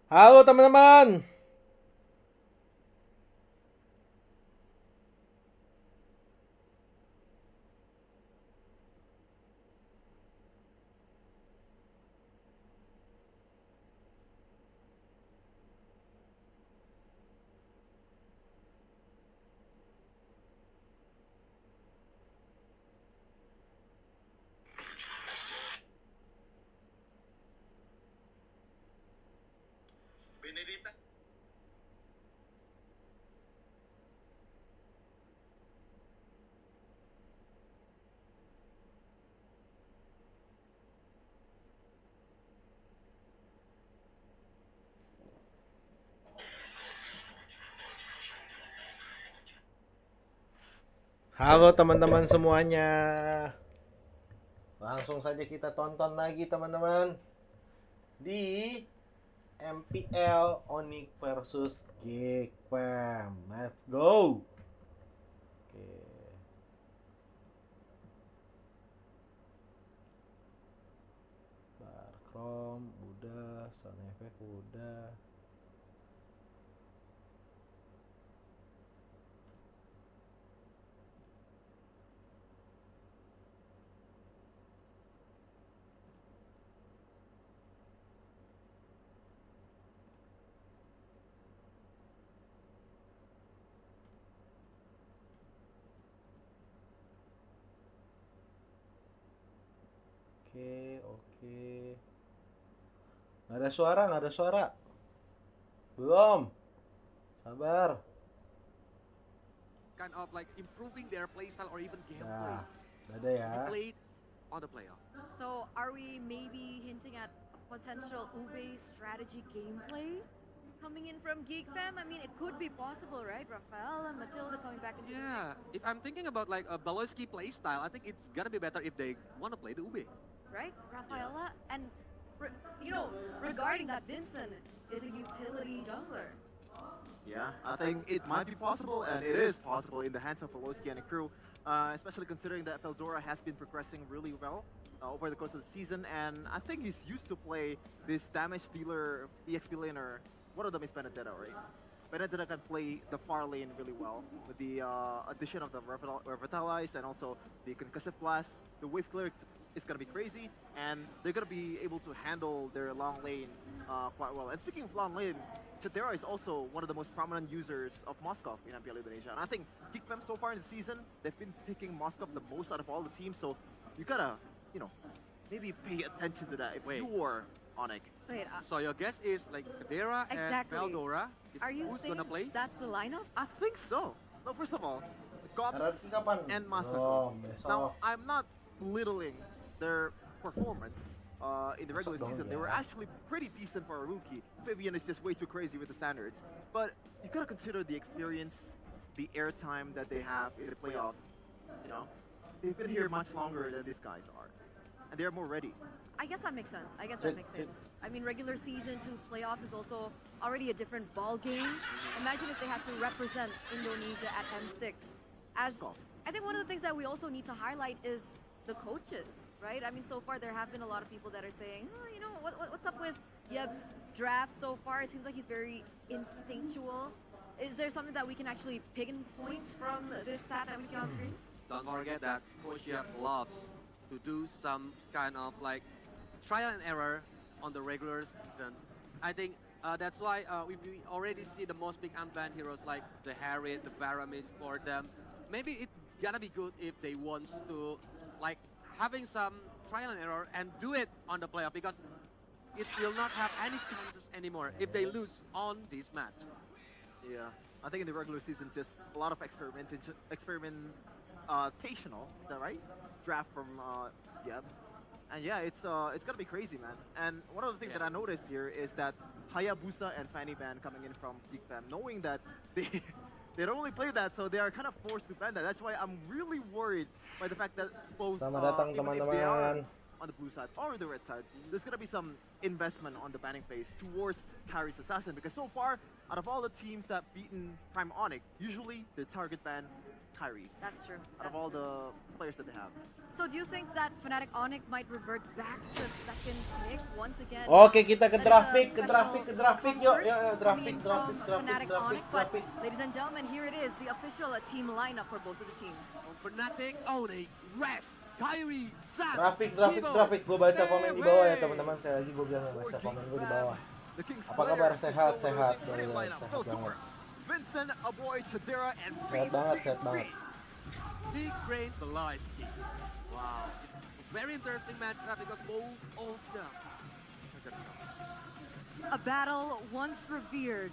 Halo teman-teman. Halo teman-teman semuanya. Langsung saja kita tonton lagi teman-teman di MPL Onyx versus Geek fam. Let's go. Oke. Barcrom udah, sound effect udah. Oke, oke. Nggak ada suara, nggak ada suara. Belum. Sabar. Kind of like improving their playstyle or even gameplay. Nah, ada ya. Played on the playoff. So are we maybe hinting at a potential Ube strategy gameplay coming in from Geek Fam? I mean, it could be possible, right? Rafael and Matilda coming back into the Yeah, mix. if I'm thinking about like a Baloski playstyle, I think it's gonna be better if they want to play the Ube. Right? Rafaela? And, regarding that, Vincent is a utility jungler. Yeah, I think it might be possible, and it is possible in the hands of Poloski and the crew, especially considering that Feldora has been progressing really well over the course of the season, and I think he's used to play this damage dealer EXP laner. One of them is Benedetta, right? Benedetta can play the far lane really well with the addition of the Revitalize and also the Concussive Blast. The wave clear is going to be crazy, and they're going to be able to handle their long lane quite well. And speaking of long lane, Chatera is also one of the most prominent users of Moskov in MPL Indonesia. And I think Geekfam so far in the season, they've been picking Moskov the most out of all the teams. So you gotta, you know, maybe pay attention to that if Wait. you are Onyx. Wait, So your guess is like Kadera Exactly. and Feldora is are you who's saying gonna play? that's the lineup? I think so. No, first of all, Harapin Gops kapan? and Masako. Belum, besok. Now, I'm not belittling their performance in the regular Besok season. dong They were ya. actually pretty decent for a rookie. Fabian is just way too crazy with the standards. But you gotta consider the experience, the airtime that they have in the playoffs. You know, they've been here much longer than these guys are, and they're more ready. I guess that makes sense. I mean, regular season to playoffs is also already a different ball game. Imagine if they had to represent Indonesia at M6. As Golf. I think one of the things that we also need to highlight is the coaches, right? I mean, so far there have been a lot of people that are saying, oh, what's up with Yeb's draft so far? It seems like he's very instinctual. Is there something that we can actually pinpoint from this stat that we see on screen? Don't forget that Coach Yap loves to do some kind of like trial and error on the regular season. I think that's why we already see the most big unbanned heroes like the Harriet, the Varamis for them. Maybe it's gonna be good if they want to like having some trial and error and do it on the playoff because it will not have any chances anymore if they lose on this match. Yeah, I think in the regular season, just a lot of experimentational. Is that right? Draft from yeah, and yeah, it's gonna be crazy, man. And one of the things Yeah. that I noticed here is that Hayabusa and Fanny Ban coming in from Geek Fam, knowing that they they don't really play that, so they are kind of forced to ban that. That's why I'm really worried by the fact that both Selamat datang even if they are teman-teman. on the blue side or the red side, there's gonna be some investment on the banning phase towards Kyrie's assassin because so far, out of all the teams that beaten Prime Onyx, usually the target ban Kyrie That's true. out of That's all true. the players that they have. So do you think that Fnatic Onyx might revert back to second pick once again? Oke, kita ke That is draft a pick, ke draft special pick, ke draft pick. Yuk, comfort yuk, yuk, draft coming pick, draft from pick, draft pick, Fnatic draft pick, Onyx. draft But pick. ladies and gentlemen, here it is, the official team lineup for both of the teams. Fnatic Onyx, Rest, Kyrie, Sans, Draft pick, draft pick, Vivo, draft pick. Gue baca komen di bawah ya Dewe. teman-teman. Sekali lagi gue bilang baca komen gue di bawah. The King's Apa kabar? Slayer is Sehat, still sehat. with the Fnatic Boleh, lineup. sehat Veldora, banget. Vincent, Aboy, Chadera, and Sehat banget, sehat banget. Big Brain Velocity. Wow. It's a very interesting matchup because both of them are gonna go. A battle once revered.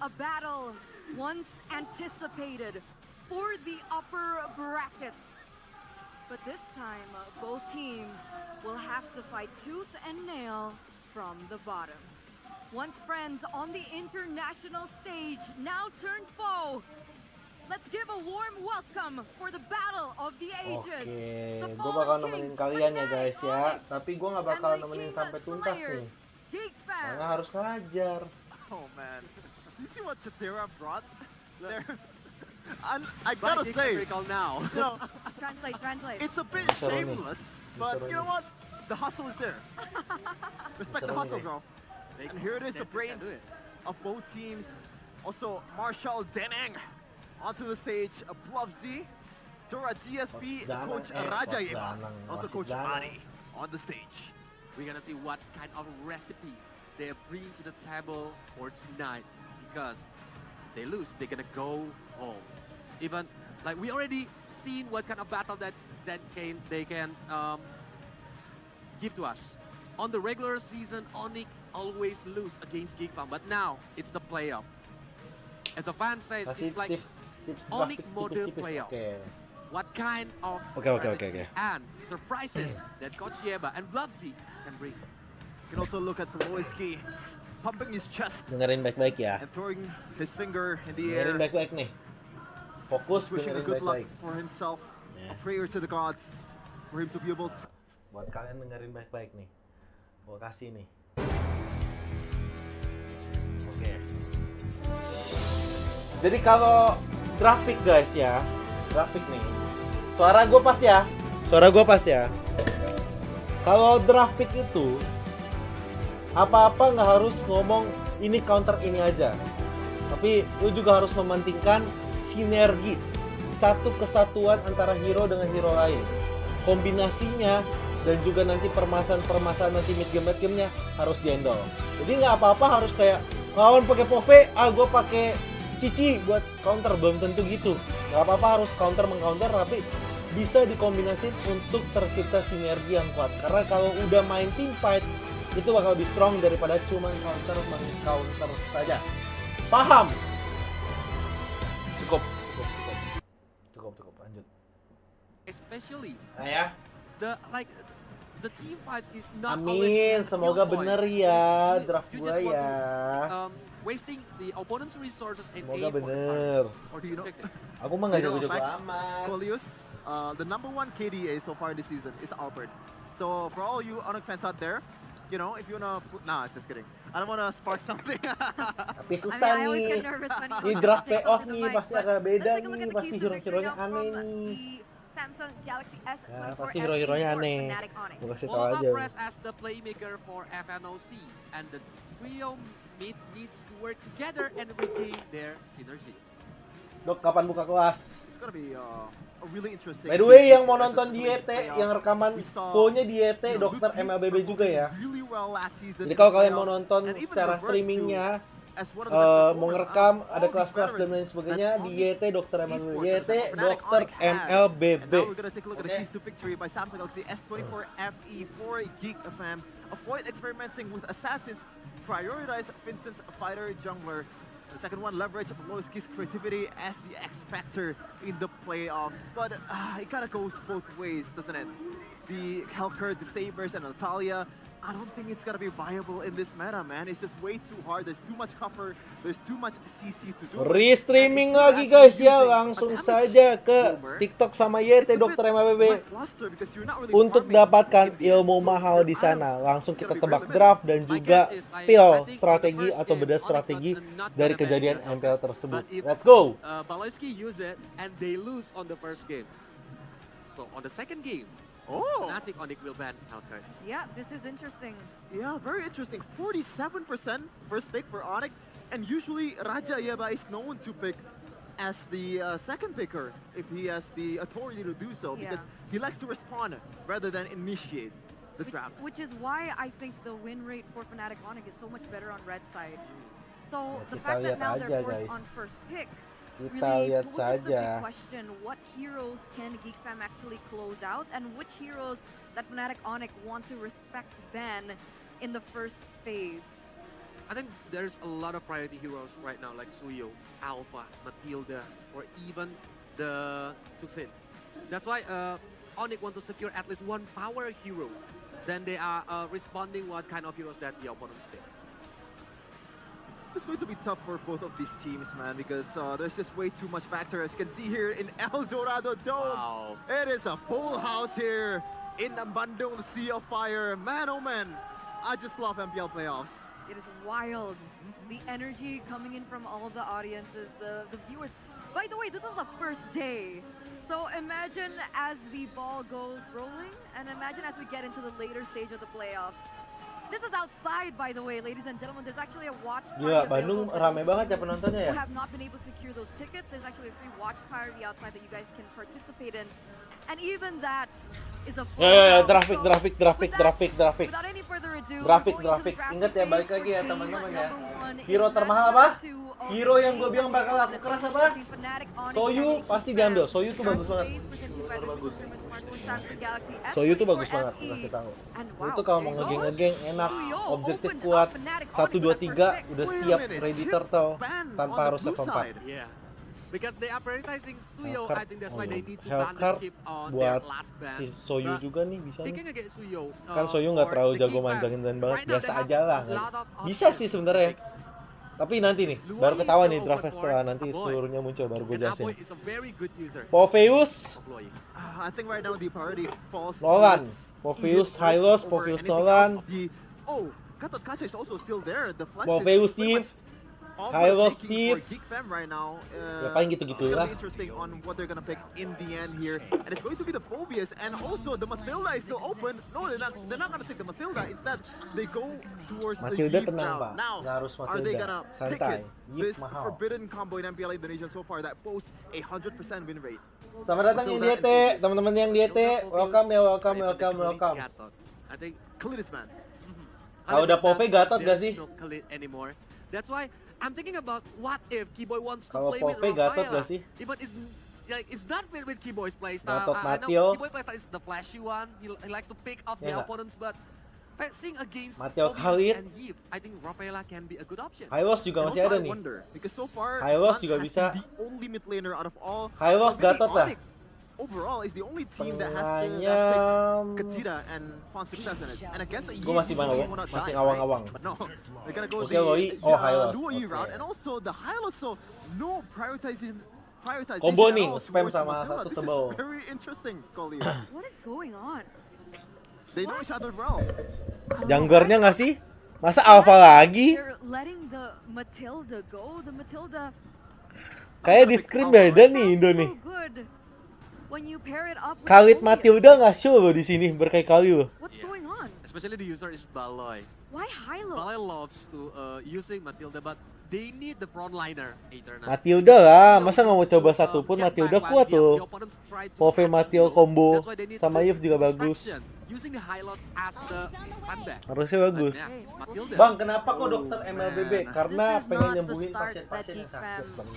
A battle once anticipated for the upper brackets. But this time, both teams will have to fight tooth and nail from the bottom. Once friends on the international stage, now turned foe. Let's give a warm welcome for the battle of the ages. Oke, The gue bakal Fallen nemenin Kings, kalian ya Fnatic guys ya. Onyx, Tapi gue nggak and bakal the nemenin King sampai tuntas Slayers, nih. Geek Karena fans. harus ngajar. Oh man, you see what Chadera brought there? I But gotta Geek say, can recall now. you know, Translate. it's a bit Seru nih. shameless, but you know what? The hustle is there. Respect the Seru nih, hustle, guys. bro. They- And here it is, the they still can do brains of both teams. Also, Marshall Deneng onto the stage. Bluffzy, Dora DSP, Coach Danang, Coach Coach Rajayeva, Danang, also Wasit Coach Danang. Ari on the stage. We're gonna see what kind of recipe they bring to the table for tonight. Because they lose, they're gonna go home. Even like we already seen what kind of battle that they can give to us. On the regular season, Onyx always lose against Geek Farm, but now it's the playoff. As the fan says, Kasih it's like tips Onyx grafik model tipis-tipis. playoff. Oke. what kind of Okay. strategy and surprises that Coach Yeba and Blubsy can bring. You can also look at Poloski pumping his chest Dengerin baik-baik ya. and throwing his finger in the Dengerin air, baik-baik nih. Fokus, wishing a dengerin good luck baik-baik. for himself. Ya. A prayer to the gods for him to be able to. Buat kalian dengerin baik-baik nih. Gua kasih nih. Oke. Jadi kalau grafik guys ya, grafik nih. Suara gue pas ya. Suara gue pas ya. Kalau grafik itu apa-apa nggak harus ngomong ini counter ini aja. Tapi lu juga harus mementingkan sinergi, satu kesatuan antara hero dengan hero lain. Kombinasinya dan juga nanti permasalahan nanti mid game-nya harus dihandle. Jadi nggak apa-apa harus kayak lawan pakai Pove, gue pakai Cici buat counter, belum tentu gitu. Nggak apa-apa harus counter-meng-counter, tapi bisa dikombinasikan untuk tercipta sinergi yang kuat. Karena kalau udah main team fight, itu bakal lebih strong daripada cuma counter saja. Paham? Cukup, lanjut. Especially Nah ya. the team fights is not always Amin, a semoga skill point. bener ya You draft just gua want ya. to, wasting the opponent's resources and Semoga aim for the bener. target or Do you know- objective. Aku mah nggak You know, jago-jago Max, amat. Colius, the number one KDA so far this season is Albert. So for all you Onyx fans out there, you know, if you wanna, nah, just kidding. I don't wanna spark something. Tapi I susah mean, I always nih. get nervous when Ini Coach draft takes playoff over the nih, mic, pasti but agak beda let's take a look nih, at the pasti keys to victory hero-heronya now aneh from nih. the Samsung Galaxy S24 Ya, pasti FE hero-heronya for aneh. Fnatic Onyx. Gue kasih tau All aja. Press as the playmaker for FNOC, and the trio mid needs to work together and regain their synergy. Dok, kapan buka kelas? It's gonna be a really interesting. By the way, yang mau versus nonton di Korean YT, playoffs. yang rekaman We saw, fullnya di YT, you know, dokter Luke MLBB juga ya. really well last season Jadi in kalau the kalian mau playoffs, nonton and even secara revert streamingnya, to as one of the best mau performers ngerekam, of ada all the kelas-kelas dan veterans lain sebagainya that di Onyx YT dokter MLBB. esports YT that Fnatic dokter Onyx had. MLBB. And now we're gonna take a look at the Okay. keys to victory by Samsung Galaxy S24 FE for Geek FM. Avoid experimenting with assassins. Prioritize Vincent's fighter jungler. The second one, leverage Poloski's creativity as the X factor in the playoffs. But it kind of goes both ways, doesn't it? The Helker, the Sabers, and Natalia I don't think it's gonna be viable in this meta, man. It's just way too hard. There's too much cover. There's too much CC to do. Restreaming lagi guys ya, langsung saja ke TikTok sama YT Dokter MLBB untuk dapatkan ilmu mahal di sana. Langsung kita tebak draft dan juga spill strategi atau beda strategi dari kejadian MPL tersebut. Let's go. Baloyski use it and they lose on the first game. So on the second game, Fnatic Onyx will ban Hellkite. Yeah, this is interesting. Yeah, very interesting. 47% first pick for Onyx, and usually Raja Yeba is known to pick as the second picker if he has the authority to do so, because he likes to respond rather than initiate the draft. Which is why I think the win rate for Fnatic Onyx is so much better on red side. So the fact that now they're forced on first pick really poses the big question: what heroes can Geek Fam actually close out, and which heroes that Fnatic Onyx want to respect ban in the first phase? I think there's a lot of priority heroes right now, like Suyo, Alpha, Matilda, or even the Suxin. That's why Onyx want to secure at least one power hero. Then they are responding what kind of heroes that the opponents pick. It's going to be tough for both of these teams, man, because there's just way too much factor. As you can see here in El Dorado Dome, it is a full house here in the Bandung, the Sea of Fire. Man, oh man, I just love MPL playoffs. It is wild. The energy coming in from all of the audiences, the viewers. By the way, this is the first day. So imagine as the ball goes rolling, and imagine as we get into the later stage of the playoffs. This is outside, by the way, ladies and gentlemen. There's actually a watch party Bandung rame banget ya penontonnya ya. Who have not been able to secure those tickets. There's actually a free watch party outside that you guys can participate in. And even that is a full grafik. Without any further ado, Grafik. Ingat ya, balik lagi ya teman-teman ya. Hero termahal apa? Hero yang gue bilang bakal laku keras apa? Soyu pasti diambil. Soyu tuh bagus banget. Soyu tuh bagus banget, kasih tahu. Itu kalau mau ngegeng enak, objektif kuat, 1 2 3 udah siap ready turtle tanpa harus save 4. Because they are prioritizing Suyo, I think that's why they need to ban the Hellcard chip on buat their last ban. si Soyu juga nih bisa nih. Picking against Suyo, Kan Soyu nggak terlalu jago manjangin dan banget, biasa aja lah. Bisa sih sebenarnya. Tapi nanti nih, baru ketahuan nih draftnya setelah nanti seluruhnya muncul, baru gue jelasin. Popheus, I think right now the priority falls Nolan, towards Popheus, either Hylos, or Popheus, anything Nolan, else. Gatot Kaca is also still there. The flex Popheus, is pretty much all but Hylos, taking for Sif. Geek Fam right now. Ya paling gitu-gitu It's lah. gonna be interesting on what they're gonna pick in the end here, and it's going to be the Phobius, and also the Matilda is still open. No, they're not gonna take the Matilda. Instead, they go towards Matilda the Yeep tenang, route. Pak. Now, Nggak harus are they Matilda. gonna Santai. pick it? Yeep This mahal. forbidden combo in MPL Indonesia so far that boasts a 100% win rate. Selamat datang yang di ET, teman-teman yang di ET, welcome ya, welcome. I think Khalid man. Kalau udah Pove Gatot gak sih? That's why I'm thinking about what if Keyboy wants to Kalau play with Pove Gatot Rafaela. gak sih? Even it's not fit with Keyboy's playstyle. Gatot I Mateo. know Keyboy playstyle is the flashy one. He likes to pick off the Ya nggak? opponents, but facing against Mateo Phobius Khalid. and Yeep, I think Rafaela can be a good option. Hylos juga And masih also ada I nih. wonder, because so far Hylos Suns juga has bisa. been the only mid laner out of all. Hylos, Or maybe Gatot lah. Onyx overall is the only team that has Tengahnya, picked Katira and found success in it. And against a Gue masih you will not masih die, ngawang-ngawang. right? But no, they're gonna go Oke, Loi. Oh, Hylos. Luo Yi Oke. route, and also the Hylos, so no prioritization Combo at nih, all spam towards sama Matilda. satu This tebal. is very interesting, Goliath. What is going on? They know each other well. Junglernya nggak sih? Masa Alpha lagi? They're letting the Matilda go. The Matilda Kayak di screen beda nih Indo sounds nih. so good. When you pair it up with Khalid Phobius. Matilda nggak show loh di sini berkali-kali loh. What's going on? Especially the user is Baloy. Why Hylo? Baloy loves to using Matilda, but they need the frontliner Eternal. Matilda lah, masa nggak mau coba satu pun? Matilda kuat tuh. Pove Matil combo sama Yves juga bagus. Using the Hylos as the sandbag. Harusnya bagus. But, yeah, Matilda. Bang, kenapa kok dokter MLBB? Man. Karena This is pengen not the nyembuhin start pasien-pasien yang that sakit, Geek Bang.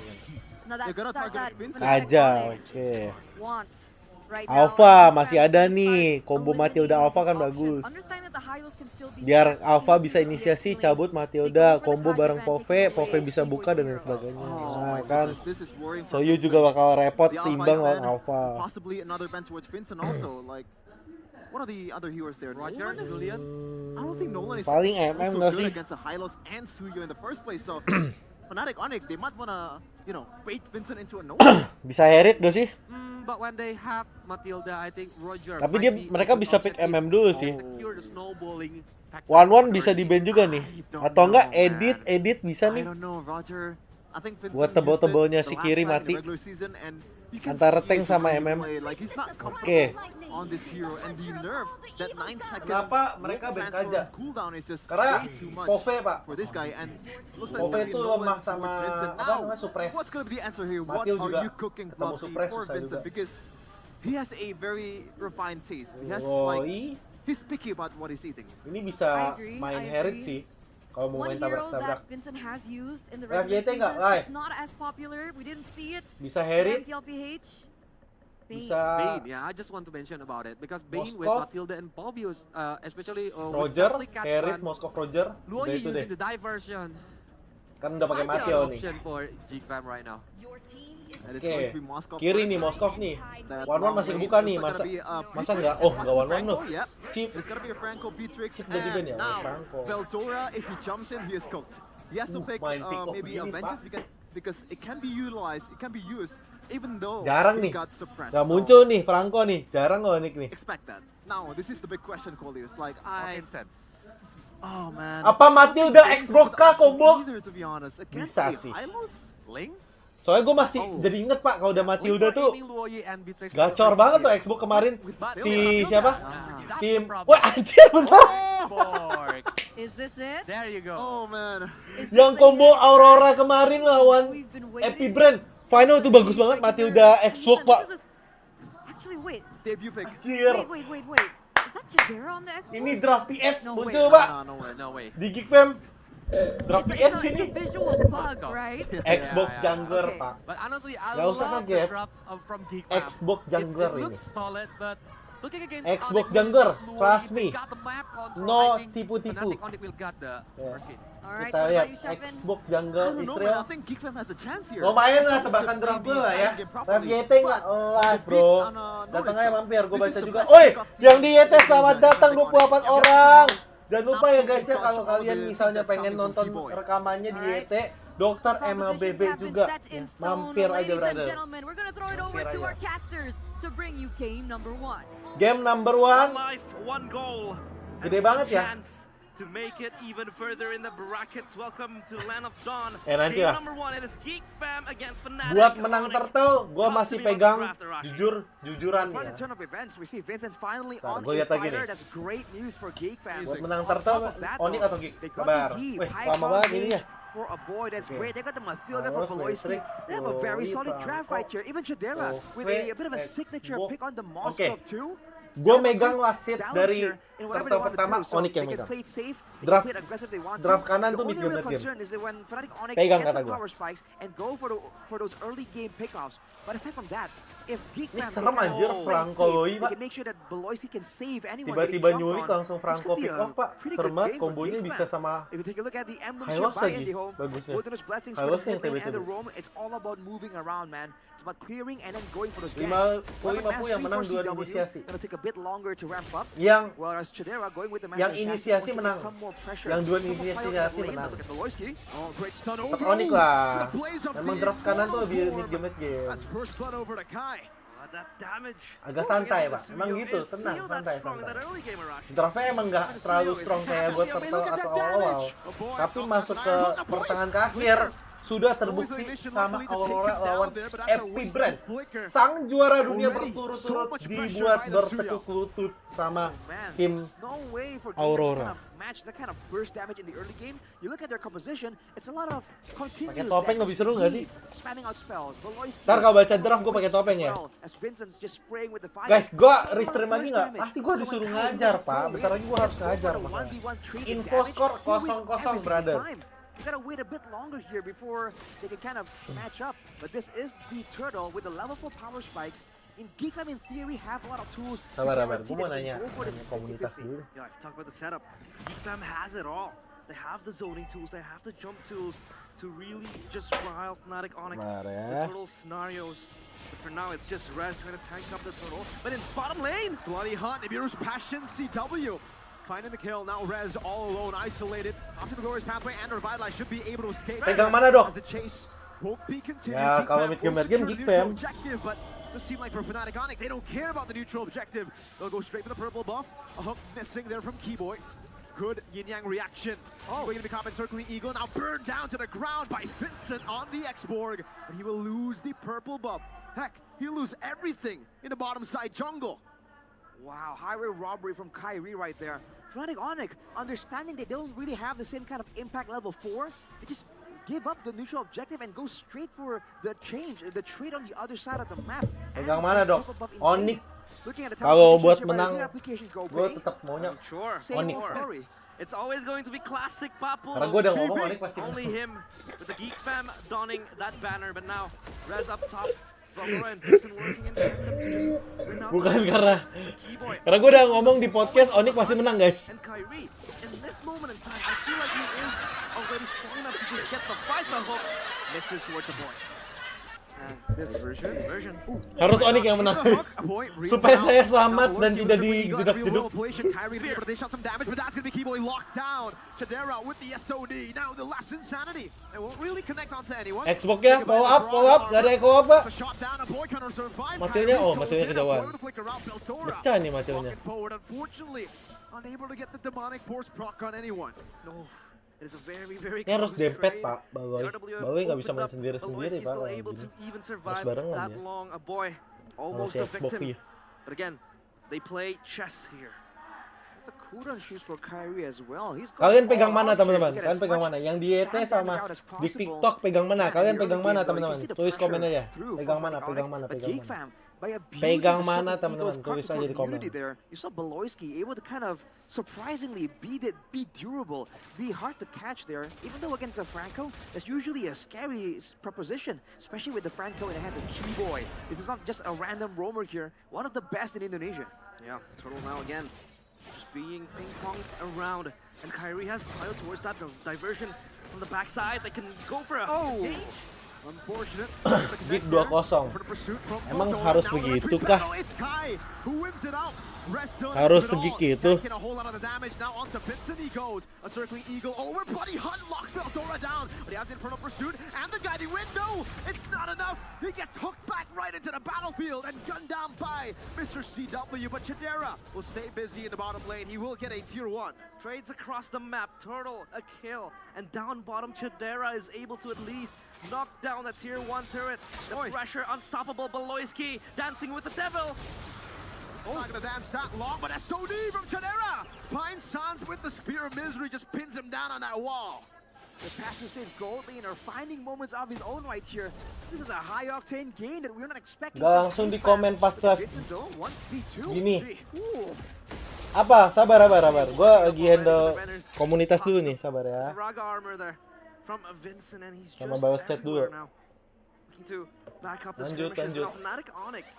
No, that, They're gonna that, target that Vincent. Fnatic Aja, Onyx oke. wants right now. Alpha Geek masih Fam ada to nih, start combo eliminating Matilda Alpha these kan options. bagus. Understand that the Hylos can still be Biar flex Alpha into bisa the inisiasi, lane. cabut They Matilda, go for the combo Kashi bareng ban, Pove, taking Pove away bisa buka dan lain Keyboy's sebagainya. hero. Oh Nah my kan, goodness, this is worrying for Soyu Vincent. juga bakal repot The seimbang Alpha is lawan banned, Alpha. possibly another ban towards Vincent also. Like, what are the other heroes there? Roger, Nolan? Julian. I don't think Nolan is Paling MM also nggak good sih? against the Hylos and Suyo in the first place. So Fnatic Onyx, they might wanna, bait Vincent into a Nolan. Bisa herit gak sih? But when they have Matilda, I think Roger Tapi might be a mereka good bisa option pick if MM dulu sih. secure the snowballing factor One for bisa early di ban game. juga nih. I don't Atau enggak know, man. edit bisa I nih. don't know, Roger. I think Vincent Buat used it tebel-tebelnya the si last kiri time in the mati. regular season, and you can Antara see tank it sama when he MM. played. Like, he's not comfortable Oke. on this hero, and the nerf, that 9 seconds Kenapa mereka wolf ban transfer Kaja? cooldown is just Karena way too much Pove, Pak. for this guy, and looks like Pove it's itu Nolan lemah towards sama Vincent. apa Now, namanya, suppress. what's gonna be the answer here? What Matil are juga you cooking, ketemu Bluffy, suppress for susah Vincent? juga. Because he has a very refined taste. He has like, Woi, he's picky about what he's eating. ini bisa I agree, main I herit agree. sih. Kalau mau One main hero tabrak-tabrak. that Vincent has used in the FYT regular nggak? season, Live. it's not as popular. We didn't see it. Bisa in herit, MPLPH. Bane. bisa Bane, yeah, I just want to mention about it because Bane with Moskov. Matilda and Povius, especially with Roger, Double Cat herit, Run, Moskov Roger. Luoyi Udah itu deh. using the diversion. Kan udah pakai Might be Matil an nih. option for Geek Fam right now. And it's Oke. going to be Moskov Kiri first. nih Moskov nih. That One long masih range buka looks nih, like masa gonna be, masa Beatrix enggak? and Oh, possibly enggak one Franco, loh. yep. Chip. It's gonna be a Franco, Beatrix, Chip udah di-ban and ya, now Franco. Veldora, if he jumps in, he is cooked. He has to pick main pick off maybe begini, Avengers Pak. because it can be utilized, it can be used, even though Jarang he nih. got suppressed. Gak So, muncul nih Franco nih. Jarang loh Nick nih. expect that. Now, this is the big question, Colliers. Like, Vincent. oh man. Apa Matil udah Bane Xbox could kah option combo? either, to be honest. Against Bisa a sih. Hylos? Link? Soalnya gue masih Oh. jadi inget Pak kalau udah Matilda Link for tuh aiming Luoyi and Beatrix gacor is banget tuh very Xbox kemarin. But Si Matilda, siapa? that's Tim. the problem. Wah anjir benar. Borg. Is this it? There you go. Oh man. Is this Yang the combo hit? Aurora kemarin lawan We've been waiting. Epi Brand. Final tuh bagus banget Matilda Xbox Pak. Actually, wait. Debut pick. Anjir. Wait. Is that Chidera on the Xbox? Ini draft PX No muncul way. Pak. No way. No way. Di Geek Fam. Draft It's PX a ini. visual bug, right? Xbox Yeah. jungler Okay. Pak. But honestly, I Nggak usah love kaget. the drop from Geek Fam. Xbox jungler it ini. looks solid, but looking against Xbox Onyx, jungler, Luoyi, trust they me. got the map control. No I think tipu-tipu. Fnatic Onyx will got the Yeah. first hit. Alright, Kita what lihat about you, Shevin? Xbox I jungler don't know, man. Israel. I think Geek Fam has a chance here. Lumayan lah Still tebakan play draft the gue lah ya. game Live properly, YT nggak but live the bro. beat on, Datang Norris, aja though. mampir, gue This baca is the juga. best Oi, kickoff yang team di in YT the selamat season. datang Fnatic 28 Onyx. orang. Jangan lupa ya Absolutely guys ya clutch kalau all kalian the misalnya things that's pengen coming from nonton T-Boy. rekamannya di Alright. YT, Dokter Propositions MLBB have been juga. set in Ya, stone. mampir aja Ladies and brother. gentlemen, we're gonna throw it over Mampir to aja. our casters to bring you game number 1. Game number One 1. life, one goal. Gede and banget one ya. chance to make it even further in the brackets. Welcome to Land of Dawn. Nanti Game lah. number 1, it is Geek Fam against Fnatic. Buat menang Onyx. turtle, gue Talk masih to me about pegang the draft, Arashi. jujuran For ya. the turn of events, we see Vincent finally Ntar, on gua a lihat lagi fighter. nih. That's great news for Geek fans. Buat menang On turtle, top of that, Onyx though, atau Geek? they got Kabar. the Geek, Wih, high lama banget ground ini ya. range for a boy. That's Oke. great. They got the Matilda for Harus Veloisky. Matrix, They have a very Luoyi, solid draft Franco, right here. Even Chidera with a bit of a signature Xbox. pick on the Oke. Moskov too. Gue megang last seat Balance dari here in whatever turtle they want to pertama, do. So Onyx yang they can megang. play it safe, they Draft- can play it aggressive they want draft to. kanan The tuh only mid game, real mid game. concern is that when Fnatic Onyx Pegang gets kata the gua. power spikes and go for those early game pickoffs. But aside from that, if Geek Ini Fam, serem they can anjir, play it Franco safe, Luoyi, they Pak. can make sure that Veloisky can save anyone Tiba-tiba getting nyulik jumped on. langsung This Franco could be pick a off Pak. pretty Serem good banget game for kombonya Geek bisa Fam. sama If you take a look at the emblems here Hylos by lagi, Andy Home, bagusnya. Wilderness Blessings for Hylos the yang mid lane and the TB-TB. roam, it's all about moving around, man. It's about clearing and then going for those 50 ganks. yang menang 2 inisiasi. Gonna take a bit longer to ramp up. Yang Whereas Chidera going with the Yang massive inisiasi chance to get menang. some more pressure. Yang dua Some more inisiasi fire on the lane, menang. but look at Veloisky. Oh, great stun tetap over. Onyx lah. The blaze of Memang the draft kanan tuh lebih Nobar. mid game. That's first blood over to Kai. That damage. Agak Oh, santai, against Pak. the Emang Suyo gitu, is tenang, still that santai, strong in santai. that early game, Arashi. Draftnya emang nggak terlalu strong kayak buat Yeah, turtle look at atau that awal. damage. Oh, boy. Tapi Oh, masuk that's ke an iron. Look at pertengahan ke akhir sudah terbukti sama Aurora lawan Epi Brand. Sang juara dunia berturut-turut dibuat bertekuk lutut sama Man, tim no way for Geek Aurora. to kind of match that kind of burst damage in the early game. You look at their composition, it's a lot of continuous topeng damage. lebih seru nggak sih? Spamming out spells. Veloisky, Ntar kalau baca draft gue pakai topeng ya. as Vincent's just spraying with the fire. Guys, gue A lot of restream lagi burst nggak? damage. Pasti gue So disuruh when Kai ngajar, loses Pak. goal, Bentar lagi gue harus let's go ngajar for the makanya. 1v1 trading Info damage. skor He wins 0-0, every single brother. time. You gotta wait a bit longer here before they can kind of match up. But this is the turtle with the level 4 power spikes. In Geek Fam, in theory, have a lot of tools to Sabar, guarantee gue mau that they nanya can go for this komunitas 50-50. dulu. Yeah, if you talk about the setup, Geek Fam has it all. They have the zoning tools, they have the jump tools to really just rile Fnatic Onyx. Bentar ya. The total scenarios. But for now, it's just Rez trying to tank up the turtle. But in bottom lane, Bloody Hunt, Nibiru's Passion, CW. finding the kill. Now Rez all alone, isolated. Option the glorious pathway and Revitalize should be able to escape. Pegang mana, Dok? As the chase won't be continued. Ya, Geek kalau Fam mid-game will mid-game, secure Geek the neutral Fam. objective, but does seem like for Fnatic Onyx, they don't care about the neutral objective. They'll go straight for the purple buff. A hook missing there from Keyboy. Good yin-yang reaction. We're going to be caught encircling Eagle, now burned down to the ground by Vincent on the X-Borg. But he will lose the purple buff. Heck, he'll lose everything in the bottom side jungle. Wow, highway robbery from Kyrie right there. Fnatic Onyx, understanding they don't really have the same kind of impact level 4, they just give up the neutral objective and go straight for the change, the trade on the other side of the map. Pegang mana, Dok? Onyx. Looking at the Kalau top buat applications, menang, new applications go gue away. tetap maunya Sure. Same Onyx. old story. It's always going to be classic Papu. Karena gue udah ngomong Onyx pasti Only menang. him with the Geek Fam donning that banner, but now Rez up top. Valora and Vincent working in tandem to just win out. Bukan karena Keyboy gue udah ngomong di podcast Onyx pasti menang, guys. and Kyrie. In this moment in time, I feel like he is already strong enough to just get the vice the hook. Misses towards the boy. And this version. Harus Onyx yang menang, guys. Supaya saya selamat dan tidak dijedak-jeduk. Kyrie to be able to dish out some damage, but that's going to be Keyboy locked down. Chadera with the SOD. Now the last insanity. They won't really connect onto anyone. Xbox ya, follow up, gak ada echo apa. It's a shot down, a boy trying to survive. Materialnya, Kyrie oh, goes materialnya in, a kejauhan. boy with a flicker out, Beltora. Pecah nih materialnya. Walking forward, unfortunately, unable to get the demonic force proc on anyone. No. It is a very, very Ini harus close dempet, trade. Pak. Bagoy nggak bisa main sendiri-sendiri, Pak. Still Kayak able gini. to even Harus survive barengan that ya. long. A boy almost si a Xbox victim. ya. But again, they play chess here. It's a cooldown shoes for Kyrie as well. He's Kalian going pegang all mana, out here teman-teman? to get Kalian as pegang much mana? Yang di YT spam sama damage out as di possible. TikTok pegang mana? Yeah, Kalian in the pegang early mana, game, though, you teman-teman? can see the Tulis komen pressure aja. through Pegang from mana? Fnatic Pegang Onyx. mana? But Pegang Geek mana? Fam, by abusing Pegang the mana, certain teman-teman? Eagles' Tulis aja di control komen. immunity there, you saw Beloyski able to kind of surprisingly be durable, be hard to catch there. Even though against the Franco, that's usually a scary proposition, especially with the Franco in the hands of Keyboy. This is not just a random roamer here, one of the best in Indonesia. Yeah, Turtle now again. Just being ping-ponged around. And Kyrie has piled towards that diversion from the backside. They can go for a hit. Unfortunate. Geek 2-0. Emang harus begitu kah? Harus segitu. A whole lot of the damage now onto Vincent. He goes a circling eagle over. Bloody Hunt locks Veldora down, but he has Infernal Pursuit and the guiding wind. No, it's not enough. He gets hooked back right into the battlefield and gunned down by Mr. CW. But Chadera will stay busy in the bottom lane. He will get a tier 1. Trades across the map. Turtle, a kill. And down bottom, Chadera is able to at least knock down the tier 1 turret. The pressure, unstoppable. Beloyski dancing with the devil. Not gonna dance that long, but SOD from Chadera finds Sans with the Spear of Misery, just pins him down on that wall. The passive save gold laner finding moments of his own right here. This is a high octane gain that we're not expecting. Gak langsung di komen pas Vincent though, 1v2. gini. Ooh. Apa? Sabar. Gue lagi handle komunitas dulu nih, sabar ya. Raga armor there from Vincent, and he's Sama just Biostat dulu. everywhere now. Looking to back up the Lanjut. skirmishes. Now Fnatic Onyx.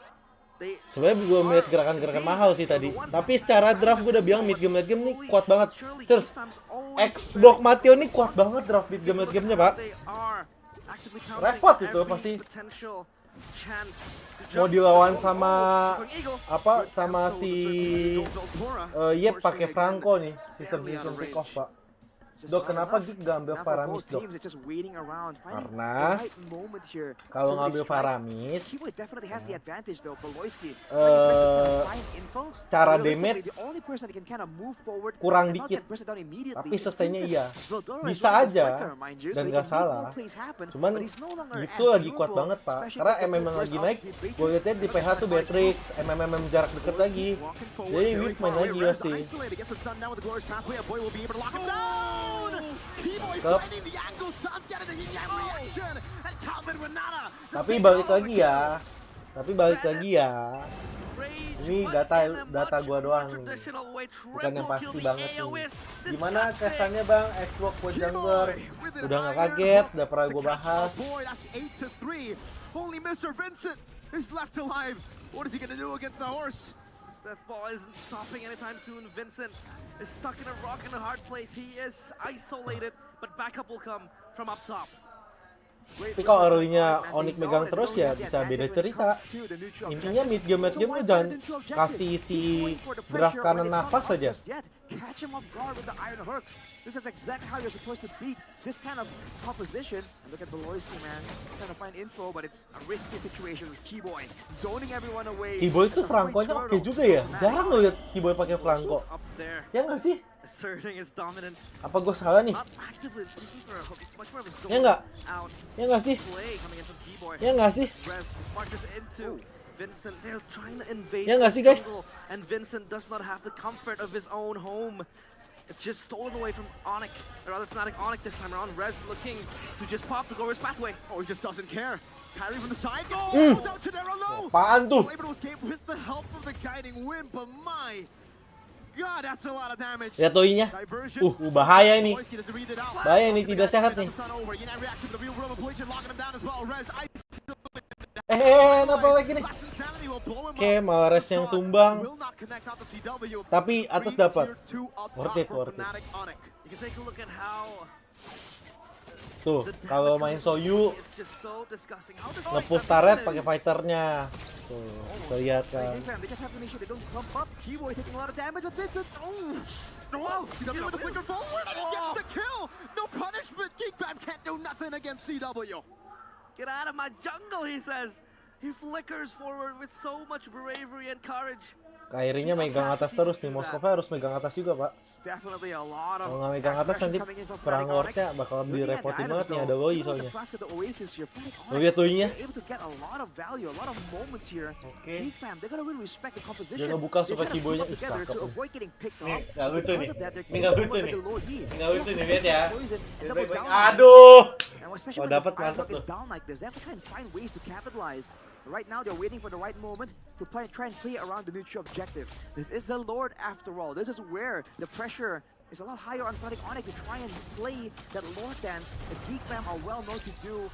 Sebenarnya gue melihat gerakan-gerakan mahal sih tadi. Tapi secara draft gue udah bilang mid game nih kuat banget. Serius, X-Block Mateo nih kuat banget draft mid gamenya, Pak. Repot itu pasti. Mau dilawan sama sama si Yep pakai Franco nih, sistem pick off, Pak. Dok, kenapa Geek gak ambil Faramis, Dok? Karena kalau ngambil Faramis, secara damage kurang dikit, tapi sustainnya iya. Bisa aja, dan gak salah. Cuman itu lagi kuat banget, Pak. Karena MMM lagi naik, gue liatnya di PH tuh Beatrix, MMM jarak deket lagi. Jadi Whip main lagi pasti. Tapi balik lagi ya. Ini data gua doang nih. Bukan yang pasti banget nih. Gimana kesannya, Bang? Xbox buat jungler. Udah gak kaget, udah pernah gua bahas. Only Mr. Vincent is left alive. What is he gonna do against the horse? Death ball isn't stopping anytime soon. Vincent is stuck in a rock in a hard place. He is isolated, but backup will come from up top. Tapi kalau early-nya Onyx megang terus ya bisa beda cerita. Intinya mid game lu jangan kasih si draft kanan nafas saja. Catch him off guard with the iron hooks. This is exactly how you're supposed to beat this kind of proposition. And look at Beloyski, man. Trying to find info, but it's a risky situation with Keyboy. Zoning everyone away. Keyboy itu Franco-nya oke juga ya. Jarang lo lihat Keyboy pakai Franco. Ya nggak sih? Asserting his dominance. Apa gue salah nih? Not actively seeking for a hook. It's much more of a zone Ya nggak? out Ya nggak sih? play coming in from Keyboy. Ya nggak sih? Press Sparkers into Vincent. They're trying to invade Ya nggak the sih, guys? jungle, and Vincent does not have the comfort of his own home. It's just stolen away from Onyx, or rather Fnatic Onyx this time around. Rez looking to just pop the Glorious pathway. Oh, he just doesn't care. Kyrie from the side. Goes out to Nero low. Apaan tuh? Able to escape with the help of the guiding wind, but my God, that's a lot of damage. Lihat toinya. Diversion. Bahaya ini. Boyski doesn't read it out. Bahaya ini, tidak sehat nih. Apa lagi nih? Oke, malah res yang tumbang. Tapi atas dapat. Worth it, worth it. You can take a look at how Tuh, kalau main Soyu it's just so disgusting. How does nge-push turret pakai fighternya. Tuh, bisa lihat kan. They just have to make sure they don't clump up. Keyboy taking a lot of damage with Vincent. Oh, CW with the flicker forward and he gets the kill. No punishment. Geek can't do nothing against CW. Get out of my jungle, he says. He flickers forward with so much bravery and courage. Kyrie-nya megang atas terus nih. Moskova harus megang atas juga, Pak. Definitely a lot of Kalau nggak megang atas nanti perang wardnya bakal direpotin banget nih. Ada Loi soalnya. Lu lihat Loi-nya. Oke. Dia ngebuka super Keyboy-nya. Ih, cakep nih. Nih, nggak lucu nih. Ini nggak lucu nih. Ini nggak lucu nih, lihat ya. Aduh. Oh, dapat mantap tuh. Right now, they're waiting for the right moment to try and play around the neutral objective. This is the Lord after all. This is where the pressure is a lot higher on Fnatic Onyx to try and play that Lord dance that Geek Fam are well known to do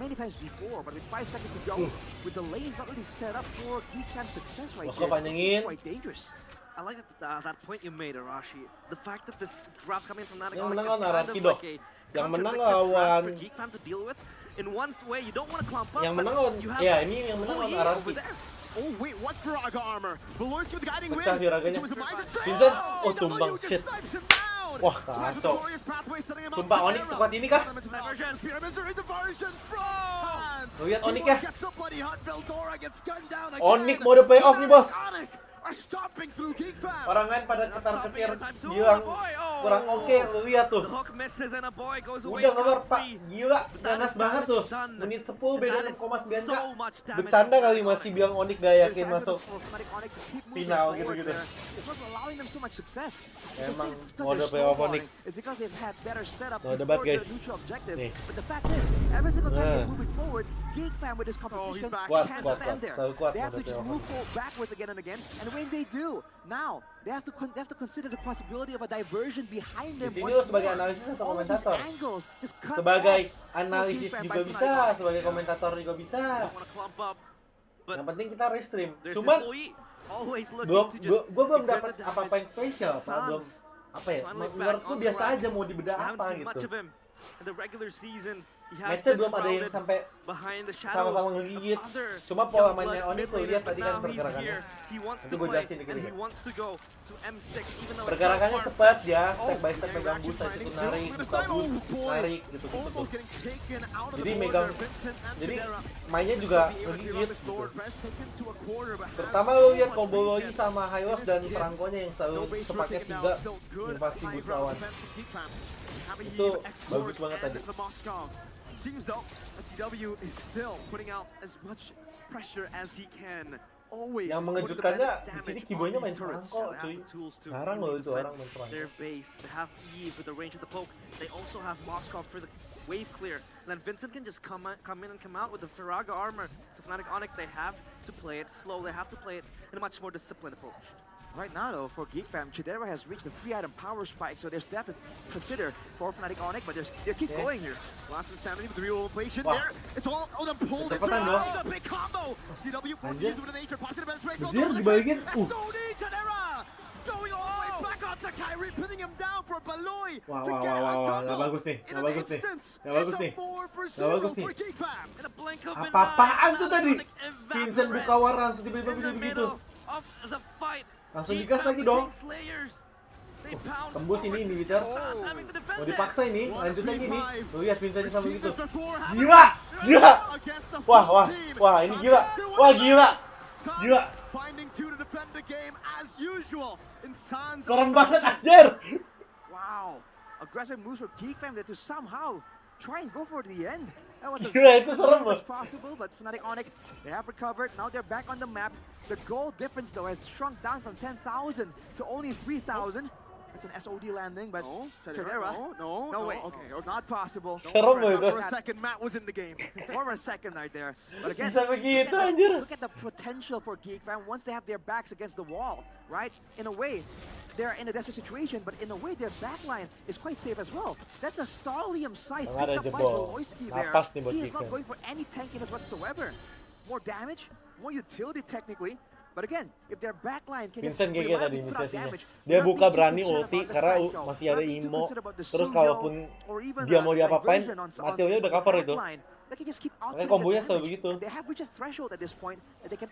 many times before. But with 5 seconds to go, with the lanes not really set up for Geek Fam's success right here, it's quite dangerous. I like that point you made, Arashi. The fact that this draft coming from Fnatic Yang Onyx menang is lawan kind of Araki, Dok. like a Yang menang contradictive draft lawan for Geek Fam to deal with. In one way, you don't want to clump up. yang but menang lawan you have ya ini yang menang lawan Araki. Oh wait, what Firaga armor? Beloyski with the guiding wind. Pecah Firaganya. Into his demise. Vincent, oh tumbang, CW shit. snipes him down. Wah, kacau. Sumpah Onyx sekuat ini kah? Diversion, pyramids are in diversion. Bro! Lu lihat Onyx ya. Gets somebody hot. Veldora gets gunned down again. Onyx mode playoff nih, Bos. Are stomping through Geek Fam. Orang lain pada ketar-ketir bilang kurang oke, lu lihat tuh. The hook misses and a boy goes away Udah Nobar, Pak. scot-free. Gila, ganas banget tuh. Menit 10 beda 6,9k. Bercanda kali masih bilang Onyx gak yakin masuk final gitu-gitu. Emang mode playoff Onyx. No debat, guys. Nih. Kuat, selalu kuat They have to mode just playoff move Onyx. backwards again and again, and when they do, now they have to consider the possibility of a diversion behind them. Di sini lo sebagai analisis atau komentator? Sebagai analisis juga bisa, sebagai komentator juga bisa. Don't want to clump up, but Yang penting kita restream. there's Cuman this Loi always looking gua to just belum exert dapat the apa-apa damage. yang spesial, Pak. Belum apa ya? Menurutku biasa aja mau dibedah We haven't apa seen much gitu. of him in the regular season. He has Match-nya been belum ada yang shrouded sampai behind the shadows sama-sama ngegigit. of other Cuma pola young mainnya blood Onyx tuh mid lihat laners, tadi but kan now he's pergerakannya. here. He wants Itu to gua play jelasin dikit and he ya. wants to go to M6 even though Pergerakannya it's so far. cepat ya, step by step megang boost aja itu narik, buka boost, narik gitu gitu. Almost getting taken out of Jadi the megang, border. Vincent and jadi Chidera. mainnya juga ngegigit gitu. Terutama lu lihat combo Loi sama Hylos dan Franco-nya yang selalu sepaket 3 invasi boost lawan. Itu bagus banget tadi. Seems though that CW is still putting out as much pressure as he can. Always. Yang mengejutkannya di sini Keyboy-nya main Franco, cuy. Jarang loh itu orang main Franco. Their base, they have Eve with the range of the poke. They also have Moskov for the wave clear. And then Vincent can just come in and come out with the Firaga armor. So Fnatic Onyx, they have to play it slow. They have to play it in a much more disciplined approach. Right now, though, for Geek Fam, Chidera has reached the 3-item power spike, so there's that to consider for Fnatic Onyx, but they keep going here. Last insanity with the real inflation Wah. there. It's all the pull. It's Kecepatan dong. the big combo. CW forces Anjir. use with the nature. Positive bench break. Anjir, dibalikin. SOD Chidera going all the way back onto Kyrie, pinning him down for Baloy Wah, to wah, get wah, a wah, double nggak bagus nih, in nggak an bagus nih, instance. nggak bagus It's nih, a 4-0 nggak bagus nih. for Geek Fam. In a blink of an Apa-apaan eye, tuh tadi? Fnatic Vincent evaporate buka war langsung tiba-tiba in the begitu. middle of the fight. Langsung Geek digas Fam, lagi the dong. King Slayers. They pound Tembus forward ini to militer. just not having to defend Mau it. dipaksa ini, lanjut lagi nih. Lu lihat Vincent sama We've seen gitu. this before, haven't Gila, we? gila. Against a Wah, full wah, team. wah, ini Suns gila. do Wah, it gila. Suns Gila. finding two to defend the game as usual. In Suns Keren banget anjir. Wow. Aggressive moves for Geek Fam there to somehow try and go for the end. That was as Gila, itu serem as loh. possible, but Fnatic Onyx, they have recovered. Now they're back on the map. The goal difference, though, has shrunk down from 10,000 to only 3,000. That's an SOD landing, but No, Chadera. no, way. okay. Not possible. Serem loh itu. For a second, Matt was in the game. For a second right there. But again, Bisa begitu anjir. look at the potential for Geek Fam once they have their backs against the wall, right? In a way, they're in a desperate situation, but in a way, their backline is quite safe as well. That's a Stallium scythe Yang ada picked up by jebol. Baloyski there. Napas nih buat He is Geek not Fam. going for any tankiness whatsoever. More damage, more utility technically. But again, if their backline can just Vincent GG tadi reliably put out inisiasinya. damage, Dia not buka be too berani concerned ulti about the karena Franco, masih not ada be too Imo. concerned about the Terus Suyo, kalaupun or even dia mau the diapa-apain, diversion on Mateo nya udah the cover itu. backline. They can just keep Makanya outputting kombonya the selalu damage, begitu. and they have reached a threshold at this point that they can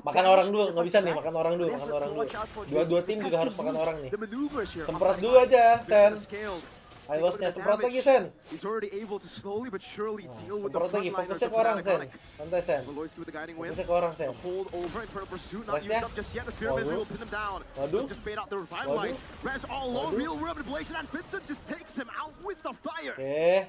Makan orang dulu, nggak bisa nih, makan orang dulu, They have makan orang to dulu. watch out for Dua-dua this tim juga pesky harus makan moves, orang nih. the maneuvers here. Semprot dulu aja, Sen. Scaled. Ailosnya semprot lagi, Sen. He's already able to slowly but surely deal with the Semprot lagi, frontliners fokusnya of ke orang, Fnatic Sen. Onyx. Santai, Sen. Baloyski with the guiding win. Fokusnya ke orang, Sen. The hold over in front of pursuit, not Nice, used yeah. up just yet. The Spear of Misery will pin him down. Waduh. Just bait out the revitalize. Res all alone, Waduh. real room and Blazing, and Vincent just takes him out with the fire. Oke.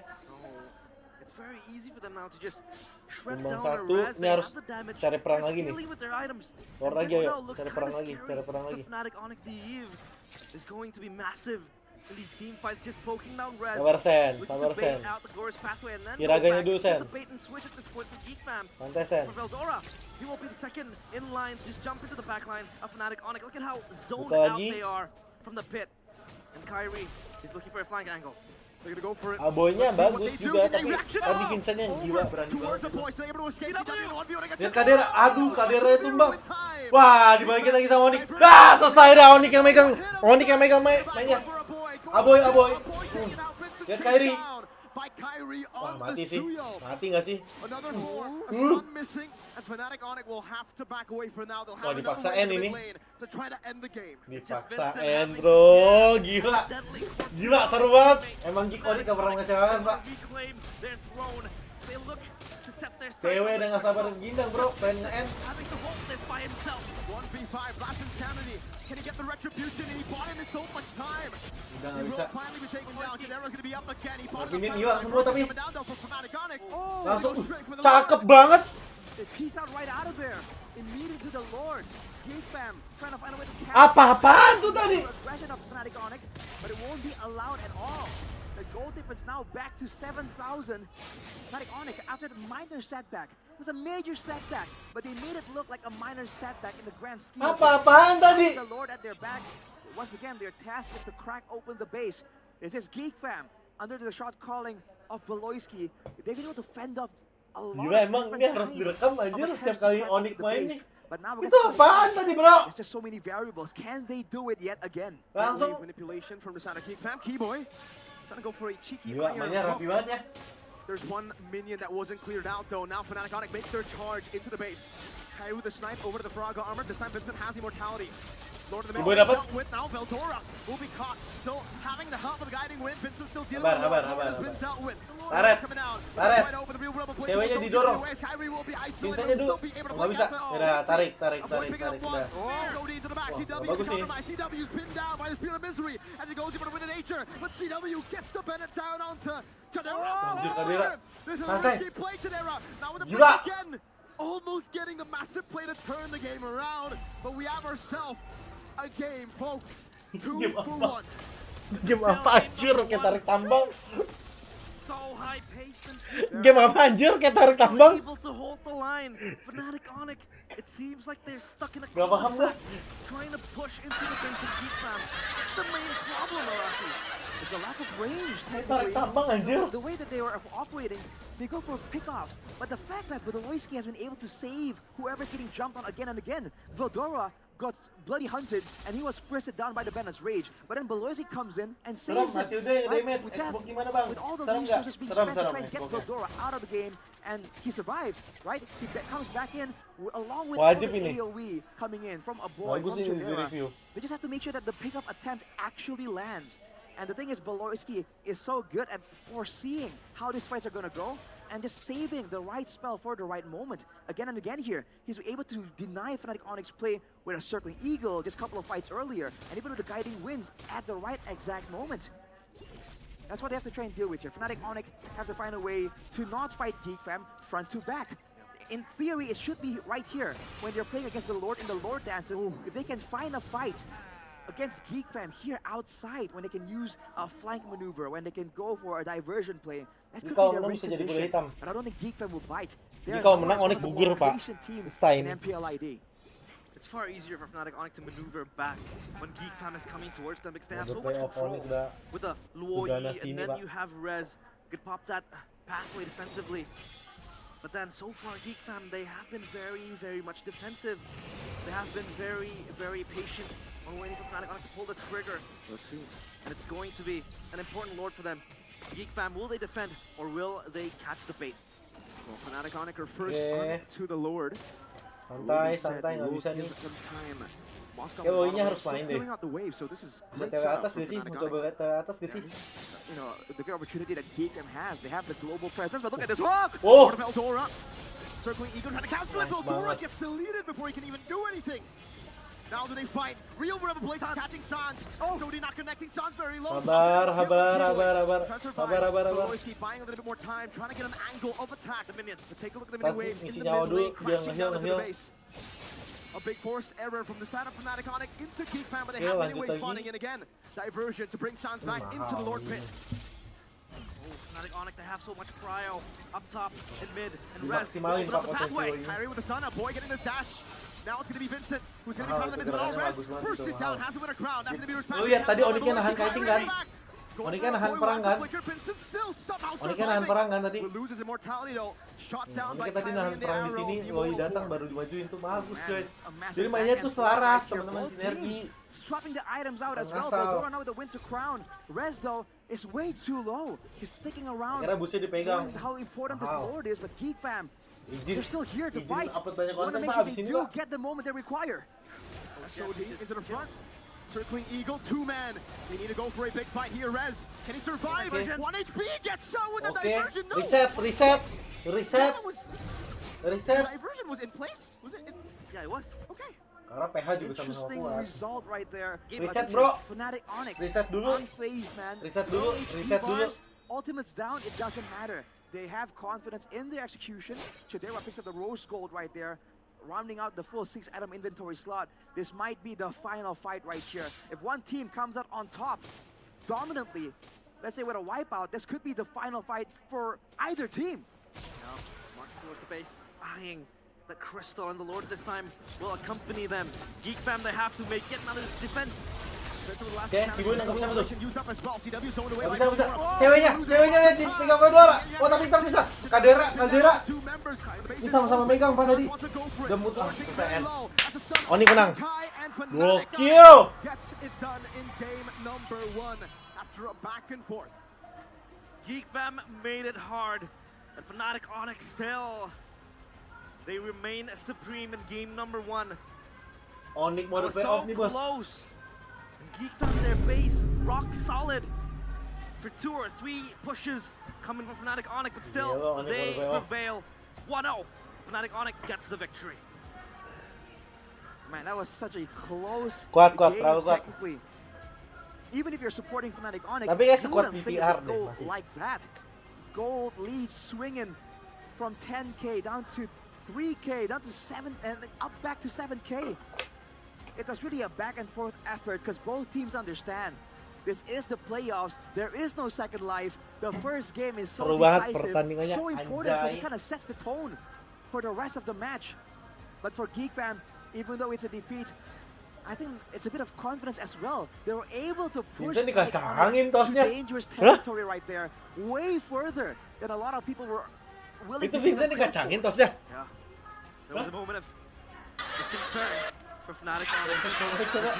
It's very easy for them now to just shred Tumbang down satu, the res. ini They harus have the damage. cari perang They're lagi nih. scaling with their items. Keluar And lagi, this ayo. now looks Cari kinda perang lagi, scary cari perang for lagi. Fnatic Onyx. The Eve is going to be massive. In these team fights, just poking down res. Sabar, Sen. Looking Sabar, to bait Sen. out the Gore's pathway and then Kiraganya go back. dulu, It's Sen. just a bait and switch at this point for Geek Fam. Santai, Sen. For Veldora, he will be the second in line to just jump into the backline of Fnatic Onyx. Look at how zoned Buka out lagi. they are from the pit. And Kyrie is looking for a flank angle. They're gonna go for it. Aboynya Let's see what bagus they do. juga, Get a tapi reaction. tadi Vincent yang Over gila berani towards banget. the boys, they're able to escape. Lihat Kadera, aduh Kadera itu tumbang. Wah, dibalikin lagi sama Onyx. Ah, selesai dah Onyx yang megang. Onyx yang megang mainnya. Aboy. Lihat Kyrie. By Kyrie Wah, on mati the sih. Suyo. Mati nggak sih? Another four, a sun missing, and Fnatic Onyx will have to back away for now. They'll Wah, have another dipaksain way in the ini. mid lane to try to end the game. Dipaksain, bro. Gila. Gila, seru banget. Emang Geek Onyx gak pernah mengecewakan, Pak. Reclaim their throne. They look to set their sights Cewek on udah the gak sabar gindang, bro. Pengen nge-end. having to hold this by himself. 1v5, last insanity. Can he get the retribution? And he bought him in so much time. Udah He gak will bisa. finally be taken down. Chidera's gonna be up again. He bought Tapi him ini hilang semua, tapi coming down though for Fnatic Onyx. Oh, langsung he goes straight for the cakep Lord. banget. They peace out right out of there. Immediate to the Lord. Geek Fam trying to find a way to Apa-apaan tuh tadi? aggression of Fnatic Onyx, but it won't be allowed at all. The goal difference now back to 7,000. Fnatic Onyx after the minor setback. It was a major setback, but they made it look like a minor setback in the grand scheme. of Apa-apaan tadi? the Lord at their backs. Once again, their task is to crack open the base. This is Geek Fam under the shot calling of Baloyski. They've been able to fend off a lot Gila, of emang different ini harus kinds direkam of anjir attempts setiap to kali crack open Onyx the main base. nih. But now Itu against apaan tadi, bro? there's just so many variables. Can they do it yet again? Langsung. Manipulation from the side of Geek Fam. Keyboy trying to go for a cheeky Gila, iron mainnya hook. rapi banget ya. There's one minion that wasn't cleared out though. Now Fnatic Onyx make their charge into the base. Kai with the snipe over to the Faraga armor. This time Vincent has the immortality. Lord of the Keyboy Mid dapat. dealt with now. Veldora will be caught. Still having the help of the guiding wind. Vincent still dealing Sabar, with sabar, Lord. Lord has sabar, been sabar. dealt with. Taret, Coming out. taret. Right over the real rebel blade. Ceweknya Will didorong. still be Kyrie will be isolated. Vincentnya Will dulu. still be able to Nggak play bisa. out the Udah, ulti. tarik. Avoid picking up one. Udah. Cody into the back. Wah, CW bagus nih. counter by CW's pinned down by the Spear of Misery as he goes in for the win of nature. But CW gets the Bennett down onto Chadera. Anjir, Kadera. This is a Santai. risky play, Chadera. Now with the Gila. break again. Almost getting the massive play to turn the game around. But we have ourselves a game, folks. 2 Game for apa? 1. Game apa anjir kayak tarik tambang? So high paced and Game apa anjir kayak tarik still tambang? able to hold the line. Fnatic Onyx, it seems like they're stuck in a Gak paham cul-de-sac, lah. trying to push into the base of Geek Fam. That's the main problem, Arashi. There's a lack of range, Tarik technically. tambang anjir. The way that they were operating, they go for pickoffs. But the fact that Baloyski has been able to save whoever's getting jumped on again and again, Veldora got bloody hunted, and he was pressed down by the Bandit's rage. But then Beloisi comes in and Serem, saves it. Matilda yang Right? damage. With that, Xbox gimana bang? with all the Serem nggak? resources being Serem, spent to serem try and get Xboxnya. Veldora out of the game, and he survived, right? He comes back in along with Wajib all the ini. AoE coming in from a boy, Bagus from ini di Chidera. review. They just have to make sure that the pickup attempt actually lands. And the thing is, Beloisi is so good at foreseeing how these fights are going to go and just saving the right spell for the right moment. Again and again here, he's able to deny Fnatic Onyx play with a Circling Eagle just a couple of fights earlier, and even with the Guiding Winds at the right exact moment. That's what they have to try and deal with here. Fnatic Onyx have to find a way to not fight Geek Fam front to back. In theory, it should be right here when they're playing against the Lord in the Lord dances. If they can find a fight against Geek Fam here outside, when they can use a flank maneuver, when they can go for a diversion play, that could Jika be their menang win bisa jadi kuda condition. hitam. But I don't think Geek Fam will bite. They're Jika known menang as one Onyx of the gugur, more Pak. patient teams Selesai in ini. MPLID. It's far easier for Fnatic Onyx to maneuver back when Geek Fam is coming towards them because they have so Untuk much playoff control Onyx udah with the Luoi, segana and sini, then Pak. you have Rez. You could pop that pathway defensively. But then so far, Geek Fam, they have been very, very much defensive. They have been very, very patient on waiting for Fnatic Onyx to pull the trigger. Let's see. And it's going to be an important lord for them. Geek Fam, will they defend or will they catch the bait? Well, Fnatic Onyx are first Oke. on to the Lord. Santai, santai, nggak bisa nih. Moscow Ya, Loi-nya harus main deh. clearing out the wave, so this is Bisa great tewe setup atas for gak sih? Fnatic Mau coba Onyx. tewe atas gak sih? You know, the good opportunity that Geek Fam has. They have the global presence, but look at this hook! Oh! Lord of Eldora. Circling Eagle trying to cancel it. Nice Eldora banget. gets deleted before he can even do anything. Now do they fight? Real Rebel Blaze catching Sans. Oh, Cody not connecting Sans very low. Sabar, sabar, sabar, sabar. Pressure Sabar, sabar, sabar. Beloisky buying a little bit more time, trying to get an angle of attack. The minions. But take a look at the Sans mini waves in isi the nyawa mid dulu, lane, dia crashing down into the nge-heal. base. A big forced error from the side of Fnatic Onyx into Geek Fam, but they Oke, have many lanjut waves lagi. spawning in again. Diversion to bring Sans back into the Lord pits. Oh, Fnatic Onyx, they have so much cryo up top and mid and Rez. Dimaksimalin Open up Pak the potensi pathway. Loi-nya. Kyrie with the stun, a boy getting the dash. Now it's going to be Vincent, who's going to be Mahal, caught in the midst of it all. itu Rez bagus bursts banget it down, itu, has a winner crown. That's going to be Lu responsible. lihat tadi Onyxnya nahan kiting kan? Onyxnya nahan perang kan? Vincent still somehow Onyxnya nahan perang kan tadi? Will lose his immortality though. Shot down by Onyxnya tadi Kyrie nahan in the perang di arrow. sini, The Loi immortal datang form. baru dimajuin tuh bagus guys. A massive Jadi mainnya back tuh and forth selaras right here. teman-teman Both sinergi. teams swapping the items out as well. Ngasal. Veldora now with the Winter Crown. Rez though is way too low. He's sticking around. Akhirnya busnya dipegang. Knowing how important this Mahal. Lord is, but Geek Fam, Izin, they're still here to izin fight. upload banyak They want to konten make Pak sure abis they ini do Pak. get the moment they require. So deep into the front. Circling Eagle, two-man. They need to go for a big fight here. Rez, can he survive? Okay. 1 HP gets so in the Oke, diversion. No. reset, reset, reset, That was, reset. the diversion was in place? Was it? Yeah, it was. Okay. Karena PH juga sama-sama Interesting kuat. result right there. Reset, But bro. Fnatic Onyx. Reset dulu. Unfazed, man. Reset dulu, Low HP reset dulu. bars, Ultimates down, it doesn't matter. They have confidence in their execution. Chidera picks up the rose gold right there, rounding out the full 6-item inventory slot. This might be the final fight right here. If one team comes out on top dominantly, let's say with a wipeout, this could be the final fight for either team. Now, marching towards the base, eyeing the crystal, and the Lord this time will accompany them. Geek Fam, they have to make yet another defense. Oke, Ibu nangkap siapa tuh? Used up as well. CW zoned away Gak by bisa, bisa. Eldora. Ceweknya pegang Fedora. Oh tapi ntar bisa. Kadera, Kadera. Two members. Ini sama-sama megang Pak tadi. Gembut ah, kesayangan. Oni menang. Gokil. Gets it done in game number 1 after a back and forth. Geek Fam made it hard, and Fnatic Onyx still. They remain supreme in game number 1. Onyx mau That was playoff so nih bos. close. And Geek Fam, their base rock solid for 2 or 3 pushes coming from Fnatic Onyx, but still Gila, Onyx they baru playoff. prevail. 1-0. Fnatic Onyx gets the victory. Man, that was such a close Kuat, game terlalu kuat. technically. Even if you're supporting Fnatic Onyx, Tapi guys, you sekuat wouldn't think BTR it would deh go masih. like that. Gold lead swinging from 10k down to 3k, down to 7, and then up back to 7k. It was really a back and forth effort because both teams understand this is the playoffs. There is no second life. The first game is so Seru banget decisive, pertandingannya, so important because it anjay. kind of sets the tone for the rest of the match. But for Geek Fam, even though it's a defeat, I think it's a bit of confidence as well. They were able to push Vincent Fnatic dikacangin Onyx to tosnya. dangerous territory right there, way further than a lot of people were willing Itu to give them Vincent credit for. dikacangin tosnya. Yeah. There was a moment of concern. for Fnatic Onyx. Coba.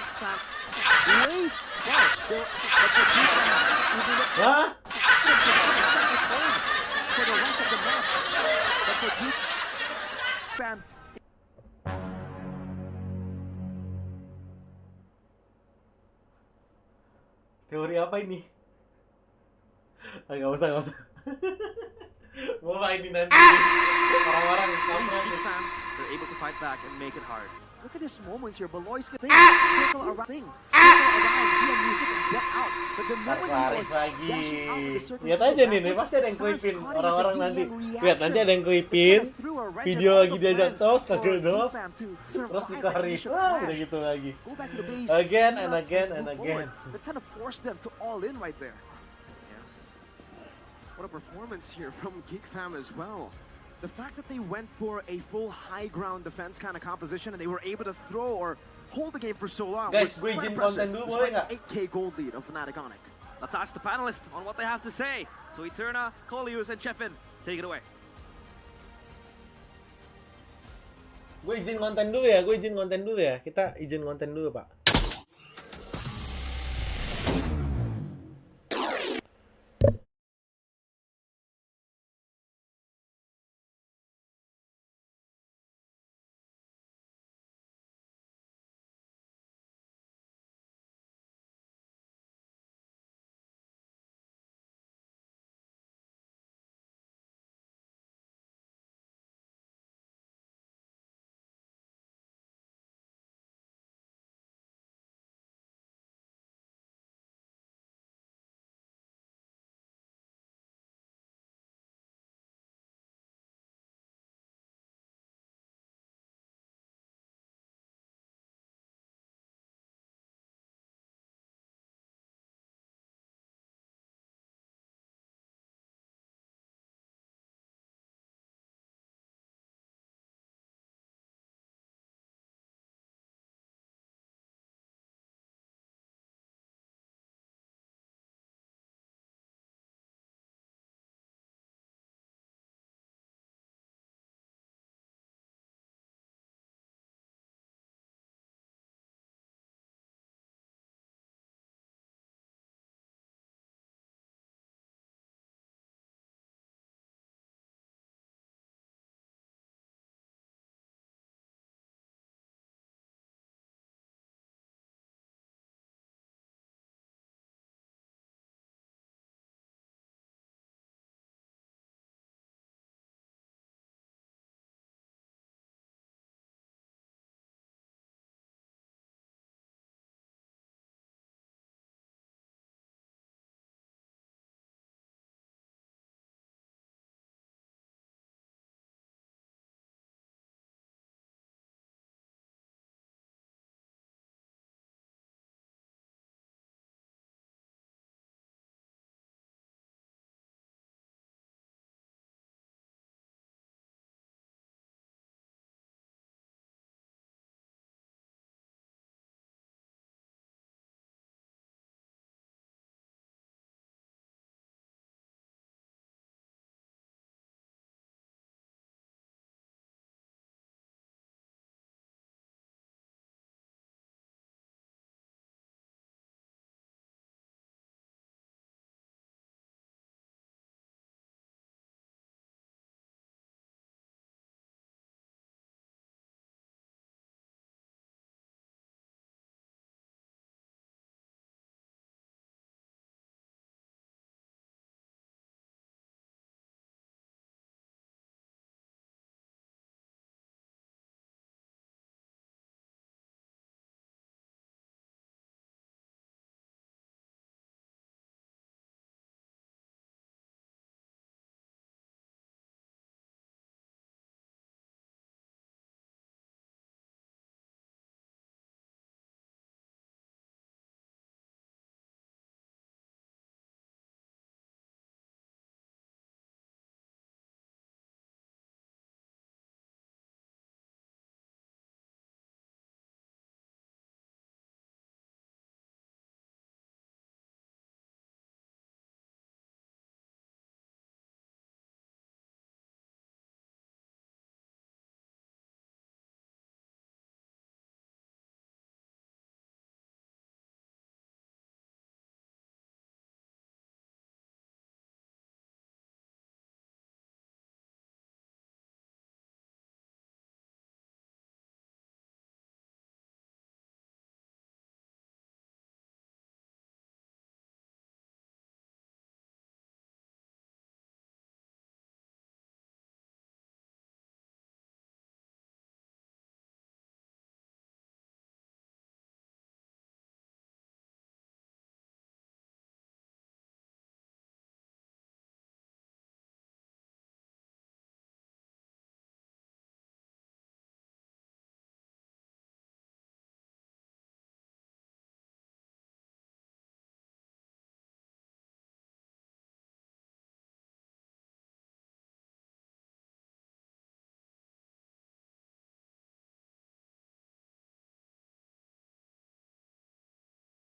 Wave! Wow, but for Geek Fam, even though Hah? it sets the tone for the rest of the match. But for Geek Fam, Teori apa ini? Nggak usah. Mau mainin nanti. Orang-orang At least kampret. Geek Fam, they're able to fight back and make it hard. look at this moment here. Beloyski circle around, be a nuisance and get out. But the moment he Laris was lagi. dashing out with the circle Lihat kill aja nih, backwards, pasti ada yang Sans klipin caught him with the orang-orang Yin nanti. Yang Lihat nanti ada yang reaction. klipin. They threw a wrench Video at all lagi the diajak plans tos, for kagak Geek dos. Fam to Terus survive that ditarik. initial Udah clash. gitu lagi. Go back to the base, Again clean and up, again and move again. forward. That kind of forced them to all in right there. What a performance here from Geek Fam as well. The fact that they went for a full high ground defense kind of composition and they were able to throw or hold the game for so long Guys, was gue quite izin impressive. konten dulu, Despite boleh the 8K gold lead of Fnatic Onyx. Let's ask the panelists on what they have to say. So Eterna, Coleus, and Chefin, take it away. Gue izin konten dulu ya. Kita izin konten dulu, Pak.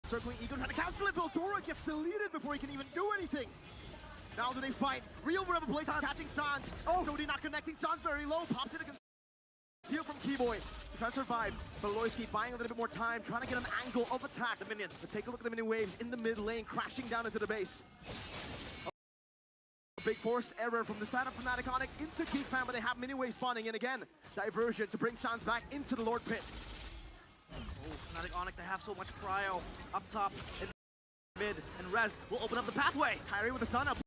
Circling Eagle trying to cancel it. Veldora gets deleted before he can even do anything. Now do they fight? Real Rebel Blaze catching Sans. Oh, Cody not connecting. Sans very low. Pops it against Seal from Keyboy. Trying to survive. Beloyski buying a little bit more time, trying to get an angle of attack. The minions. But take a look at the minion waves in the mid lane, crashing down into the base. A big forced error from the side of Fnatic Onyx into Geek Fam, but they have minion waves spawning in again. Diversion to bring Sans back into the Lord Pits. Oh, Fnatic Onyx, they have so much cryo up top in mid, and Rez will open up the pathway. Kyrie with the stun up.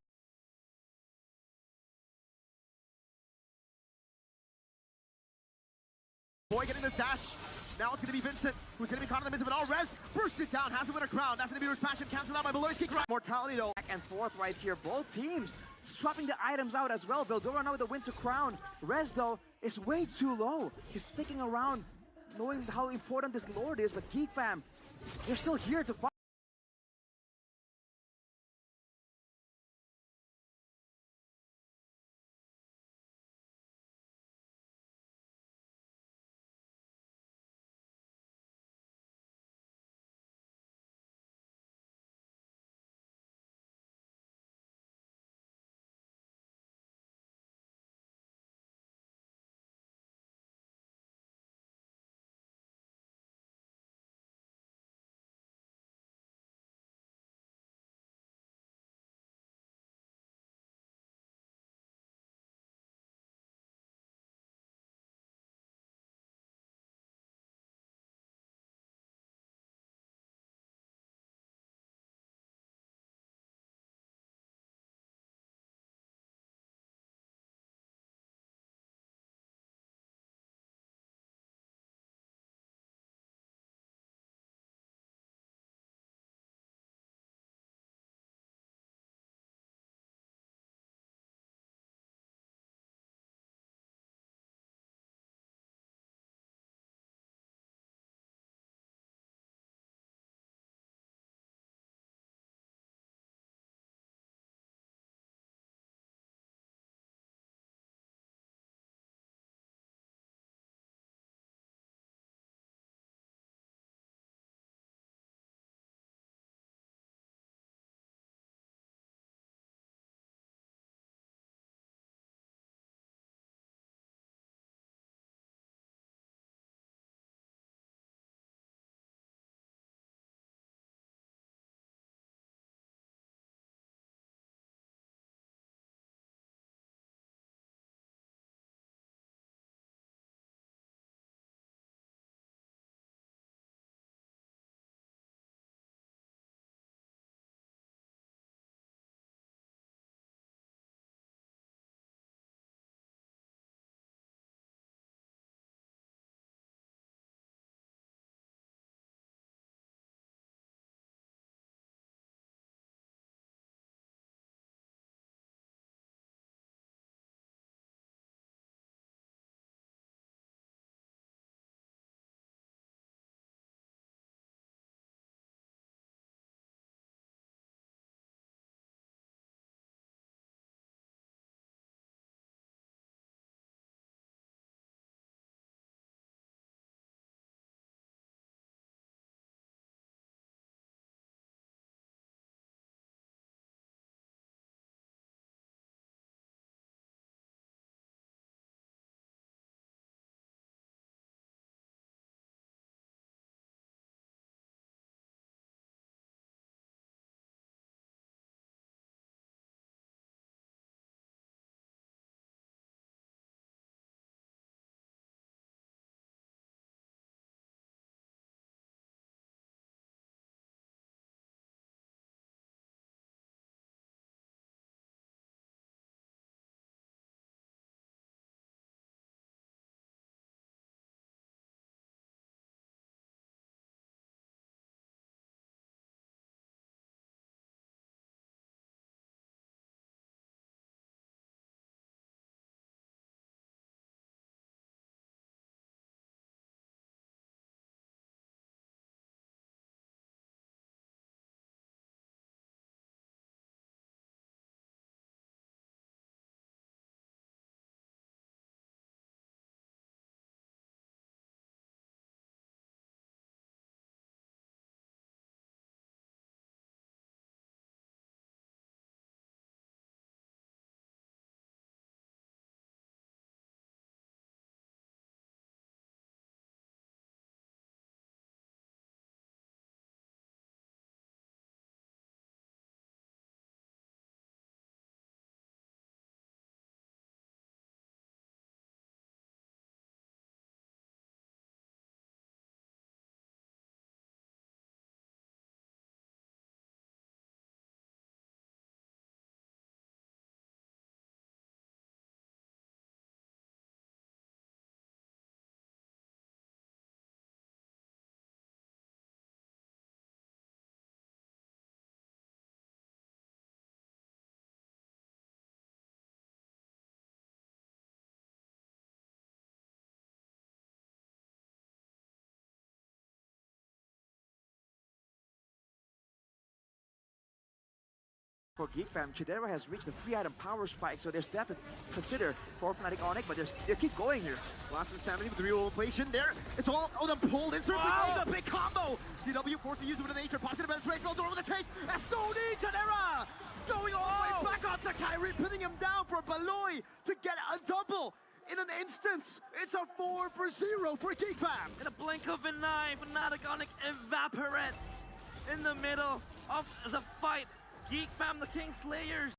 Boy getting the dash. Now it's going to be Vincent, who's going to be caught in the midst of it all. Rez bursts it down, has to win a crown. That's going to be his passion, cancelled out by Beloyski. Mortality though. Back and forth right here. Both teams swapping the items out as well. Veldora now with the Winter Crown. Rez, though, is way too low. He's sticking around, knowing how important this Lord is, but Geek Fam, they're still here to fight. For Geek fam, Chidera has reached the 3-item power spike, so there's that to consider for Fnatic Onyx, but they keep going here. Lost insanity with the real inflation there. It's all of them pulled in circling. Oh, the big combo. CW forced to use it with the nature. Pops in the bench break. Fell door with the chase. And Sony Chidera going all the way back onto Kyrie, pinning him down for Baloy to get a double. In an instance, it's a 4-for-0 for Geek fam. In a blink of an eye, Fnatic Onyx evaporate in the middle of the fight. Geek fam, the King Slayers.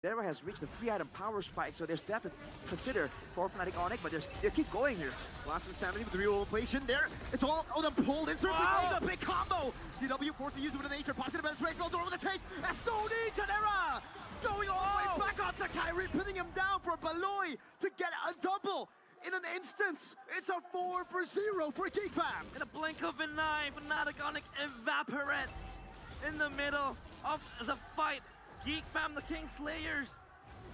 Chidera has reached the 3-item power spike, so there's that to consider for Fnatic Onyx, but they keep going here. Lost insanity with the real inflation there. It's all of them pulled in circling. Oh, the big combo. CW forced to use it with the nature. Pops in the bench break. Fell door with the chase. And Sony Chidera going all the way back onto Kyrie, pinning him down for Baloy to get a double. In an instance, it's a 4-for-0 for Geek fam. In a blink of an eye, Fnatic Onyx evaporate in the middle of the fight. Geek fam, the King Slayers.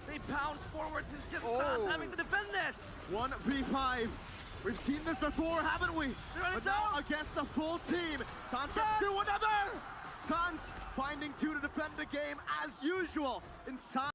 They pounce forwards. It's just Sans having to defend this. 1v5. We've seen this before, haven't we? But now against a full team. Sans do another. Sans finding 2 to defend the game as usual. In Sans.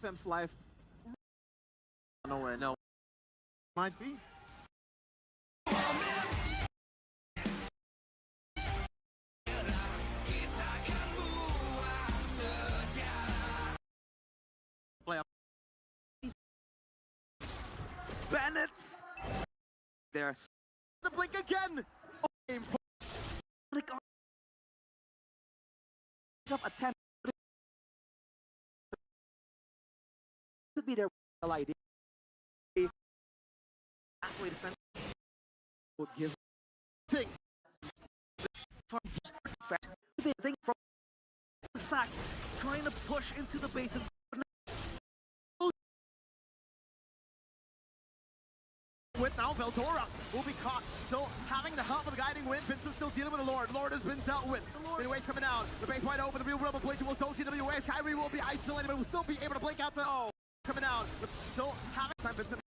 FM's life nowhere. No. Might be. there. The blink again. Game Like, attempt could be their idea. Halfway defense. will give thing. Thing from Sack trying to push into the base and With now Veldora will be caught. Still having the help of the guiding wind. Vincent still dealing with the Lord. Lord has been dealt with. Anyways, coming down. The base wide open. The real rebel blade will zone CWS. Kyrie will be isolated, but will still be able to blink out the coming down. Still having time. Vincent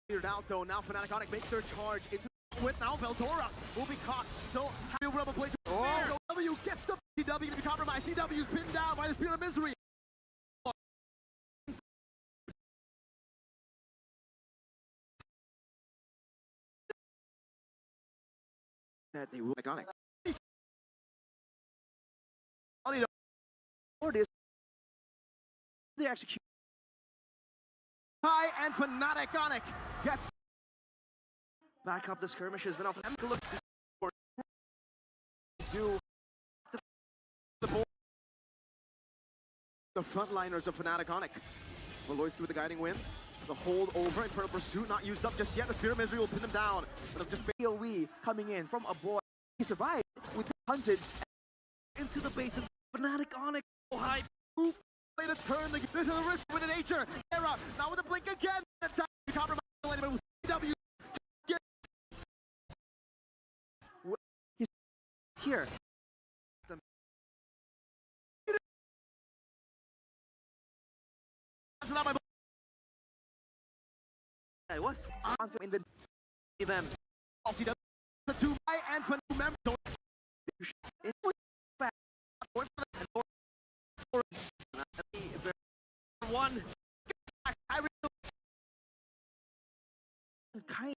cleared out though. Now Fnatic Onic make their charge into with now Veldora will be caught. Still having rebel blade. W gets the CW to be compromised. CW's pinned down by the Spear of Misery. That they will iconic. Or this They execute. high and Fnatic Onic gets back up. The skirmish has been off. Look, do the frontliners of Fnatic Onic. Valoisky with the guiding wind. The hold over, Infernal Pursuit not used up just yet. The Spear of Misery will pin them down. But just AoE coming in from a boy. He survived with the hunted. into the base and Fnatic Onic. Oh, high. way to turn the. This is a risk with an nature. Era now with the blink again. Attack compromise. But with CW Here. I was Then CW the two and for members. one. kind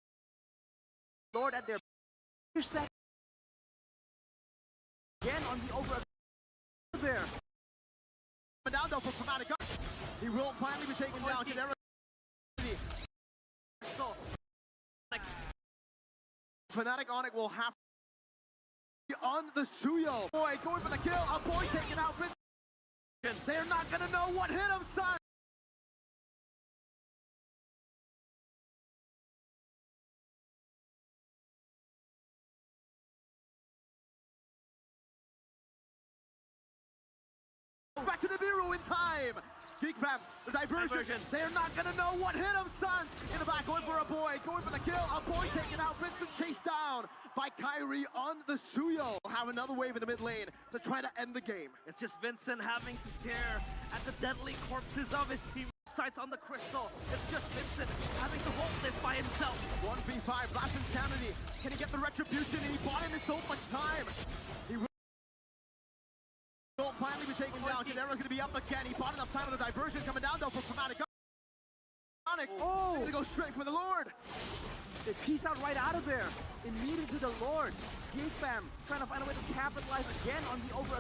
Lord at their second. Again on the over there. Down though for Fnatic. He will finally be taken down. Genera Fnatic Onic will have on the Suyo. Boy, going for the kill. A boy taken out. They're not gonna know what hit him, son. Back to the Nibiru in time. Geek fam, the diversion. They're not gonna know what hit him, sons. In the back, going for a boy, going for the kill. A boy taken out. Vincent chased down by Kyrie on the Suyo. Will have another wave in the mid lane to try to end the game. It's just Vincent having to stare at the deadly corpses of his team. Sights on the crystal. It's just Vincent having to hold this by himself. 1v5, Blast Insanity. Can he get the retribution? And he bought him in so much time. He will finally be taken down. Genera's gonna be up again. He bought enough time with the diversion coming down though from Fnatic. Oh, gonna go straight for the Lord. They piece out right out of there. Immediately to the Lord. Geek fam trying to find a way to capitalize again on the over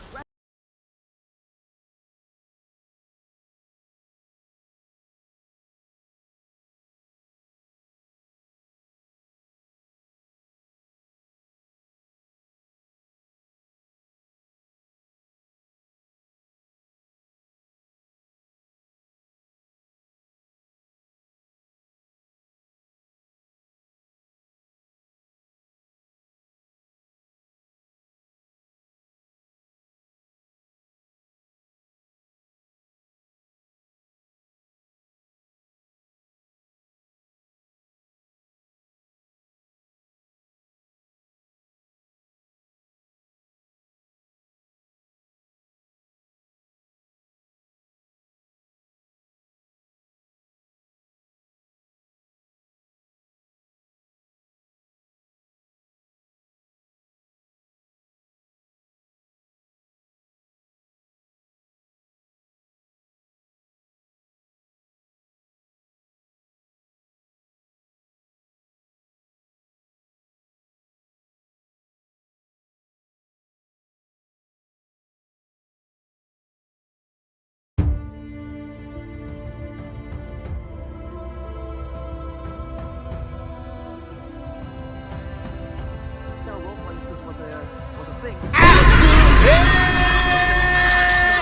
was a thing.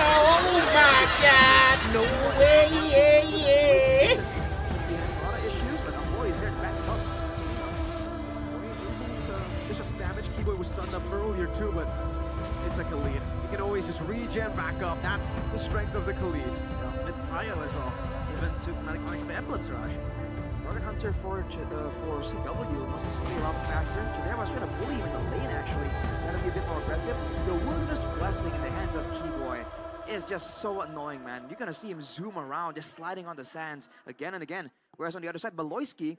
Oh my God! No way! Be having a lot of issues, but Boy is there to back up. This was some damage. Keyboy was stunned up earlier too, but it's a Khalid. You can always just regen back up. That's the strength of the Khalid. With Prio as well. Even to Fnatic Onyx the Emblems Rush. Rocket Hunter for CW wants to scale up faster. Chidera was trying to bully him in the lane actually. That'll be a bit more aggressive. The Wilderness Blessing in the hands of Keyboy is just so annoying, man. You're gonna see him zoom around, just sliding on the sands again and again. Whereas on the other side, Maloyski,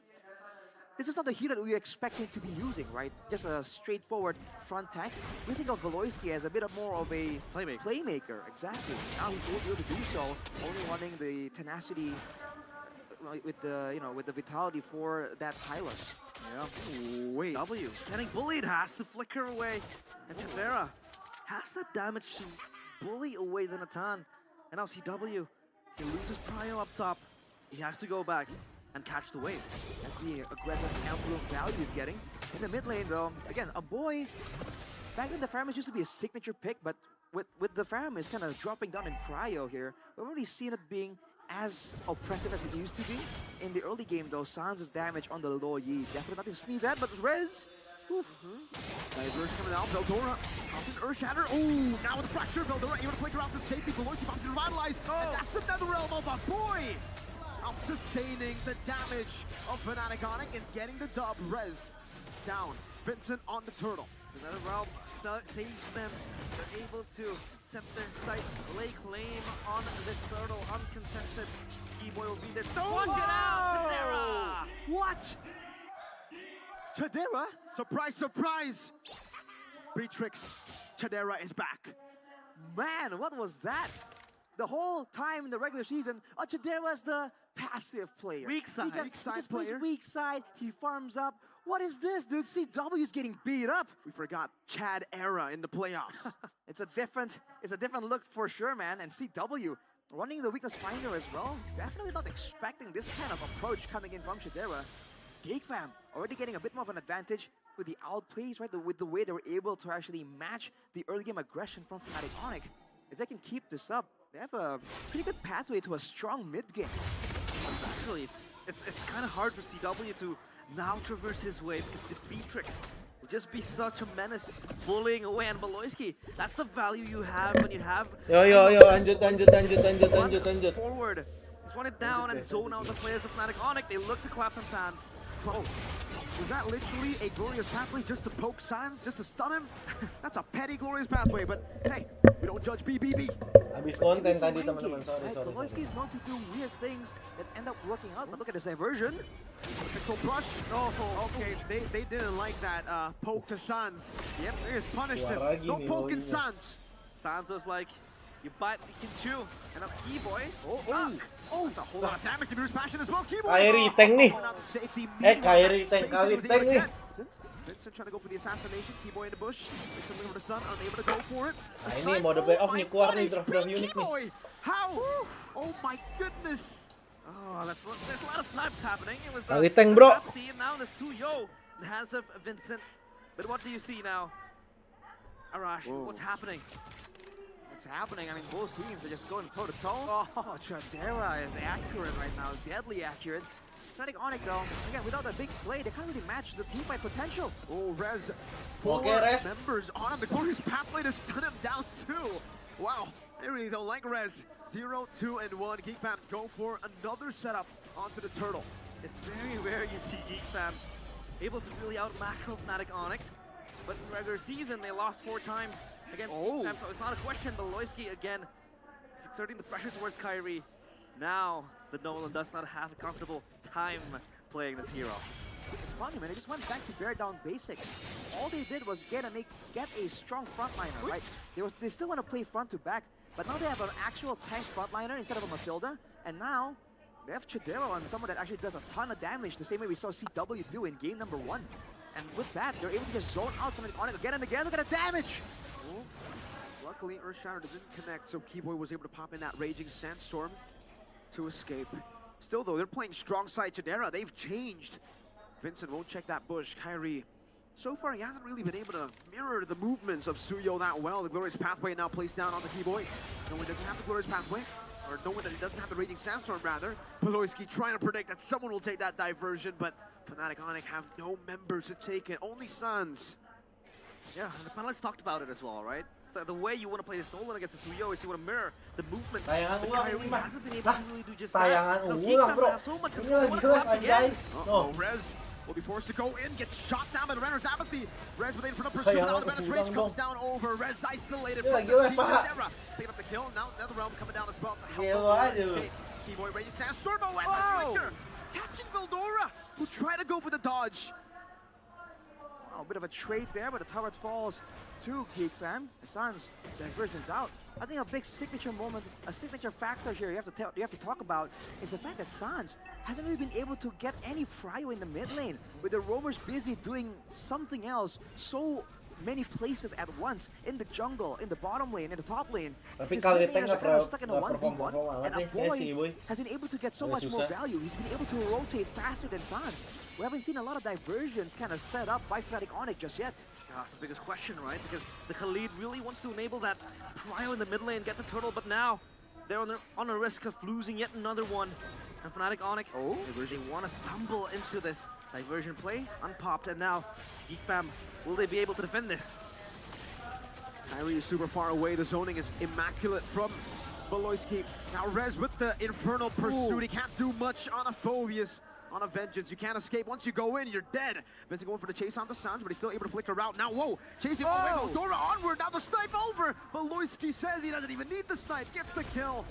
this is not the hero that we expect him to be using, right? Just a straightforward front tank. We think of Valoisky as a bit more of a playmaker. Exactly. Now he will be able to do so, only wanting the tenacity with the vitality for that Hylos. Yeah. Wait. W getting bullied, has to flicker away, and Chidera has that damage to bully away the Natan. And now CW, he loses Prio up top. He has to go back and catch the wave. That's the aggressive emblem value he's getting. In the mid lane though, again, a boy, back then the Faramis used to be a signature pick, but with the Faramis kind of dropping down in Prio here, we've already seen it being as oppressive as it used to be. In the early game though, Sans' damage on the low Yi, definitely nothing to sneeze at, but Rez, Diverge coming out, Veldora pops in Earthshatter. Ooh, now with the fracture, Veldora able to flicker out to safety. Veloci pops in Revitalize, and that's another realm of a boy! Out sustaining the damage of Fnatic Onyx and getting the dub. Rez down. Vincent on the turtle. Another realm saves them. They're able to set their sights, lay claim on this turtle, uncontested. Keyboy will be there. Watch it out, Chidera! What? Chidera? Surprise, surprise! Beatrix, Chidera is back. man, what was that? The whole time in the regular season, Chidera was the passive player. Weak side. He Weak side just plays player. weak side, he farms up. What is this, dude? CW is getting beat up. We forgot Chad era in the playoffs. It's a different look for sure, man. And CW running the weakness finder as well. Definitely not expecting this kind of approach coming in from Chidera. Geek fam already getting a bit more of an advantage with the outplays, right? With the way they were able to actually match the early game aggression from Fnatic Onyx. If they can keep this up, they have a pretty good pathway to a strong mid game. Actually, it's kind of hard for CW to now traverse his way because the Beatrix will just be such a menace, bullying away. And Maloyski, that's the value you have when you have. Yo, lanjut. Forward. Just run it down and zone out the players of Fnatic Onyx. They look to collapse on Sans. Oh, was that literally a glorious pathway just to poke Sans, just to stun him? That's a petty glorious pathway, but hey, we don't judge BBB. Habis Maybe konten it's a tadi mind game, teman-teman. Sorry. right? Maloyski is known to do weird things that end up working out, but look at this diversion. Pixel brush. Oh, okay, they didn't like that poke to Sans. Yep, they just punished him. Suara No gini, poking loh, Sans. Sans was like, you bite, you can chew. And now Keyboy. Oh, that's a whole lot of damage to Mirror's Passion as well. Keyboard. Kairi tank nih. Out to safety. Kairi Meanwhile, tank, that space Kairi he was able tank to nih. get. Vincent trying to go for the assassination. Keyboy in the bush. Vincent looking for the stun, unable to go for it. Nah, ini mode playoff nih, keluar nih draft unit nih. Keyboy! How? Oh my goodness! Oh, there's a lot of snipes happening. It was the Kairi tank, bro. Zapti and now the Suyo in the hands of Vincent. But what do you see now? Arash, what's happening? It's happening. I mean, both teams are just going toe to toe. Oh, Chidera is accurate right now, deadly accurate. Fnatic Onyx though, again, without a big play, they can't really match the team fight potential. Oh, Rez. Okay, Rez. Members on him. The glorious pathway to stun him down too. Wow, they really don't like Rez. 0, 2, and 1. Geek Fam go for another setup onto the turtle. It's very rare you see Geek Fam able to really out macro Fnatic Onyx. But in regular season, they lost 4 times against Geek Fam, so it's not a question. But Loyski again is exerting the pressure towards Kairi. Now, the Nolan does not have a comfortable time playing this hero. It's funny, man. They just went back to bear down basics. All they did was get a strong frontliner, right? They still want to play front to back, but now they have an actual tank frontliner instead of a Matilda, and now they have Chidera on someone that actually does a ton of damage, the same way we saw CW do in game number 1. And with that, they're able to just zone out from on it again and again. Look at the damage! Luckily, Earthshatter didn't connect, so Keyboy was able to pop in that Raging Sandstorm to escape. Still though, they're playing strong side Chidera. They've changed. Vincent won't check that bush. Kairi so far he hasn't really been able to mirror the movements of Suyo that well. The Glorious Pathway now placed down on the Keyboy. No one doesn't have the Glorious Pathway, or no one that he doesn't have the Raging Sandstorm rather. Beloyski trying to predict that someone will take that diversion, but Fnatic Onic have no members to take it, only Suns. Yeah, and the panelists talked about it as well, right? The way you want to play this Nolan against the Suyo is you want to mirror the movements. Tayangan But ulang Kyrie ini, Mas. hasn't been able to really do just that. Tayangan Now, ulang, Geek bro. have so much Ini control. lagi What gelap, collapse again? anjay. Uh-oh, Rez will be forced to go in, get shot down by the Renner's Apathy. Rez with a front of pursuit, now the Venom's Rage comes down over. Rez isolated Ini from lagi the gelap, siege Pak. of Terra. Picking up the kill, now Netherrealm coming down as well to help Gelo Veldora aja lu. escape. Keyboy Raging Sandstorm, oh, and the Flicker catching Veldora, who tried to go for the dodge. Oh, a bit of a trade there, but the turret falls to Geek fam. The Suns divergence out. I think a big signature moment, a signature factor here you have to talk about is the fact that Suns hasn't really been able to get any prio in the mid lane, with the roamers busy doing something else so many places at once, in the jungle, in the bottom lane, in the top lane. Tapi His kalau mid dia laners are kind of stuck in a nggak 1v1, perform and amat nih, kayak si Boy. has been able to get so Agak much more susah. value. He's been able to rotate faster than Suns. We haven't seen a lot of diversions kind of set up by Fnatic Onic just yet. Yeah, that's the biggest question, right? Because the Khalid really wants to enable that prio in the mid lane, get the turtle, but now they're on a risk of losing yet another one. And Fnatic Onic, they want to stumble into this diversion play, unpopped, and now Geek fam, will they be able to defend this? Kyrie is super far away. The zoning is immaculate from Beloyski. Now Rez with the Infernal Pursuit. He can't do much on a Phobius. On a Vengeance, you can't escape. Once you go in, you're dead. Vincent going for the chase on the Suns, but he's still able to flicker out. Now, whoa, chasing all the way. Veldora onward. Now the snipe over. Beloyski says he doesn't even need the snipe. Gets the kill.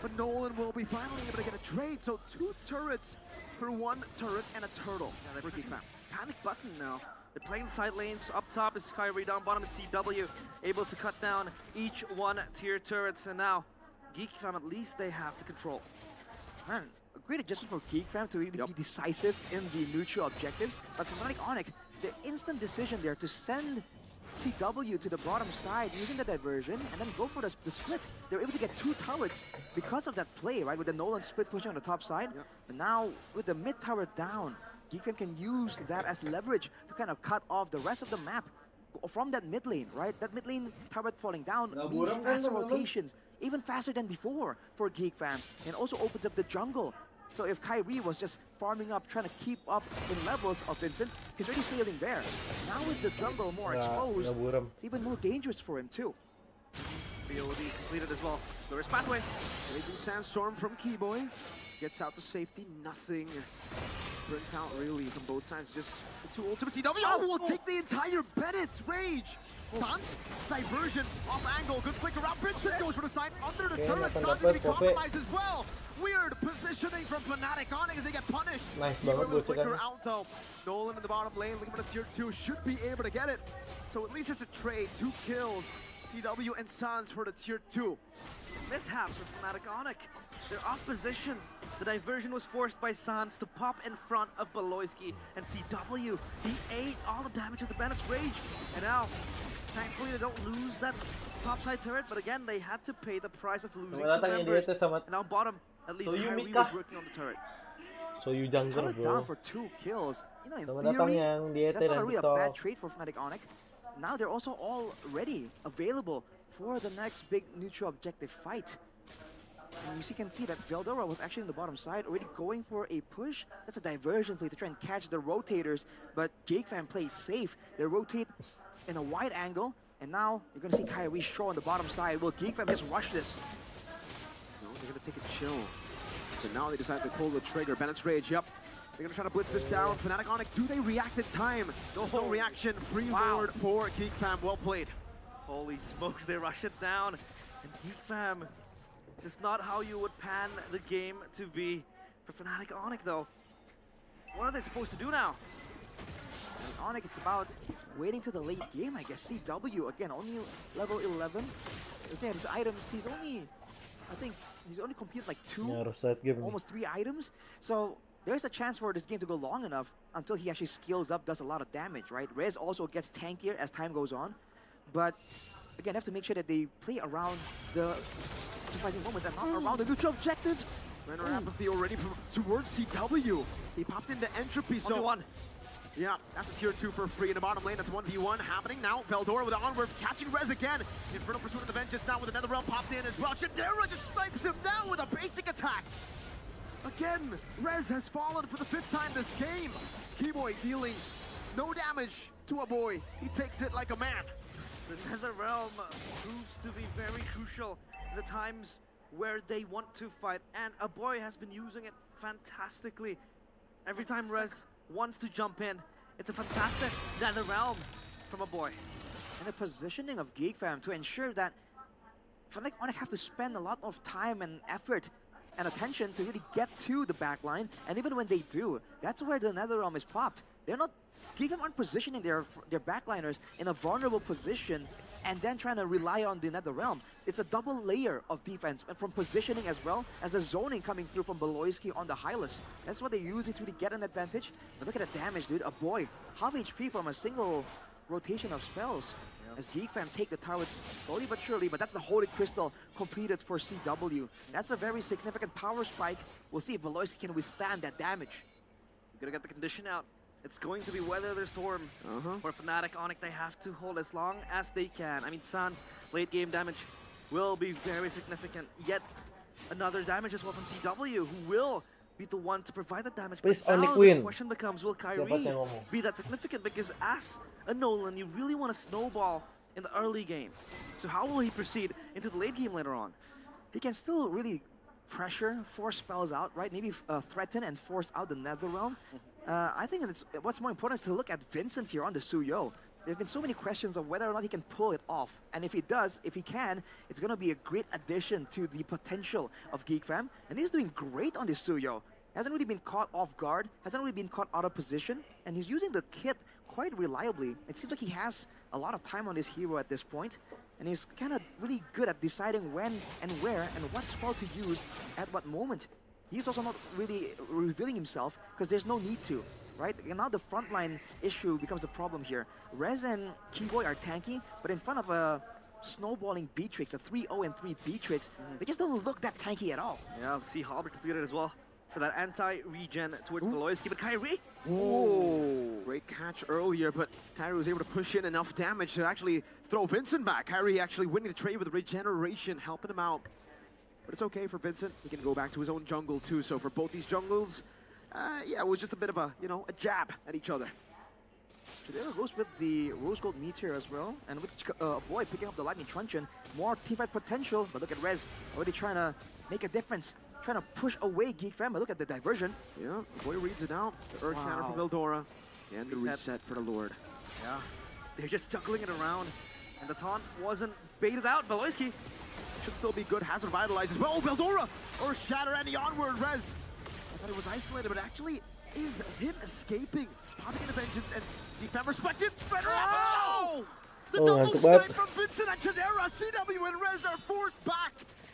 But Nolan will be finally able to get a trade. So 2 turrets for 1 turret and a turtle. Yeah, they're pressing panic button now. They're playing side lanes. Up top is Kyrie, down bottom is CW, able to cut down each one tier turrets. And now, Geek fam, at least they have the control. Man, a great adjustment for Geek fam to really be decisive in the neutral objectives. But for Fnatic Onic, the instant decision there to send CW to the bottom side using the diversion and then go for the split. They were able to get 2 turrets because of that play, right? With the Nolan split pushing on the top side. But now, with the mid turret down, Geek fam can use that as leverage to kind of cut off the rest of the map from that mid lane, right? That mid lane turret falling down means faster rotations, even faster than before for Geek fam, and also opens up the jungle. So if Kyrie was just farming up, trying to keep up in levels of Vincent, he's already failing there. Now with the jungle more exposed, it's even more dangerous for him too. BOD completed as well. Glorious Pathway. Raging Sandstorm from Keyboy. Gets out to safety, nothing. Burnt out really from both sides, just the 2 ultimate CW. Oh, we'll take the entire Bennett's Rage. Suns, diversion, off angle, good flicker out. Vincent goes for the snipe under the turret. Suns going to be compromised as well. Weird positioning from Fnatic Onic as they get punished. Nice Even banget with buat flicker sekarang. out though. Nolan in the bottom lane, looking for the tier 2, should be able to get it. So at least it's a trade, 2 kills. CW and Suns for the tier 2. Mishaps for Fnatic Onic. They're off position. The diversion was forced by Sans to pop in front of Beloyski, and CW, he ate all the damage of the Bennett's Rage. And now, thankfully they don't lose that topside turret, but again, they had to pay the price of losing 2 members. And now bottom, at least Kyrie was working on the turret. So you jungler, Turret down bro. for 2 kills. You know, in Selamat datang theory, yang Diete that's not dan a really TikTok. bad trade for Fnatic Onic. Now they're also already available for the next big neutral objective fight. And you can see that Veldora was actually on the bottom side, already going for a push. That's a diversion play to try and catch the rotators, but Geek fam played safe. They rotate in a wide angle, and now you're going to see Kyrie Shaw on the bottom side. Will Geek fam just rush this? No, they're going to take a chill. So now they decide to pull the trigger. Bennett's Rage, yep. They're going to try to blitz this down. Fnatic Onic, do they react in time? No reaction. Free Lord for Geek fam. Well played. Holy smokes, they rush it down. And Geek fam, this is not how you would pan the game to be. For Fnatic Onic though, what are they supposed to do now? And Onic, it's about waiting to the late game, I guess. CW, again, only level 11. Looking at his items, I think he's only completed like 2, almost 3 items. So there's a chance for this game to go long enough until he actually skills up, does a lot of damage, right? Rez also gets tankier as time goes on. But again, have to make sure that they play around the surprising moments and not around the neutral objectives. Renner Apathy already towards CW. He popped into Entropy, so... Only one. Yeah, that's a tier 2 for free in the bottom lane. That's 1v1 happening now. Veldora with the onward, catching Rez again. Infernal Pursuit of the Vengeance now with another realm popped in as well. Chidera just snipes him down with a basic attack. Again, Rez has fallen for the 5th time this game. Keyboy dealing no damage to a boy. He takes it like a man. The Nether Realm proves to be very crucial in the times where they want to fight, and a boy has been using it fantastically. Every time Rez wants to jump in, it's a fantastic Nether Realm from a boy. And the positioning of Geek Fam to ensure that Fnac have to spend a lot of time and effort and attention to really get to the backline, and even when they do, that's where the Nether Realm is popped. They're not, Geek Fam aren't positioning their backliners in a vulnerable position and then trying to rely on the Nether Realm. It's a double layer of defense, and from positioning as well as the zoning coming through from Beloyski on the Hylas. That's what they're using to really get an advantage. But look at the damage, dude. A boy, half HP from a single rotation of spells. As Geek Fam take the towers slowly but surely, but that's the Holy Crystal completed for CW. That's a very significant power spike. We'll see if Beloyski can withstand that damage. We're gonna get the condition out. It's going to be Weather the Storm. For Fnatic Onyx, they have to hold as long as they can. I mean, Sans late game damage will be very significant. Yet another damage as well from CW, who will be the one to provide the damage. Please, But now only the Queen. question becomes, will Dapat yang Kyrie ngomong. be that significant? Because as a Nolan, you really want to snowball in the early game. So how will he proceed into the late game later on? He can still really pressure, force spells out, right? Maybe threaten and force out the Nether Realm. I think what's more important is to look at Vincent here on the Suyo. There have been so many questions of whether or not he can pull it off. And if he does, if he can, it's going to be a great addition to the potential of Geek Fam. And he's doing great on the Suyo. Hasn't really been caught off guard, hasn't really been caught out of position, and he's using the kit quite reliably. It seems like he has a lot of time on his hero at this point, and he's kind of really good at deciding when and where and what spell to use at what moment. He's also not really revealing himself because there's no need to, right? And now the frontline issue becomes a problem here. Rez and Keyboy are tanky, but in front of a snowballing Beatrix, a 3-0 and 3 Beatrix, they just don't look that tanky at all. Yeah, let's see Halbert completed as well for that anti-regen towards Beloyski. But Kyrie, Whoa! Great catch earlier, but Kyrie was able to push in enough damage to actually throw Vincent back. Kyrie actually winning the trade with regeneration, helping him out. But it's okay for Vincent. He can go back to his own jungle too. So for both these jungles, yeah, it was just a bit of a, you know, a jab at each other. Chidera goes with the Rose Gold Meteor as well, and with Boy picking up the Lightning Truncheon, more teamfight potential, but look at Rez already trying to make a difference, trying to push away Geek Fam, but look at the diversion. Yeah, Boy reads it out. The Earth Counter from Eldora, and the reset for the Lord. yeah, they're just juggling it around, and the taunt wasn't baited out. Beloyski Should still be good. Hazard Vitalize as well. Oh, Veldora! Earth Shatter and the onward Rez. I thought it was isolated, but actually is him escaping. Popping into Vengeance and Geek Fam respected. Better Oh! The Oh, double ngantuk snipe banget. from Vincent and Chidera. CW and Rez are forced back.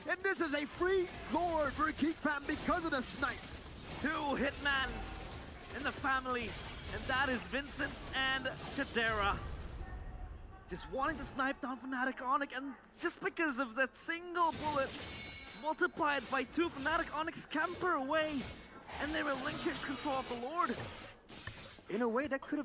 And this is a free Lord for Geek Fam because of the snipes. 2 hitmans in the family, and that is Vincent and Chidera. Just wanting to snipe down Fnatic Onyx, and just because of that single bullet, multiplied by 2, Fnatic Onyx scamper away, and they relinquish control of the Lord. In a way, that kind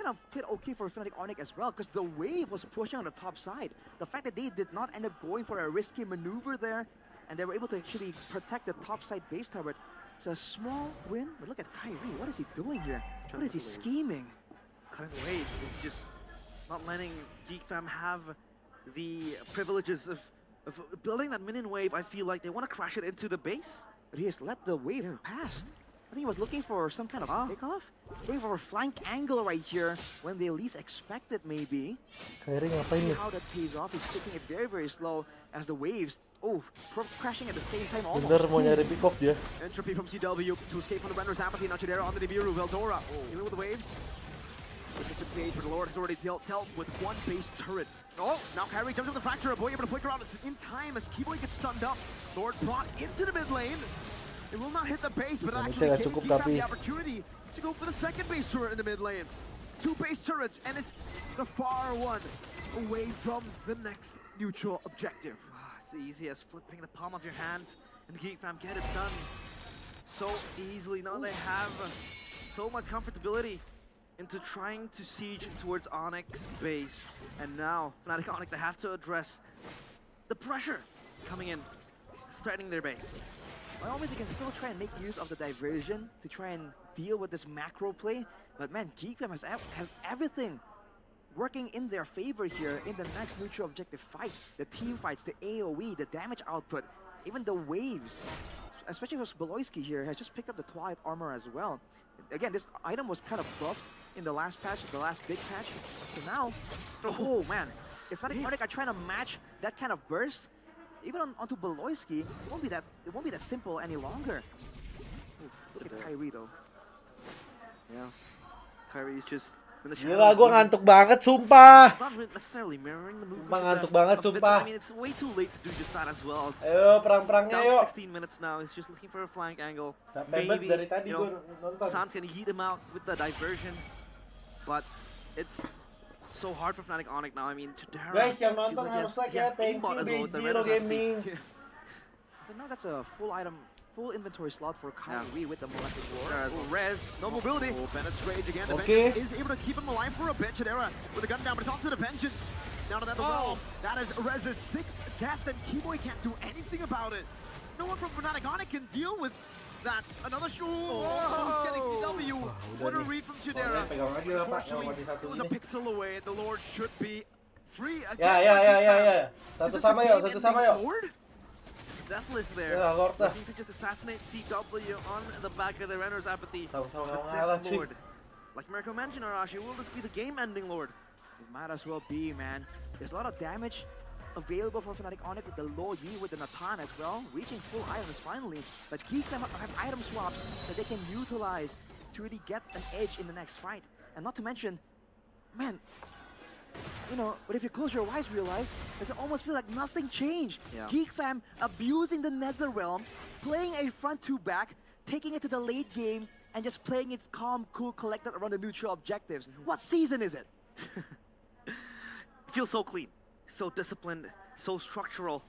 of played okay for Fnatic Onyx as well, because the wave was pushing on the top side. The fact that they did not end up going for a risky maneuver there, and they were able to actually protect the top side base turret, it's a small win. But look at Kyrie, what is he doing here? What is he scheming? Cutting the wave is just not letting Geek Fam have the privileges of building that minion wave. I feel like they want to crash it into the base. But he has let the wave past. I think he was looking for some kind of takeoff. Going for a flank angle right here when they least expect it, maybe. Kyrie ngapain See nih? how that pays off. He's taking it very, very slow as the waves, crashing at the same time almost. Bener mau nyari pick off dia. Entropy from CW to escape from the Render's apathy. Now Chidera on the Nibiru. Veldora dealing with the waves. Dissipate, but the Lord has already dealt with one base turret. Oh, now Kyrie jumps over the Fracture. Boy able to flicker out in time as Keyboy gets stunned up. Lord brought into the mid lane. It will not hit the base, but it actually nggak gave cukup Geek Fam tapi. the opportunity to go for the second base turret in the mid lane. 2 base turrets, and it's the far one away from the next neutral objective. It's easy as flipping the palm of your hands and Geek Fam get it done so easily. Now they have so much comfortability into trying to siege towards Onyx base. And now, Fnatic Onyx, they have to address the pressure coming in, threatening their base. By all means, you can still try and make use of the diversion to try and deal with this macro play. But man, Geek has everything working in their favor here in the next neutral objective fight. The team fights, the AoE, the damage output, even the waves. Especially for Beloyski here, has just picked up the Twilight Armor as well. Again, this item was kind of buffed in the last patch, the last big patch. So now, oh man, if Fnatic Onyx are trying to match that kind of burst, even onto Beloyski, it won't be that simple any longer. Oof, look at Kyrie though. Yeah, Kyrie's just in the Gila, shadows. gue ngantuk banget, sumpah. It's not necessarily mirroring the movements Sumpah, of ngantuk banget, Vincent. sumpah. I mean, it's way too late to do just that as well. It's Ayo, perang-perangnya down to yuk. 16 minutes now. He's just looking for a flank angle. Capek banget Maybe, dari tadi you gue know, nonton. San's gonna yeet him out with the diversion, but it's so hard for Fnatic Onyx now. I mean, Chidera Guys, yang feels nonton like harus he like has ya, thank aimbot you, as well with the Zero Renner's FP. Gaming. But now that's a full inventory slot for Kyrie with the molecular war. Res, No mobility. Oh, Bennett's rage again. The Okay. Vengeance is able to keep him alive for a bit. Chidera with the gun down, but it's onto the Vengeance. Down to that as well. That is Rez's 6th death, and Keyboy can't do anything about it. No one from Fnatic Onyx can deal with that. Another shot. Oh, getting CW. What a read from Chidera. Pegang lagi lah, Pak. Yang Unfortunately, masih satu it was a ini. pixel away. The Lord should be free again. Ya. Is Satu this sama the yuk, satu sama game-ending yuk. Lord? Deathless there. Ya, Lord dah. Looking to just assassinate CW on the back of the Renner's apathy. Sama-sama But ngalah, this cuy. Lord, like Mirko mentioned, Arashi, will this be the game-ending Lord? It might as well be, man. There's a lot of damage available for Fnatic Onyx with the low Yi with the Natan as well, reaching full items finally. But Geek have item swaps that they can utilize to really get an edge in the next fight. And not to mention, man, you know, but if you close your eyes, realize does it almost feel like nothing changed. Yeah. Geek fam abusing the Nether Realm, playing a front to back, taking it to the late game, and just playing it calm, cool, collected around the neutral objectives. What season is it? Feels so clean, so disciplined, so structural.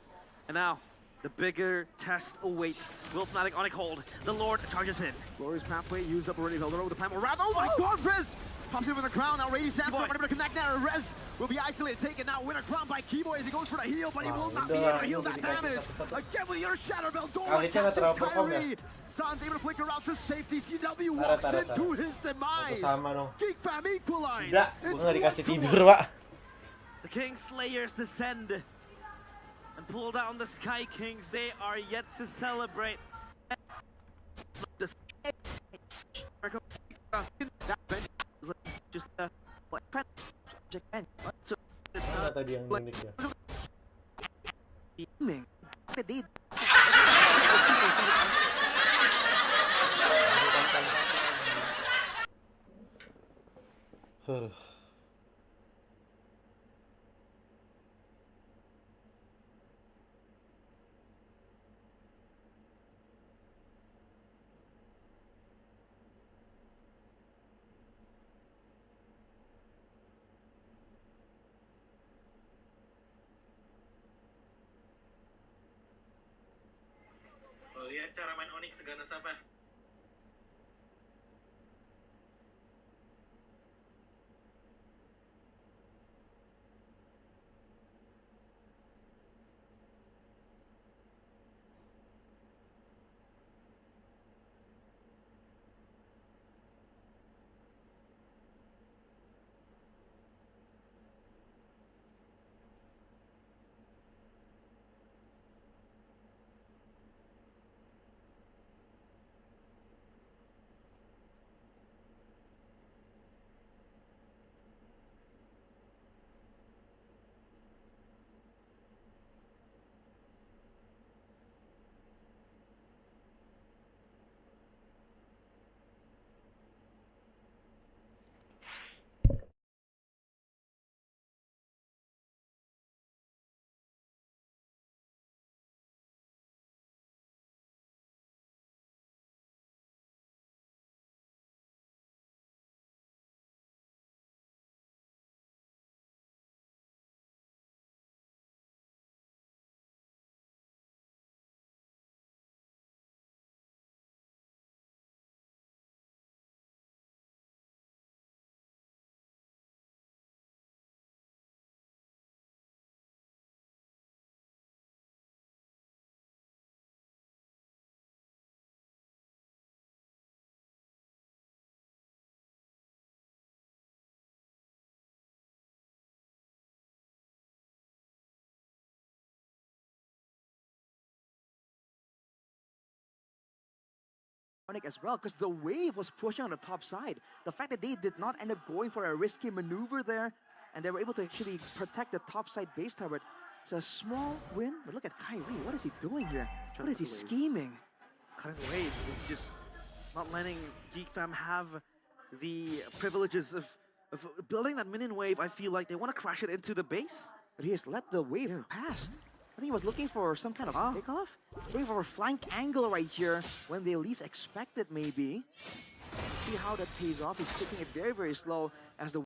And now, the bigger test awaits. Will Fnatic Onyx hold? The Lord charges in. Glorious pathway used up already. Velder over the primal wrath. Oh my god, Rez! Pops in with a crown. Now Radiant Sandstorm Keyboy. unable to connect there. Rez will be isolated. Taken now. Win a crown by Keyboy as he goes for the heal, but he will not be able to heal that damage. Again with the Earth Shatter. Veldora Kali-nya catches terlalu perform ya? Kyrie. San's able to flicker out to safety. CW Taruh, walks taruh, into taruh. his demise. Satu sama dong. Geek fam equalize. Tidak, gue It's nggak dikasih 1-1. tidur, Pak. The King Slayers descend and pull down the Sky Kings. They are yet to celebrate. Just so Mana tadi yang unik ya? gaming. They Huh. Oh, lihat cara main Onyx seganas apa? Onyx as well, because the wave was pushing on the top side. The fact that they did not end up going for a risky maneuver there, and they were able to actually protect the top side base turret. It's a small win, but look at Kyrie. What is he doing here? What is he scheming? Cutting the wave is just not letting Geek Fam have the privileges of building that minion wave. I feel like they want to crash it into the base. But he has let the wave pass. I think he was looking for some kind of takeoff. Looking for a flank angle right here when they least expect it, maybe. See how that pays off. He's picking it very, very slow as the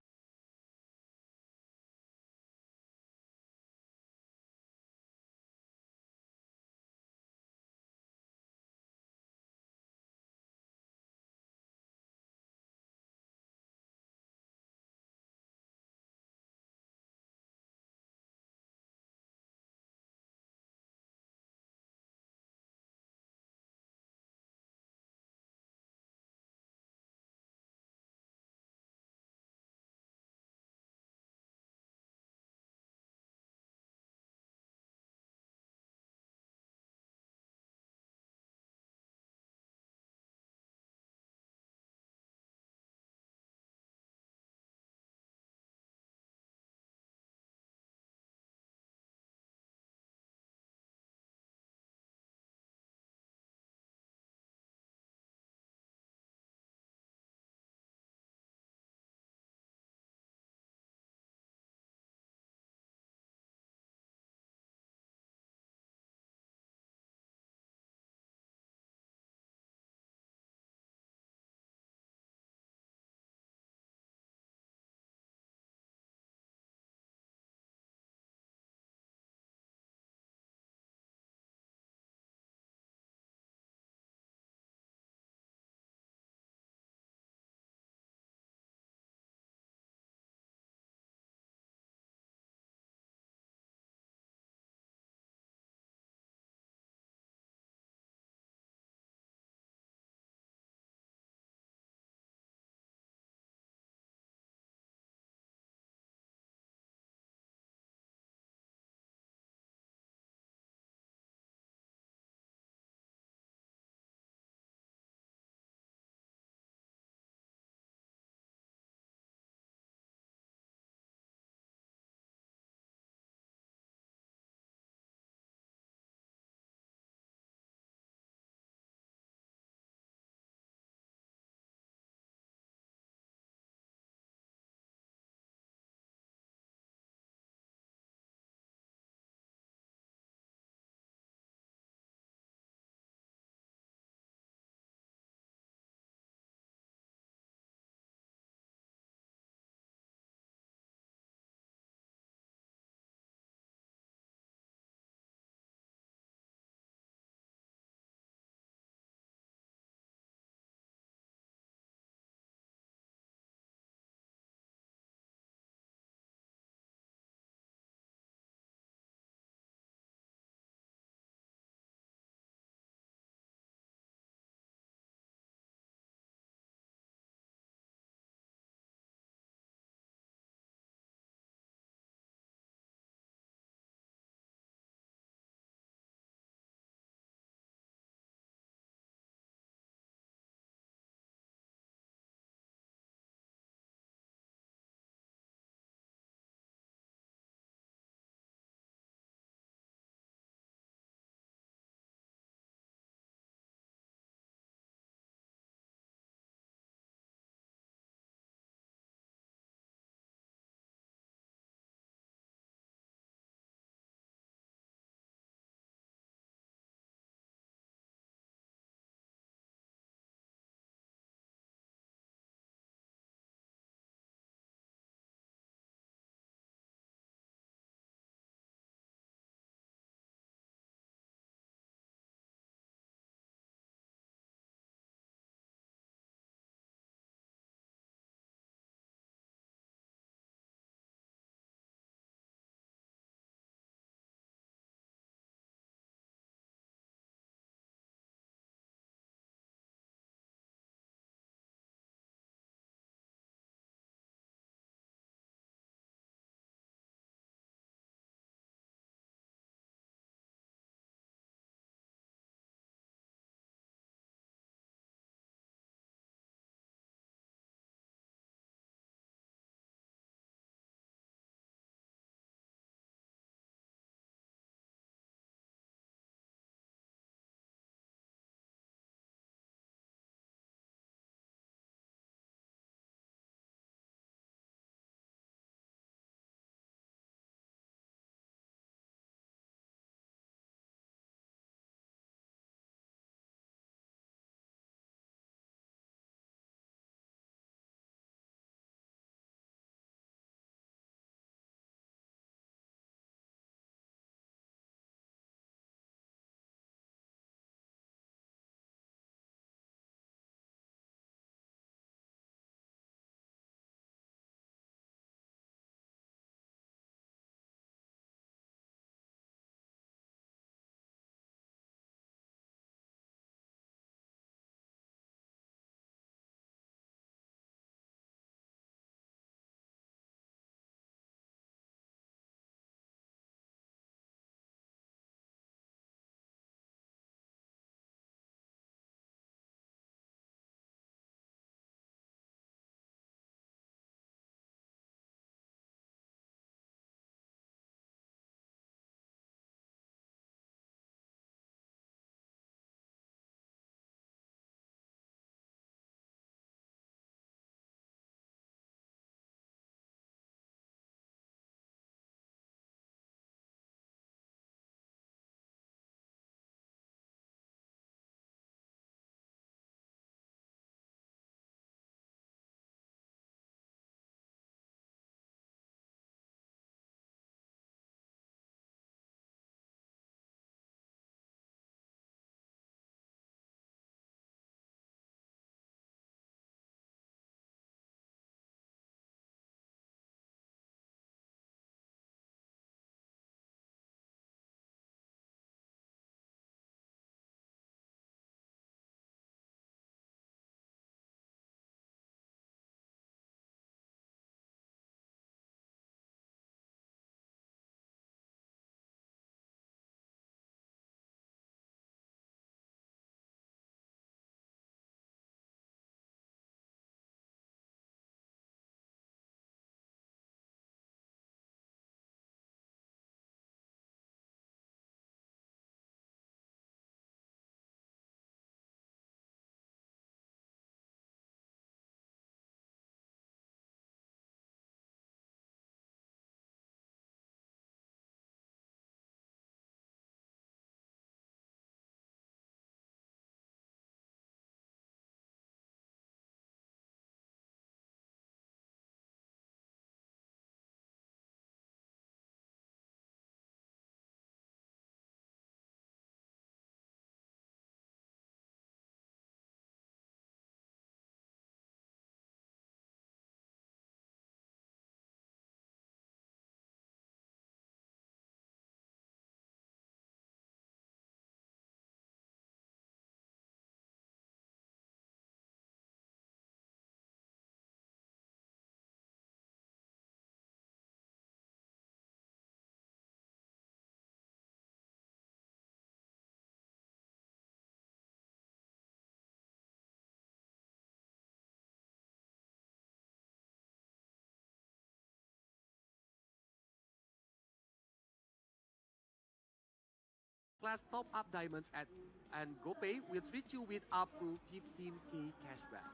class top up diamonds and GoPay will treat you with up to 15k cashback.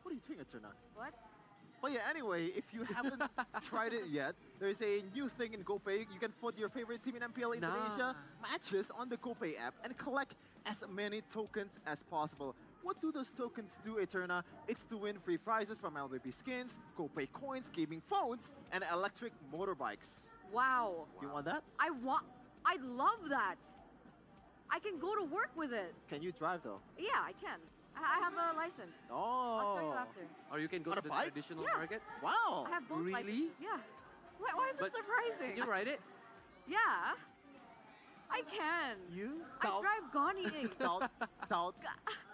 What are you doing, Eterna? What? But yeah, anyway, if you haven't tried it yet, there's a new thing in GoPay. You can vote your favorite team in MPL Indonesia matches on the GoPay app and collect as many tokens as possible. What do those tokens do, Eterna? It's to win free prizes from LBP skins, GoPay coins, gaming phones, and electric motorbikes. Wow. Do you want that? I love that. I can go to work with it. Can you drive though? Yeah, I can. I have a license. I'll show you Oh, after. Or you can go On to a the bike? traditional Yeah. market. wow. I have both Really? licenses. Yeah. Why is it But surprising? Can you ride it? Yeah. I can. You I doubt, drive Goni.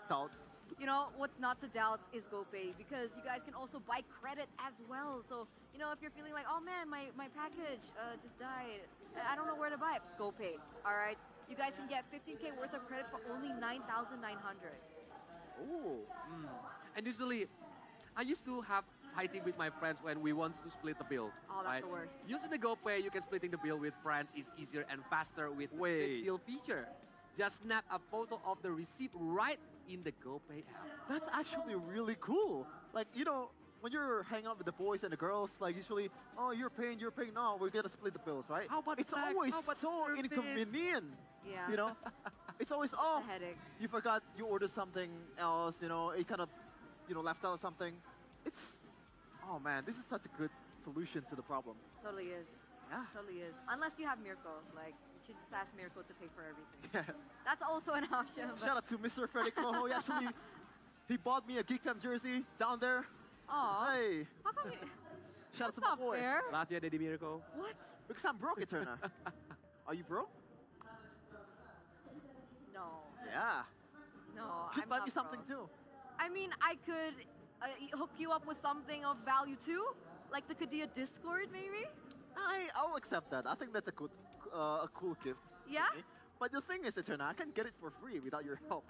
doubt. You know, what's not to doubt is GoPay, because you guys can also buy credit as well. So, you know, if you're feeling like, oh man, my package just died, I don't know where to buy it, GoPay, all right? You guys can get 15k worth of credit for only 9,900. Ooh. And usually, I used to have fighting with my friends when we want to split the bill. Oh, that's the worst. Using the GoPay, you can splitting the bill with friends is easier and faster with the Wait. split bill feature. Just snap a photo of the receipt right in the GoPay app. That's actually really cool. Like, you know, when you're hanging out with the boys and the girls, like usually, oh, you're paying, no, we're gonna split the bills, right? How about it's tax? always How about so service? inconvenient. Yeah. You know, it's always A oh, headache. you forgot you ordered something else. You know, it kind of, you know, left out something. It's, oh man, this is such a good solution to the problem. Totally is. Yeah. Totally is. Unless you have Mirko. Like, you should just ask Mirko to pay for everything. Yeah. That's also an option. But Shout out to Mr. Freddy Cloho. He actually, he bought me a Geek Fam jersey down there. aw, Hey, how come you... shout out That's to my not boy. fair. Love you, Daddy Miracle. What? Because I'm broke, Eterna. Are you broke? No. Yeah. No, Should I'm buy not me something broke. too. I mean, I could hook you up with something of value too, like the Kadia Discord, maybe. I'll accept that. I think that's a good, a cool gift. to Yeah? me. But the thing is, Eterna, I can get it for free without your help.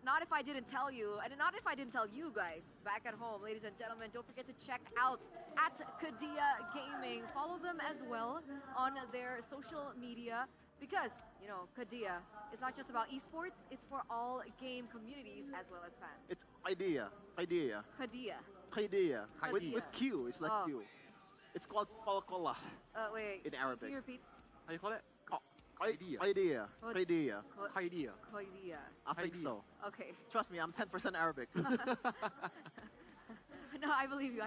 Not if I didn't tell you, and not if I didn't tell you guys back at home, ladies and gentlemen. Don't forget to check out at Kadia Gaming. Follow them as well on their social media, because you know Kadia is not just about esports; it's for all game communities as well as fans. It's idea. Kadia. With Q, it's like Oh. Q. It's called Palkola Wait. in Arabic. Can you repeat? How you call it? Idea. What? Idea. Idea. Kadia. I think Idea. so. Okay. Trust me, I'm 10% Arabic. No, I believe you.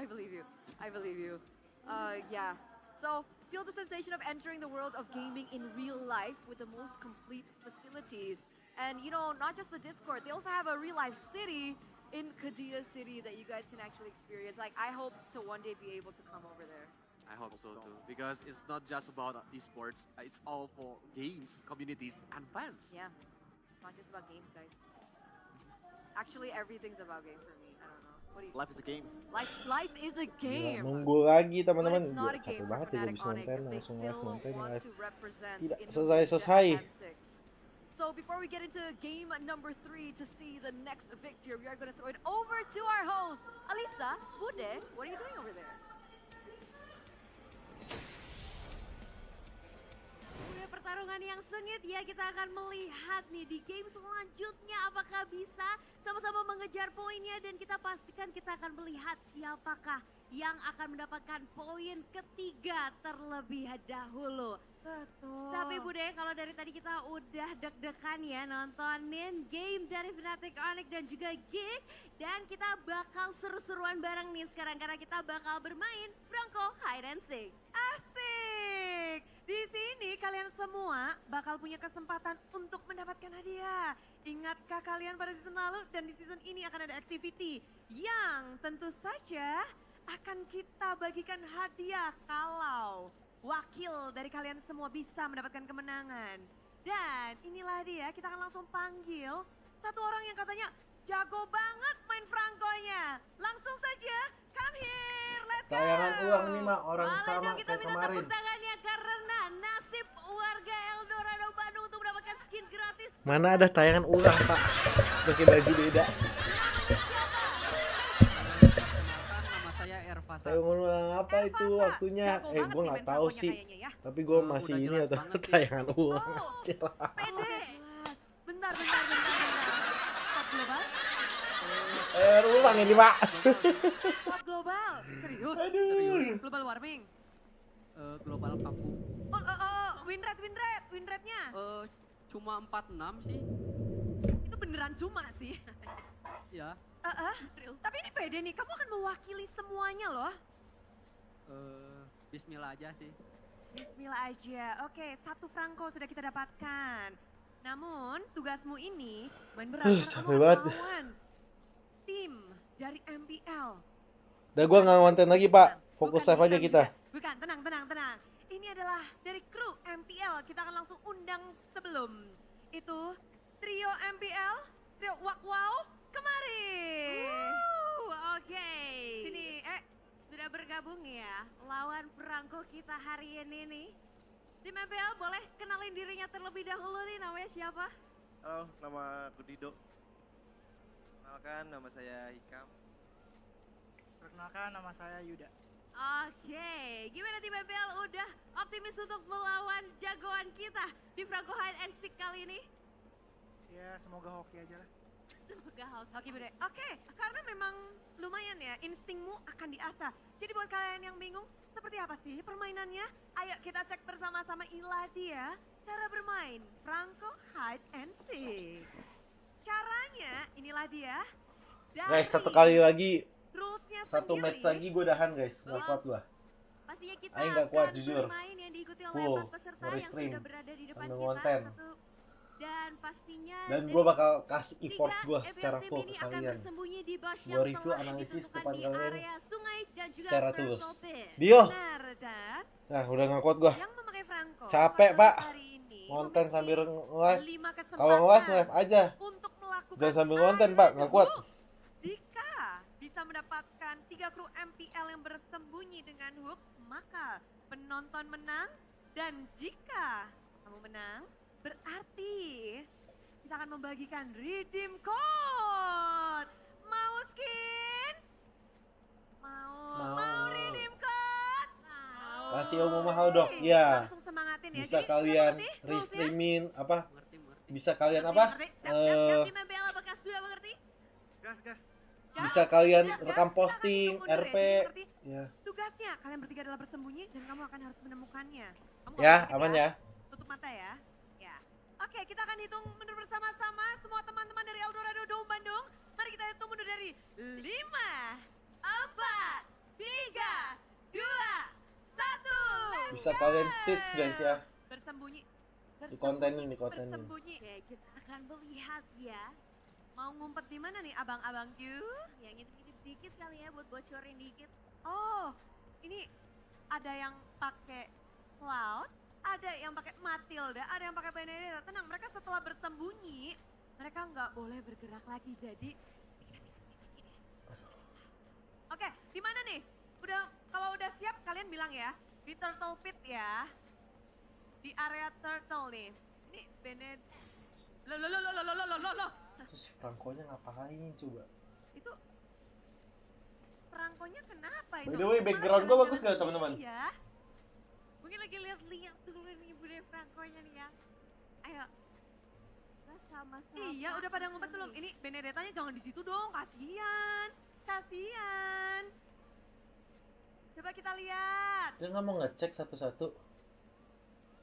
Yeah. So, feel the sensation of entering the world of gaming in real life with the most complete facilities. And, you know, not just the Discord, they also have a real life city in Kadia City that you guys can actually experience. Like, I hope to one day be able to come over there. I hope so too, because it's not just about esports. It's all for games, communities, and fans. Yeah. It's not just about games, guys. Actually, everything's about game for me. I don't know. What do you... Life is a game. Life is a Gila, game. nunggu lagi But teman-teman. it's not a Gila, game capek for banget ya gue Fnatic bisa Onyx nonton if they langsung live still nonton want live. to represent Tidak Indonesia selesai. at M6. So before we get into game number 3 to see the next victor, we are going to throw it over to our host, Alisa, Bude. What are you doing over there? Udah pertarungan yang sengit ya, kita akan melihat nih di game selanjutnya apakah bisa sama-sama mengejar poinnya, dan kita pastikan kita akan melihat siapakah yang akan mendapatkan poin ketiga terlebih dahulu. Betul. Tapi Bude, kalau dari tadi kita udah deg-degan ya nontonin game dari Fnatic Onyx dan juga Geek, dan kita bakal seru-seruan bareng nih sekarang karena kita bakal bermain Franco Hide and Seek. Asik! Di sini kalian semua bakal punya kesempatan untuk mendapatkan hadiah. Ingatkah kalian pada season lalu dan di season ini akan ada activity yang tentu saja akan kita bagikan hadiah kalau wakil dari kalian semua bisa mendapatkan kemenangan. Dan inilah dia, kita akan langsung panggil satu orang yang katanya jago banget main Franco-nya. Langsung saja, come here, let's go! Tayangan uang nih mah orang Boleh sama dong kita kayak minta kemarin. tepuk tangannya karena nasib warga Eldorado Bandung untuk mendapatkan skin gratis. Mana ada tayangan ulang, Pak? Pakai baju beda. Namanya siapa? Perkenalkan, nama saya Evasa. Saya mau apa itu Evasa, waktunya? jago banget Gue nih nggak main tahu Franco-nya sih. kayaknya ya. Tapi gue Udah masih ini jelas atau banget sih. tayangan uang Oh. aja lah. Pede. Jelas. Bentar. Top global? Ulang ini pak. Top global? Serius? Serius. Global warming? Global kampung. Win rate-nya? Cuma 46 sih. Itu beneran cuma sih. Ya. Tapi ini pede nih, kamu akan mewakili semuanya loh. Bismillah aja sih. Bismillah aja. Oke, 1 Franco sudah kita dapatkan. Namun, tugasmu ini main berat. Karena capek kamu akan banget. lawan tim dari MPL. Udah gue nggak ngonten lagi pak. Fokus Bukan save aja Bintang kita. juga. Bukan, tenang. Ini adalah dari kru MPL. Kita akan langsung undang sebelum itu trio MPL, trio Wow kemari. Oke. Sini, Sudah bergabung ya lawan Franco kita hari ini nih. Tim MPL boleh kenalin dirinya terlebih dahulu nih, namanya siapa? Halo, nama aku Dido. Perkenalkan, nama saya Hikam. Perkenalkan, nama saya Yuda. Oke, gimana tim MPL udah optimis untuk melawan jagoan kita di Franco Hide and Seek kali ini? Ya, semoga hoki aja lah. Semoga Oke, Bude. Oke, karena memang lumayan ya, instingmu akan diasah. Jadi buat kalian yang bingung, seperti apa sih permainannya? Ayo kita cek bersama-sama, inilah dia cara bermain Franco Hide and Seek. Caranya, inilah dia. Guys, satu kali lagi. Rulesnya Satu sendiri. match lagi gue dahan guys. Nggak kuat gua. Pastinya kita Aing nggak kuat, akan jujur. bermain yang diikuti oleh Full, 4 peserta dari yang stream. sudah berada di depan Sambil kita. ngonten. Dan pastinya Dan dari gue bakal kasih effort tiga gue MPL secara tim full ini ke akan kalian. bersembunyi di bus Gua yang review telah analisis ditentukan depan di kalian area sungai dan juga secara Turtle tulus. Pit. Dio. Benar, dan Nah, udah nggak kuat gue. yang memakai Franco Capek, pada Pak. hari ini Ngonten memiliki sambil nge-live. 5 kesempatan Kalau nge-live aja. untuk melakukan Jangan sambil ngonten pak, nggak kuat. Jika bisa mendapatkan 3 kru MPL yang bersembunyi dengan hook, maka penonton menang. Dan jika kamu menang, berarti kita akan membagikan redeem code. Mau skin? Mau redeem code? Kasih Ilmu Mahal dong. Iya. Langsung semangatin ya. Bisa Jadi, kalian sudah mengerti restreamin apa? Mengerti. Bisa kalian Mengerti, apa? mengerti. Siap. Tim MPL apakah sudah mengerti? Gas. Bisa kalian Siap, rekam kita akan posting, hitung mundur ya. RP. Jadi mengerti? Ya. Tugasnya kalian bertiga adalah bersembunyi dan kamu akan harus menemukannya. Kamu nggak Ya, boleh aman ya. ya. Tutup mata ya. Ya. Oke, kita akan hitung mundur bersama-sama semua teman-teman dari Eldorado Dome Bandung. Mari kita hitung mundur dari 5, 4, 3, 2, 1. Bisa kalian stitch guys ya. Bersembunyi. Dikontenin, dikontenin. Bersembunyi. Oke, kita akan melihat ya. Mau ngumpet di mana nih abang-abangku? Yang ngintip-ngintip dikit kali ya buat bocorin dikit. Oh, ini ada yang pakai Cloud, ada yang pakai Matilda, ada yang pakai Benedetta. Tenang, mereka setelah bersembunyi, mereka nggak boleh bergerak lagi. Jadi kita bisik-bisikin ya. Oke, di mana nih? Kalau udah siap kalian bilang ya. Di Turtle Pit ya. Di area Turtle nih. Ini Benedetta. Loh. Terus si Franco-nya ngapain coba? Itu Franco-nya kenapa itu? By the way, background Malah gua bagus jalan-jalan nggak, teman-teman? sendiri ya? Mungkin lagi lihat-lihat dulu nih Bude Franco-nya nih ya. Ayo. Kita sama-sama. Iya, udah pada ngumpet belum? Ini Benedettanya jangan di situ dong, kasihan. Coba kita lihat. Dia nggak mau ngecek satu-satu.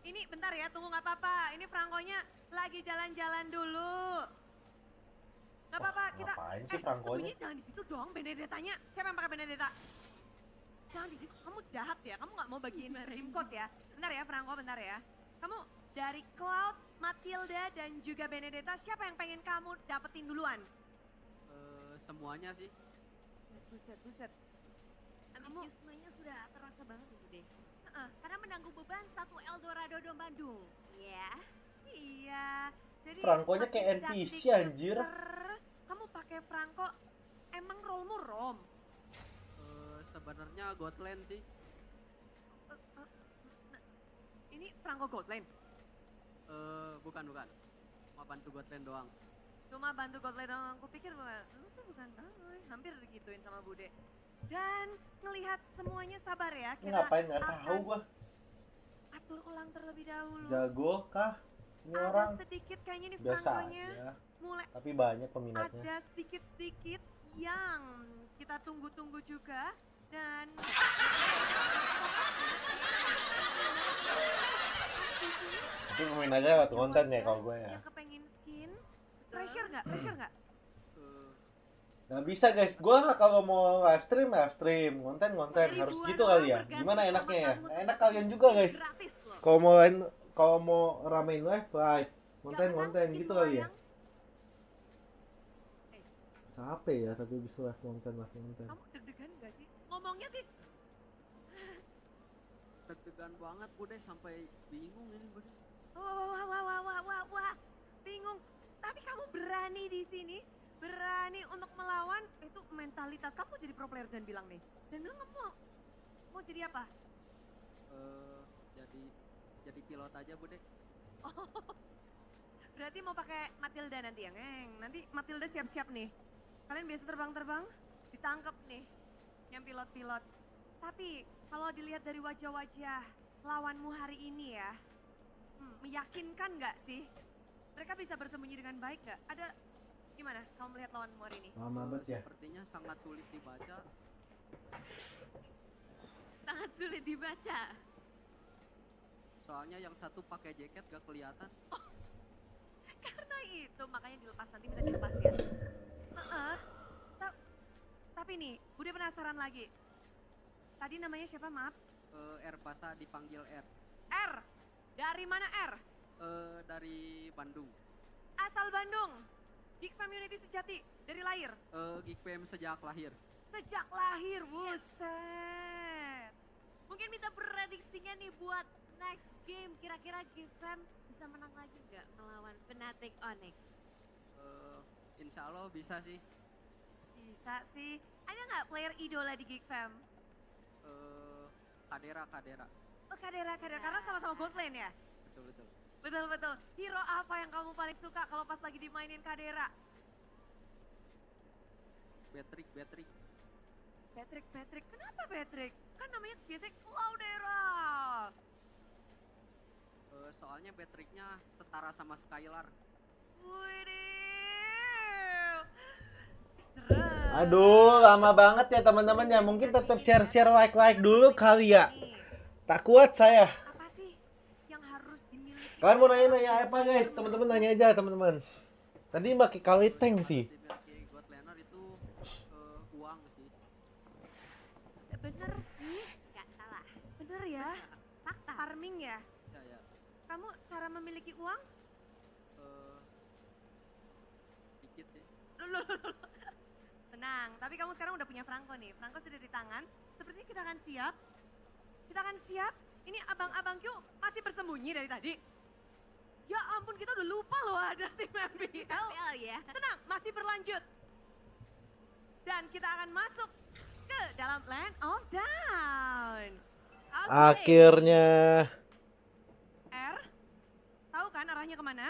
Ini bentar ya, tunggu nggak apa-apa. Ini Franco-nya lagi jalan-jalan dulu. Nggak apa-apa, kita Ngapain sih Franco-nya? sembunyi jangan di situ dong, Benedettanya. Siapa yang pakai Benedetta? Jangan di situ, kamu jahat ya. Kamu nggak mau bagiin redeem code ya. Bentar ya, Franco, bentar ya. Kamu dari Cloud, Matilda, dan juga Benedetta, siapa yang pengen kamu dapetin duluan? Semuanya sih. Buset. Ambisiusnya sudah terasa banget nih Bude. Karena menanggung beban satu Eldorado Dome Bandung. Ya. Iya. Jadi Franco-nya pakai kayak NPC, didaktik anjir. puter. Kamu pakai Franco, emang role-mu Rom? Sebenarnya Godland sih. Ini Franco Goldline? Bukan. Cuma bantu Godland doang. Cuma bantu Goldline doang, aku pikir lu tuh bukan hampir digituin sama Bude. Dan ngelihat semuanya sabar ya. Ini ngapain nggak tahu gua. Atur ulang terlebih dahulu. Jago kah? Ini Ada orang sedikit kayaknya nih biasa Franco-nya aja. mulai Tapi banyak peminatnya. ada sedikit-sedikit yang kita tunggu-tunggu juga dan Tapi peminatnya lewat konten ya kalau gue ya. yang kepengen skin pressure nggak? Pressure nggak? Nggak bisa guys, gue kalau mau live stream, konten harus gitu kali ya. Gimana enaknya ya? Nah, enak kalian juga guys. Kalau mau ramein live, konten gitu kali ya. Capek ya tapi bisa live konten. Kamu deg-degan nggak sih? Ngomongnya sih Deg-degan banget Bude sampai bingung ini Bude. wah, bingung. Tapi kamu berani di sini, berani untuk melawan itu mentalitas. Kamu jadi pro player dan bilang nih. Dan bilang kamu mau jadi apa? Jadi pilot aja Bude. Oh, berarti mau pakai Matilda nanti ya, Ngeng. Nanti Matilda siap-siap nih. Kalian biasa terbang-terbang, ditangkap nih yang pilot-pilot. Tapi kalau dilihat dari wajah-wajah lawanmu hari ini ya, meyakinkan nggak sih? Mereka bisa bersembunyi dengan baik nggak? Ada gimana kamu melihat lawanmu hari ini? Lama banget ya. Sepertinya sangat sulit dibaca. Sangat sulit dibaca. Soalnya yang satu pakai jaket gak kelihatan. Oh, karena itu makanya dilepas nanti minta dilepas ya. Tapi nih, Bude penasaran lagi. Tadi namanya siapa, maaf? R Pasa dipanggil R. R. Dari mana R? Dari Bandung. Asal Bandung. Geek Community sejati dari lahir. Geek PM sejak lahir. Sejak lahir, buset. Mungkin minta prediksinya nih buat next game. Kira-kira Geek Fam bisa menang lagi nggak melawan Fnatic Onyx? Insya Allah bisa sih. Bisa sih. Ada nggak player idola di Geek Fam? Kadera. Oh, Kadera. Karena sama-sama gold lane ya? Betul. Hero apa yang kamu paling suka kalau pas lagi dimainin Kadera? Patrick. Kenapa Patrick? Kan namanya biasanya Cloudera. Soalnya Patricknya setara sama Skylar. Widih. Aduh, lama banget ya teman-teman ya. Mungkin tetap share like dulu kali ya. Tak kuat saya. Apa sih yang harus dimiliki? Kalian mau nanya apa guys? Teman-teman nanya aja teman-teman. Tadi pakai kali tank sih. Dimiliki God Laner itu uang sih. Bener sih. Nggak salah. Bener ya. Fakta. Farming ya. Ya. Kamu cara memiliki uang? Dikit sih. Loh. Tenang, tapi kamu sekarang udah punya Franco nih. Franco sudah di tangan. Sepertinya kita akan siap. Ini abang-abang Q masih bersembunyi dari tadi. Ya ampun, kita udah lupa loh ada tim MPL. Ya. Tenang, masih berlanjut. Dan kita akan masuk ke dalam Land of Down. Okay. Akhirnya. R, tahu kan arahnya kemana?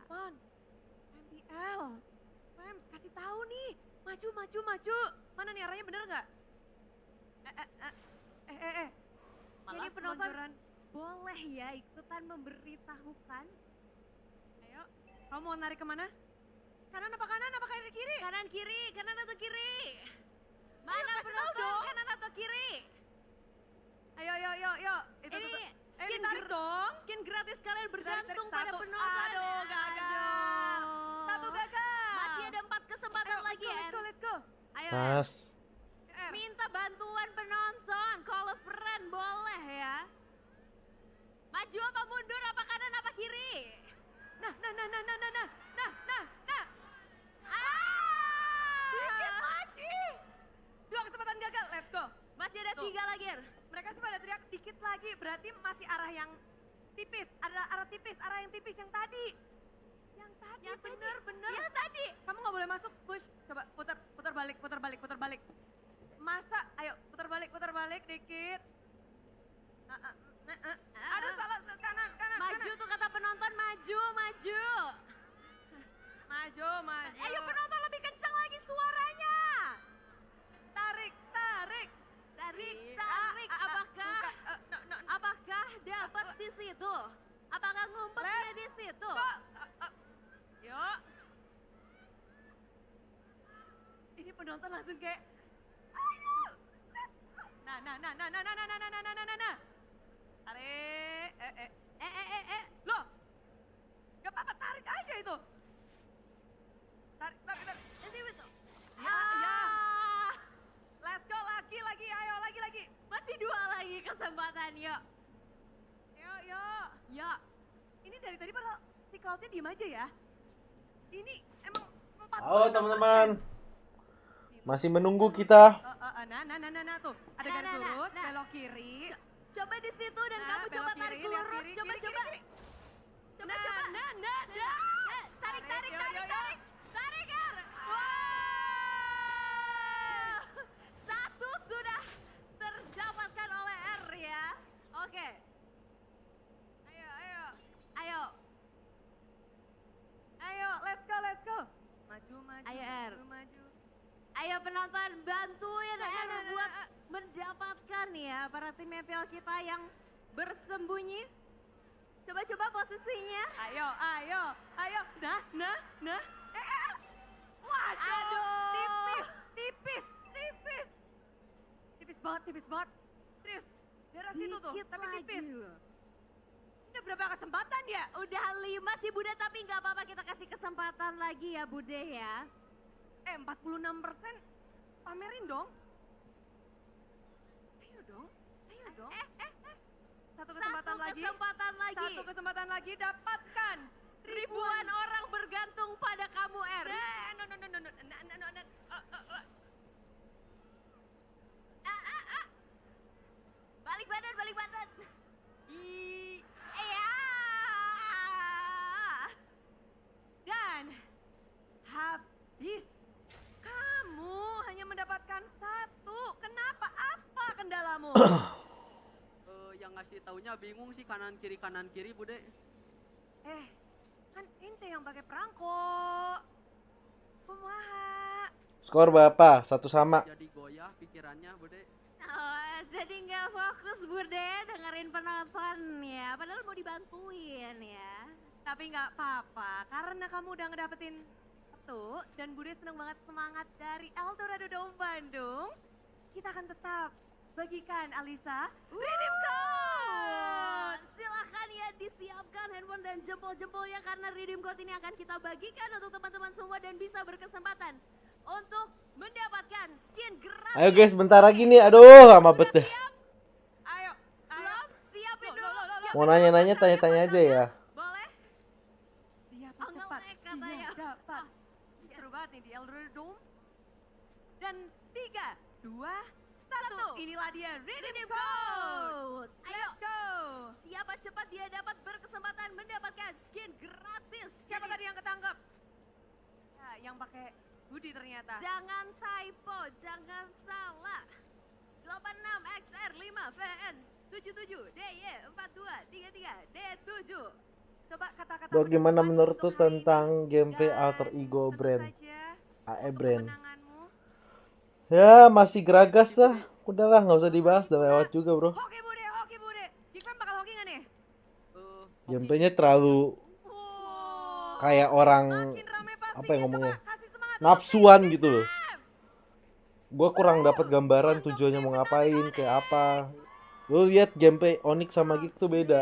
Penonton, MPL, Fems kasih tahu nih, maju. Mana nih arahnya bener nggak? Jadi penonton boleh ya ikutan memberitahukan. Ayo, kamu mau narik kemana? Kanan apa kiri? Kanan atau kiri? Ayo, Mana kasih tahu penonton dong. kanan atau kiri? Ayo. Ini Ayo tarik dong. Skin gratis kalian bergantung Tarik pada satu. penonton. Aduh, gagal. Satu gagal. Masih ada 4 kesempatan lagi ya. Let's go. Ayo, Pas. minta bantuan penonton. Call a friend boleh ya. Maju apa mundur, apa kanan apa kiri? Nah. Ah! Dikit lagi. 2 kesempatan gagal, let's go. Masih ada Tuh. 3 lagi. Mereka sih pada teriak dikit lagi, berarti masih arah yang tipis. Ada arah tipis, arah yang tipis yang tadi. Yang bener. Yang tadi. Kamu nggak boleh masuk, push. Coba putar balik. Masa, ayo putar balik dikit. Aduh salah, kanan. Maju tuh kata penonton, maju. Maju, maju. Ayo penonton lebih kencang lagi suaranya. Tarik, tarik. Tarik, tarik. Apakah apakah dapat di situ? Apakah ngumpetnya di situ? Yuk. Ini penonton langsung kayak ayo. Nah. Tarik. Loh. Gak apa-apa, tarik aja itu. Tarik. Ini betul. Ya. Let's go lagi, ayo lagi. Masih 2 lagi kesempatan, yuk. Yuk. Yuk. Ini dari tadi padahal si Cloud-nya diem aja ya. Ini emang 4. Halo teman-teman. Masih menunggu kita. Nah tuh. Ada garis lurus, belok kiri. Coba di situ dan kamu coba belok tarik kiri, lihat lurus. kiri, Coba. kiri. Coba. Nah. Tarik. Yuk. Tarik, R. Wow. 1 sudah terdapatkan oleh R ya. Oke. Ayo, let's go. Maju. Ayo, R. Maju. Ayo penonton bantuin Nah, R buat mendapatkan ya para tim MPL kita yang bersembunyi. Coba posisinya. Ayo. Nah. Waduh. Aduh. Tipis. Tipis banget. Serius. Daerah situ tuh, Dikit tapi tipis. lagi. Udah berapa kesempatan dia? Udah 5 sih Bude, tapi nggak apa-apa kita kasih kesempatan lagi ya Bude ya. 46%. Pamerin dong. Ayo dong. Satu kesempatan lagi. Satu kesempatan lagi dapatkan. Ribuan orang bergantung pada kamu R. No. Balik badan. Iya. Dan habis. Kamu hanya mendapatkan 1. Kenapa? Apa kendalamu? Yang ngasih taunya bingung sih kanan kiri Bude. Kan ente yang pakai perangko. Kumaha? Skor berapa? 1-1. Jadi goyah pikirannya Bude. Oh, jadi nggak fokus Bude dengerin penonton ya. Padahal mau dibantuin ya. Tapi nggak apa-apa, karena kamu udah ngedapetin satu dan Bude seneng banget semangat dari Eldorado Dome Bandung. Kita akan tetap bagikan Alisa redeem code. Silahkan ya disiapkan handphone dan jempol-jempolnya karena redeem code ini akan kita bagikan untuk teman-teman semua dan bisa berkesempatan untuk mendapatkan skin gratis. Ayo guys, bentar lagi nih. Aduh, lama bet deh. Ayo. Belum? Siapin dulu. Mau nanya-nanya, tanya-tanya aja ya. Boleh? Siapa Oh, cepat? nge-lag katanya. Dapat. Seru banget nih di Eldorado Dome. Dan 3, 2, 1. Inilah dia redeem code. Ayo. Let's go. Siapa cepat dia dapat berkesempatan mendapatkan skin gratis. Siapa tadi yang ketangkep? Ya, yang pakai hoodie ternyata. Jangan typo, jangan salah. 86XR5VN 77DY4233D7. Coba kata-kata. Dok, gimana penutupan menurut untuk tuh hari ini. tentang gameplay Dan alter ego tentu brand? saja AE untuk brand. kemenanganmu. Ya, masih geragas lah. Udahlah, nggak usah dibahas, udah lewat juga, bro. Hoki Bude. Geek Fam bakal hoki nggak nih? Gameplaynya terlalu Wow. kayak orang Makin rame pastinya, apa yang ngomongnya, coba kasih semangat untuk nafsuan Geek gitu loh. Fam. Gue kurang dapat gambaran tujuannya mau ngapain, kayak apa. Lu lihat gameplay Onyx sama Geek tuh beda.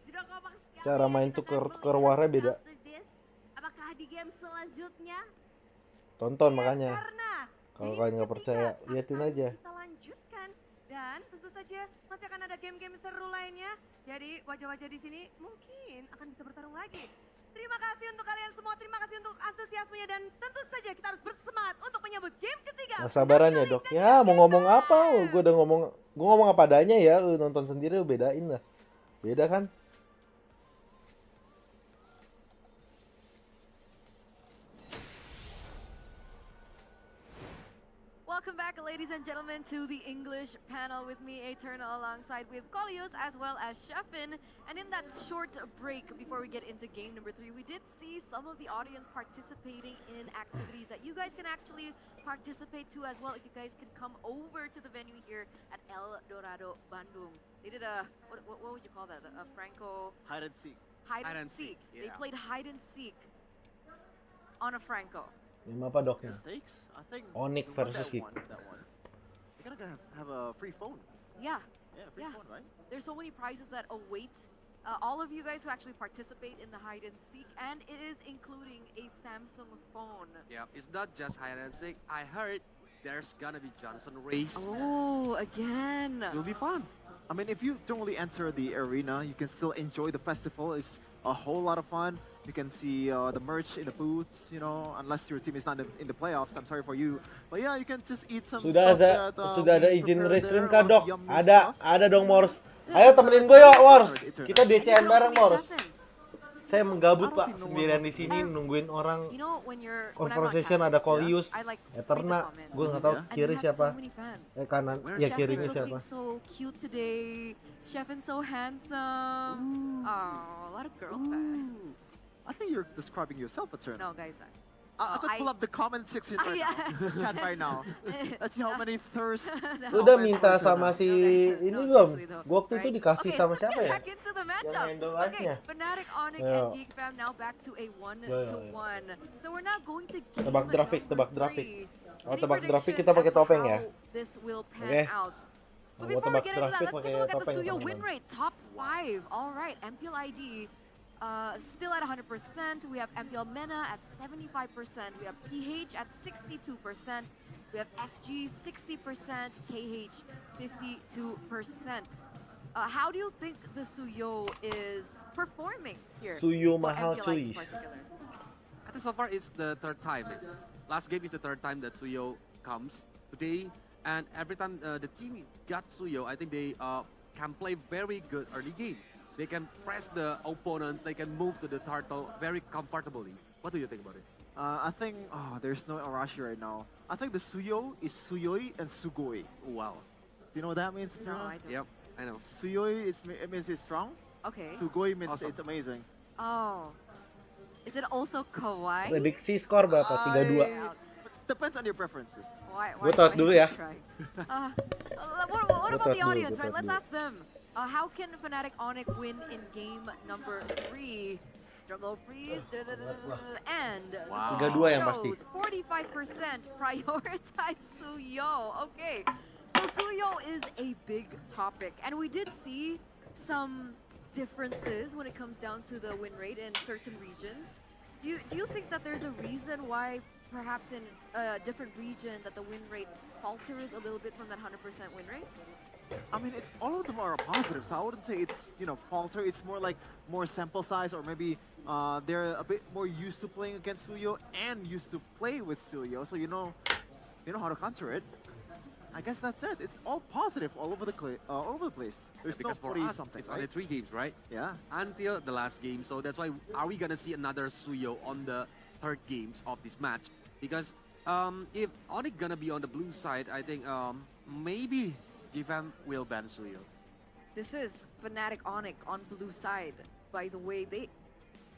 Sudah kompak sekali. Cara main Kita akan tuker melihat warna beda. after this. Apakah di game selanjutnya? Tonton Yes, makanya. karena Kalau game kalian nggak ketiga percaya, liatin akan aja. Kita lanjutkan dan tentu saja masih akan ada game-game seru lainnya. Jadi wajah-wajah di sini mungkin akan bisa bertarung lagi. Terima kasih untuk kalian semua, terima kasih untuk antusiasmenya dan tentu saja kita harus bersemangat untuk menyambut game ketiga. Nah, sabarannya dok. Ya mau ngomong apa? Gue udah ngomong, gue ngomong apa adanya ya. Lu nonton sendiri, lu bedain lah. Beda kan? welcome back, ladies and gentlemen, to the English panel with me, Eternal, alongside with Kolios as well as Sheffin. And in that short break before we get into game number 3, we did see some of the audience participating in activities that you guys can actually participate to as well if you guys can come over to the venue here at El Dorado, Bandung. They did a, what would you call that? A Franco... Hide and seek. Hide and seek. Yeah. They played hide and seek on a Franco. Game apa The doknya? stakes? I think Onyx the one versus that Geek. won, you're gonna have a free phone. Yeah. Yeah, free Yeah. phone, right? There's so many prizes that await all of you guys who actually participate in the hide and seek, and it is including a Samsung phone. Yeah, it's not just hide and seek. I heard there's gonna be Johnson race. Oh, again. It'll be fun. I mean, if you don't really enter the arena, you can still enjoy the festival. It's a whole lot of fun. You can see the merch in the booths, you know, unless your team is not in the playoffs. I'm sorry for you. But yeah, you can just eat some Sudah stuff sudah ada we izin prepared restream there, kah dok? yummy Ada stuff. dong Mors. Yeah, Ayo it's, temenin it's gue yuk definitely Mors. it's a- Kita And you DCM can also bareng meet Mors. Sheffin. Saya menggabut I don't pak think no sendirian one- di sini nungguin orang. You know, when you're Conversation ada Kolius, I like read the Eterna, comments. gue nggak tahu Yeah. And kiri you have siapa, so many fans. kanan, Where's ya Sheffin kirinya looking siapa. so cute today. Sheffin so handsome. Oh, a lot of girl fans. I think you're describing yourself, Eternal. No, guys. I could pull up the comment section right yeah. now. Chat right now. Let's see how many thirst. Lu udah minta sama si ini No, belum? seriously though, Gua waktu itu right? dikasih Okay, sama let's siapa get ya? back into the matchup. handle Okay, live-nya. Fnatic, Onyx, Yo. and Geek fam now back to a 1-1. So we're now going to game Tebak grafik, number tebak grafik. 3. Oh, Any tebak grafik predictions kita pakai as to topeng ya? how This will pan Oke. out. But Gua before we tebak get into that, grafik let's take pakai a look at the topeng, Suyo teman-teman. win rate, top 5. All right, MPL ID still at 100%. We have MPL Mena at 75%. We have PH at 62%. We have SG 60%. KH 52%. How do you think the Suyo is performing here? Suyo for Mahal, MPL ID cuy. in particular? I think so far it's the third time. Last game is the third time that Suyo comes today, and every time the team got Suyo, I think they can play very good early game. They can press the opponents, they can move to the turtle very comfortably. What do you think about it? I think there's no Arashi right now. I think the Suyo is Suyoi and Sugoi. Wow. Do you know what that means? No, Eternal? I don't. Yep, I know. Suyoi it means it's strong. Okay. Sugoi means Awesome. it's amazing. Oh. Is it also kawaii? Prediksi skor berapa? 3-2. Depends on your preferences. Why Gua tahu dulu ya. try? What about the dulu, audience, gua right? tahu Let's dulu. ask them. How can Fnatic Onyx win in game number 3? Drumroll please. And Wow. the 3-2 yang pasti. shows 45% prioritize Suyo. Okay, so Suyo is a big topic, and we did see some differences when it comes down to the win rate in certain regions. Do you think that there's a reason why perhaps in a different region that the win rate falters a little bit from that 100% win rate? I mean, it's all of them are positive, so I wouldn't say it's falter. It's more like more sample size, or maybe they're a bit more used to playing against Suyo and used to play with Suyo, so you know how to counter it. I guess that's it. It's all positive all over the place. There's no Because for 40 us, something, it's only right? 3 games, right? Yeah. Until the last game, so that's why are we gonna see another Suyo on the third games of this match? Because if Onyx gonna be on the blue side, I think maybe Gifam will ban Suyo. This is Fnatic Onyx on blue side. By the way,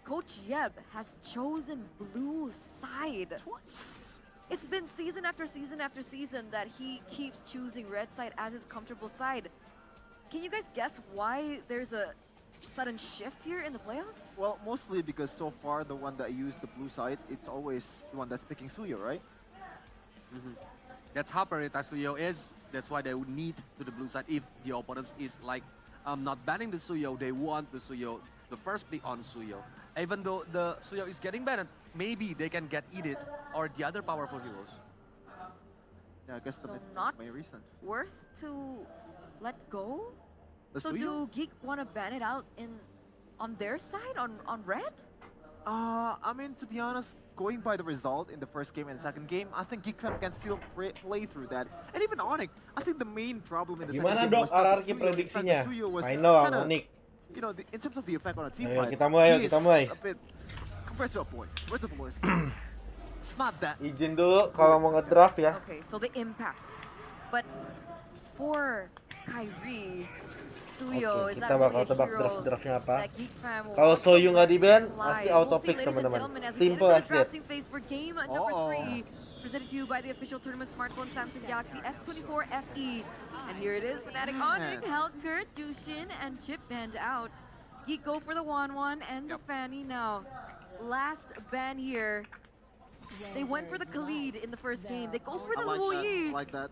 Coach Yeb has chosen blue side. Twice. It's been season after season after season that he keeps choosing red side as his comfortable side. Can you guys guess why there's a sudden shift here in the playoffs? Well, mostly because so far the one that used the blue side, it's always the one that's picking Suyo, right? That's how prioritized Suyo is. That's why they would need to the blue side. If the opponents is like not banning the Suyo, they want the Suyo, the first pick on Suyo. Even though the Suyo is getting banned, maybe they can get Edit or the other powerful heroes. Yeah, I guess So the not main reason. worth to let go? The So Suyo? do Geek want to ban it out on their side, on red? I mean, to be honest, going by the result in the first game and second game, I think Geek can still play through that. And even Onyx, I think the main problem in the Gimana second game dok was not the hierarki Suyo. In fact, the prediksinya? Suyo was Main dong, kinda, Onyx. you know, in terms of the effect on a team Ayo, fight, kita mulai, he kita is mulai. a bit compared to a boy. It's not that. Izin dulu kalau mau ngedraft ya. Okay, so the impact. But for Kyrie, Suyo Oke, is kita that bakal really a tebak hero draft-draftnya apa. that Geek Fam will Kalau also Soyu nggak let di-ban, slide? pasti We'll auto see, pick ladies and teman-teman. gentlemen, as we get Simple into as the that. drafting phase for game number 3, presented to you by the official tournament smartphone Samsung Galaxy S24 FE. And here it is, Fnatic Onyx, Helker, Jushin, and Chip banned out. Geek go for the 1-1 and the Fanny now. Last ban here. They went for the Khalid in the first game. They go for the Luyi. Like that.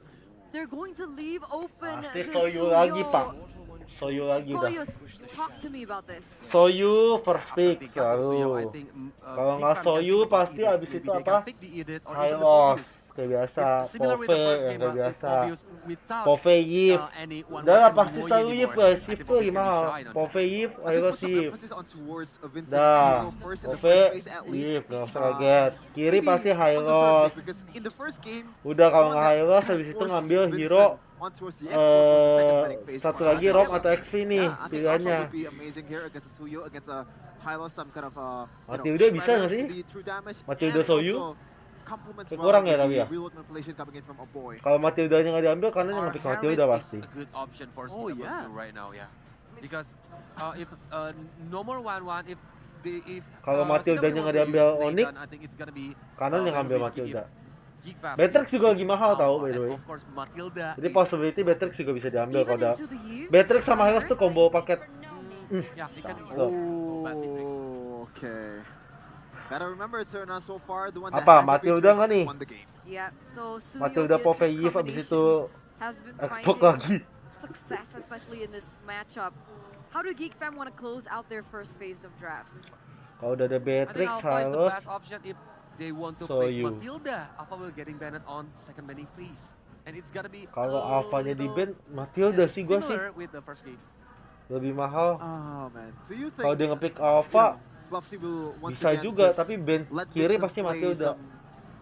They're going to leave open Pasti the Soyu lagi, Pak. Soyu lagi dah. Polius, talk to me about this. Soyu first pick selalu. Kalau nggak Soyu pasti abis itu apa? High loss kayak biasa. Pove yang kayak biasa. Pove Yif. Udah pasti selalu Yif guys. Yif tuh lagi mahal. Pove Yif, high loss Yif. Dah. Pove Yif, nggak usah kaget. Kiri pasti high loss. Udah kalau nggak high loss habis itu ngambil hero. Satu lagi Rom atau XP nih pilihannya. Matilda bisa nggak sih? Matilda Soyu? Kurang ya tapi ya. Kalau Matildanya nggak diambil, kanan yang ngepick Matilda pasti. Oh yeah. Right now, yeah. Because if no more 1-1, if kalau Matildanya nggak diambil Onyx, kanan yang ngambil Matilda. Beatrix juga lagi mahal tau by the way. Jadi possibility Beatrix juga bisa diambil kalau ada Beatrix sama Hylos tuh combo paket. Okay. Gotta remember Serna so far the one that Apa has Matilda nggak nih? Yeah, so Suyo Matilda Pove Yif abis itu Xbox lagi. Success, especially in this matchup. How do Geek Fam want to close out their first phase of drafts? Kalau udah ada Beatrix, Hylos, they want to So play you. Matilda, Alpha will getting banned on second banning freeze. And it's gotta be kalau Alpha-nya di ban, Matilda sih gua sih. With the first game. Lebih mahal. Oh man. Do you think Kalau dia ngepick Alpha, bisa again juga, just tapi ban let kiri Vincent pasti play Matilda. some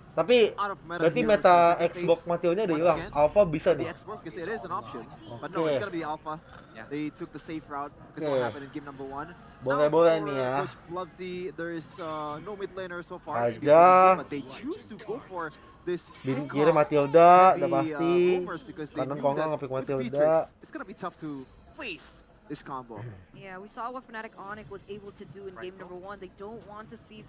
Tapi out of meta berarti heroes meta in the second Xbox phase? Matilda udah Once hilang. again, Alpha bisa the deh. Xbox because it is an option. But no, it's gonna be Alpha. They took the safe route because what happened in game number 1. Boleh-boleh nih ya. Coach Blovsy, there is no mid laner so far. Aja. But they choose to go for this Di kiri Matilda, udah pasti. homers because they Kanan knew kalau nggak that ngepick with Matilda. Beatrix, it's gonna be tough to face this combo. Yeah, we saw what Fnatic Onyx was able to do in game number 1. They don't want to see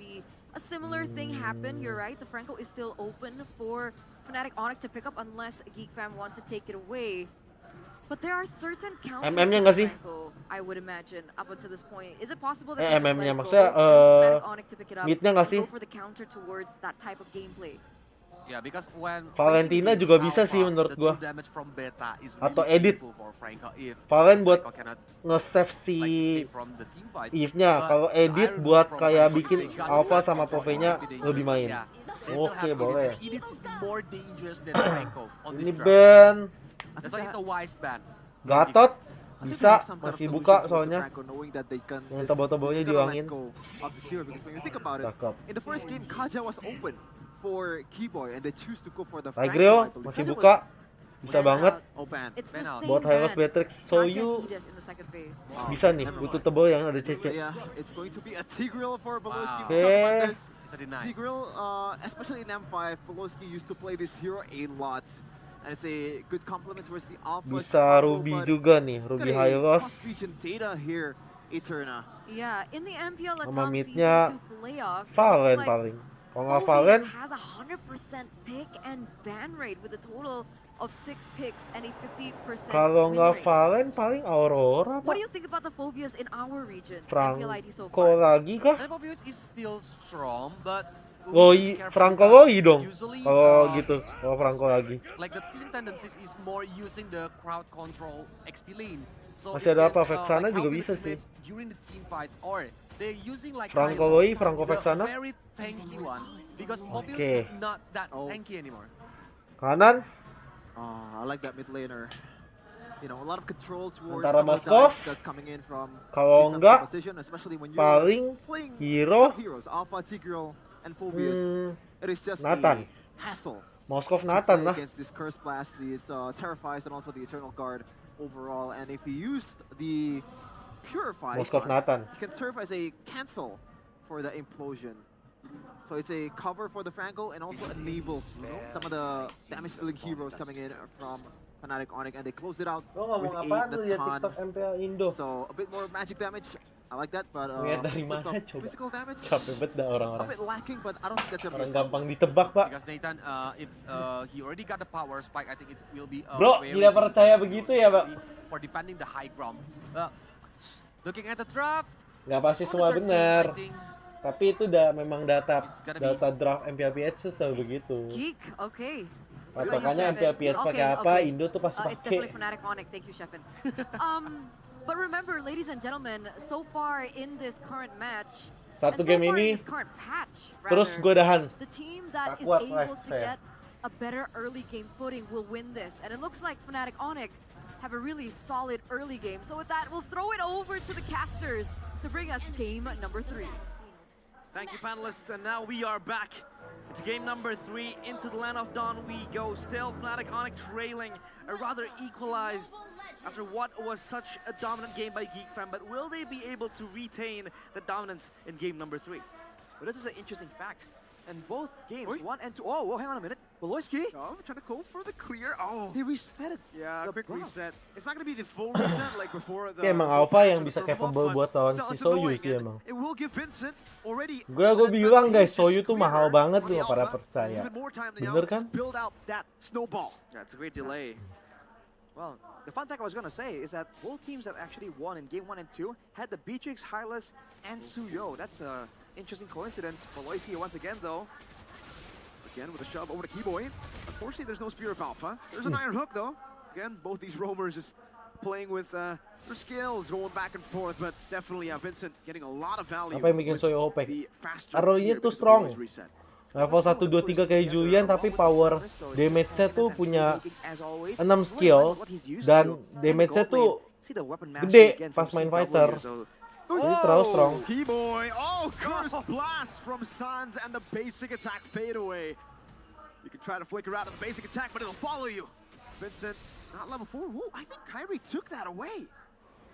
a similar thing happen. You're right, the Franco is still open for Fnatic Onyx to pick up unless Geek Fam want to take it away. But there are certain counters MM-nya to nggak sih? Franco, I would imagine, up until this point. Is it possible that MM-nya maksudnya mid-nya nggak sih? go for the counter towards that type of gameplay? Yeah, because when Valentina juga bisa sih menurut gua. Atau edit. Valen buat nge-save si Eve-nya. Kalau edit buat kayak bikin Alpha sama Pove-nya lebih main. Oke, boleh. Ini ban. That's why it's a wise ban. Gatot bisa masih buka soalnya. Yang tebal-tebalnya dihilangin. Cakep. In the first game, Kaja was open for Keyboy and they choose to go for the Tigreal Franco, I believe. masih Kaja buka. was Bisa banget. open. It's the same Buat Hylos ban. Beatrix Kaja Soyu Edith in the second phase. bisa nih, butuh tebal yang ada CC. Yeah, it's going to be a Tigreal for Belowski. Wow. We'll talk about Okay. this. Tigreal, especially in M5, Belowski used to play this hero a lot. And it's a good compliment towards the Alpha. Bisa Ruby juga nih, Ruby Hylos. Region data here, Eterna. Yeah, in the MPL Sama Latam mid-nya Season 2 playoffs, Valen looks like paling. Kalau nggak Valen, Phoveus has a 100% pick and ban rate with a total of 6 picks and a 50% kalau win nggak rate. Valen paling Aurora. What do you think about the Phoveus in our region? Franco MPL ID so far. lagi kah? Phoveus is still strong, but Loi, Franco Loi dong. Kalau gitu, kalau Franco lagi. Like the team tendencies is more using the crowd control XP lane. So Masih ada apa? Vexana juga bisa sih. During the team fights or they're using like Franco Loi, Franco Vexana. very tanky one because Phoveus Oke. is not that tanky anymore. Kanan, I like that mid laner. You know, a lot of control towards Antara some of the Moskov, dives that's coming in from kalau Geek Fam's enggak, position, especially when you're paling playing hero, top heroes, Alpha, Tigreal, and Phoveus. It is just Nathan. a hassle Moskov to Nathan play lah. against this Curse Blast, these Terrifies, and also the Eternal Guard overall. And if he used the Purify, Moskov Suns, Nathan. he can serve as a cancel for the Implosion. So it's a cover for the Franco and also enables some of the damage-dealing heroes coming in from Fnatic Onyx, and they closed it out Lo with ngomong 8 apaan lu ya Natan. TikTok MPL Indo? So a bit more magic damage. I like that, but Lihat dari in terms mana of coba? physical damage, Capek banget dah a orang-orang. bit lacking, but I don't think that's gonna Orang be a problem. gampang ditebak, Pak. Because Nathan, if he already got the power spike, I think it will be Bro, very tidak percaya dangerous begitu ya, Pak? for defending the high ground. Looking at the draft, Nggak pasti for the semua third game, benar. I think Tapi itu udah memang data It's gonna be- draft MPLPH tuh selalu begitu. Geek, okay. Patokannya MPLPH pakai apa, Indo tuh pasti It's definitely pakai. Fnatic Onyx. Thank you, Sheffin. But remember, ladies and gentlemen, so far in this current match, Satu and so game far in ini, this current patch, terus rather, gue dahan. the team that Tak is kuat able live to saya. get a better early game footing will win this. And it looks like Fnatic Onyx have a really solid early game. So with that, we'll throw it over to the casters to bring us game number 3. Thank you, panelists, and now we are back. It's game number 3. Into the land of dawn we go. Still Fnatic Onyx trailing, or rather equalized after what was such a dominant game by Geek Fam. But will they be able to retain the dominance in game number 3? But this is an interesting fact. In both games, 1 and 2. Oh, hang on a minute. Beloyski. Oh, trying to go for the clear. Oh, He reset it. yeah, The quick buff. reset. It's not gonna be the full reset like before the. Kayak emang full Alpha patch yang or the bisa full buff, capable but buat lawan still si it's Soyu annoying, sih and emang. It will give Vincent already. Gue bilang guys, Soyu tuh clearer mahal banget, on lu the nggak pada Alpha. percaya. Even more time now Bener to kan? build out that snowball. Yeah, it's a great delay. Well, the fun fact I was going to say is that both teams that actually won in game 1 and 2 had the Beatrix, Hylas, and Suyo. That's a interesting coincidence. Beloyski once again, though. Again with a shove over to Keyboy. Unfortunately, there's no Spear of Alpha. There's an Iron Hook though. Again, both these roamers just playing with their skills, going back and forth. But definitely, Vincent getting a lot of value. Apa yang bikin with Soyu OP? the faster Arrow-nya clear tuh because of strong. Keyboy's reset. Level 1, 2, 3 kayak Julian, tapi power damage-nya tuh punya 6 skill, dan damage-nya tuh gede pas main fighter. Jadi terlalu strong. Keyboy, curse blast from Sans and the basic attack fade away. You can try to flicker out of the basic attack, but it'll follow you. Vincent, not level 4. Whoa, I think Kyrie took that away.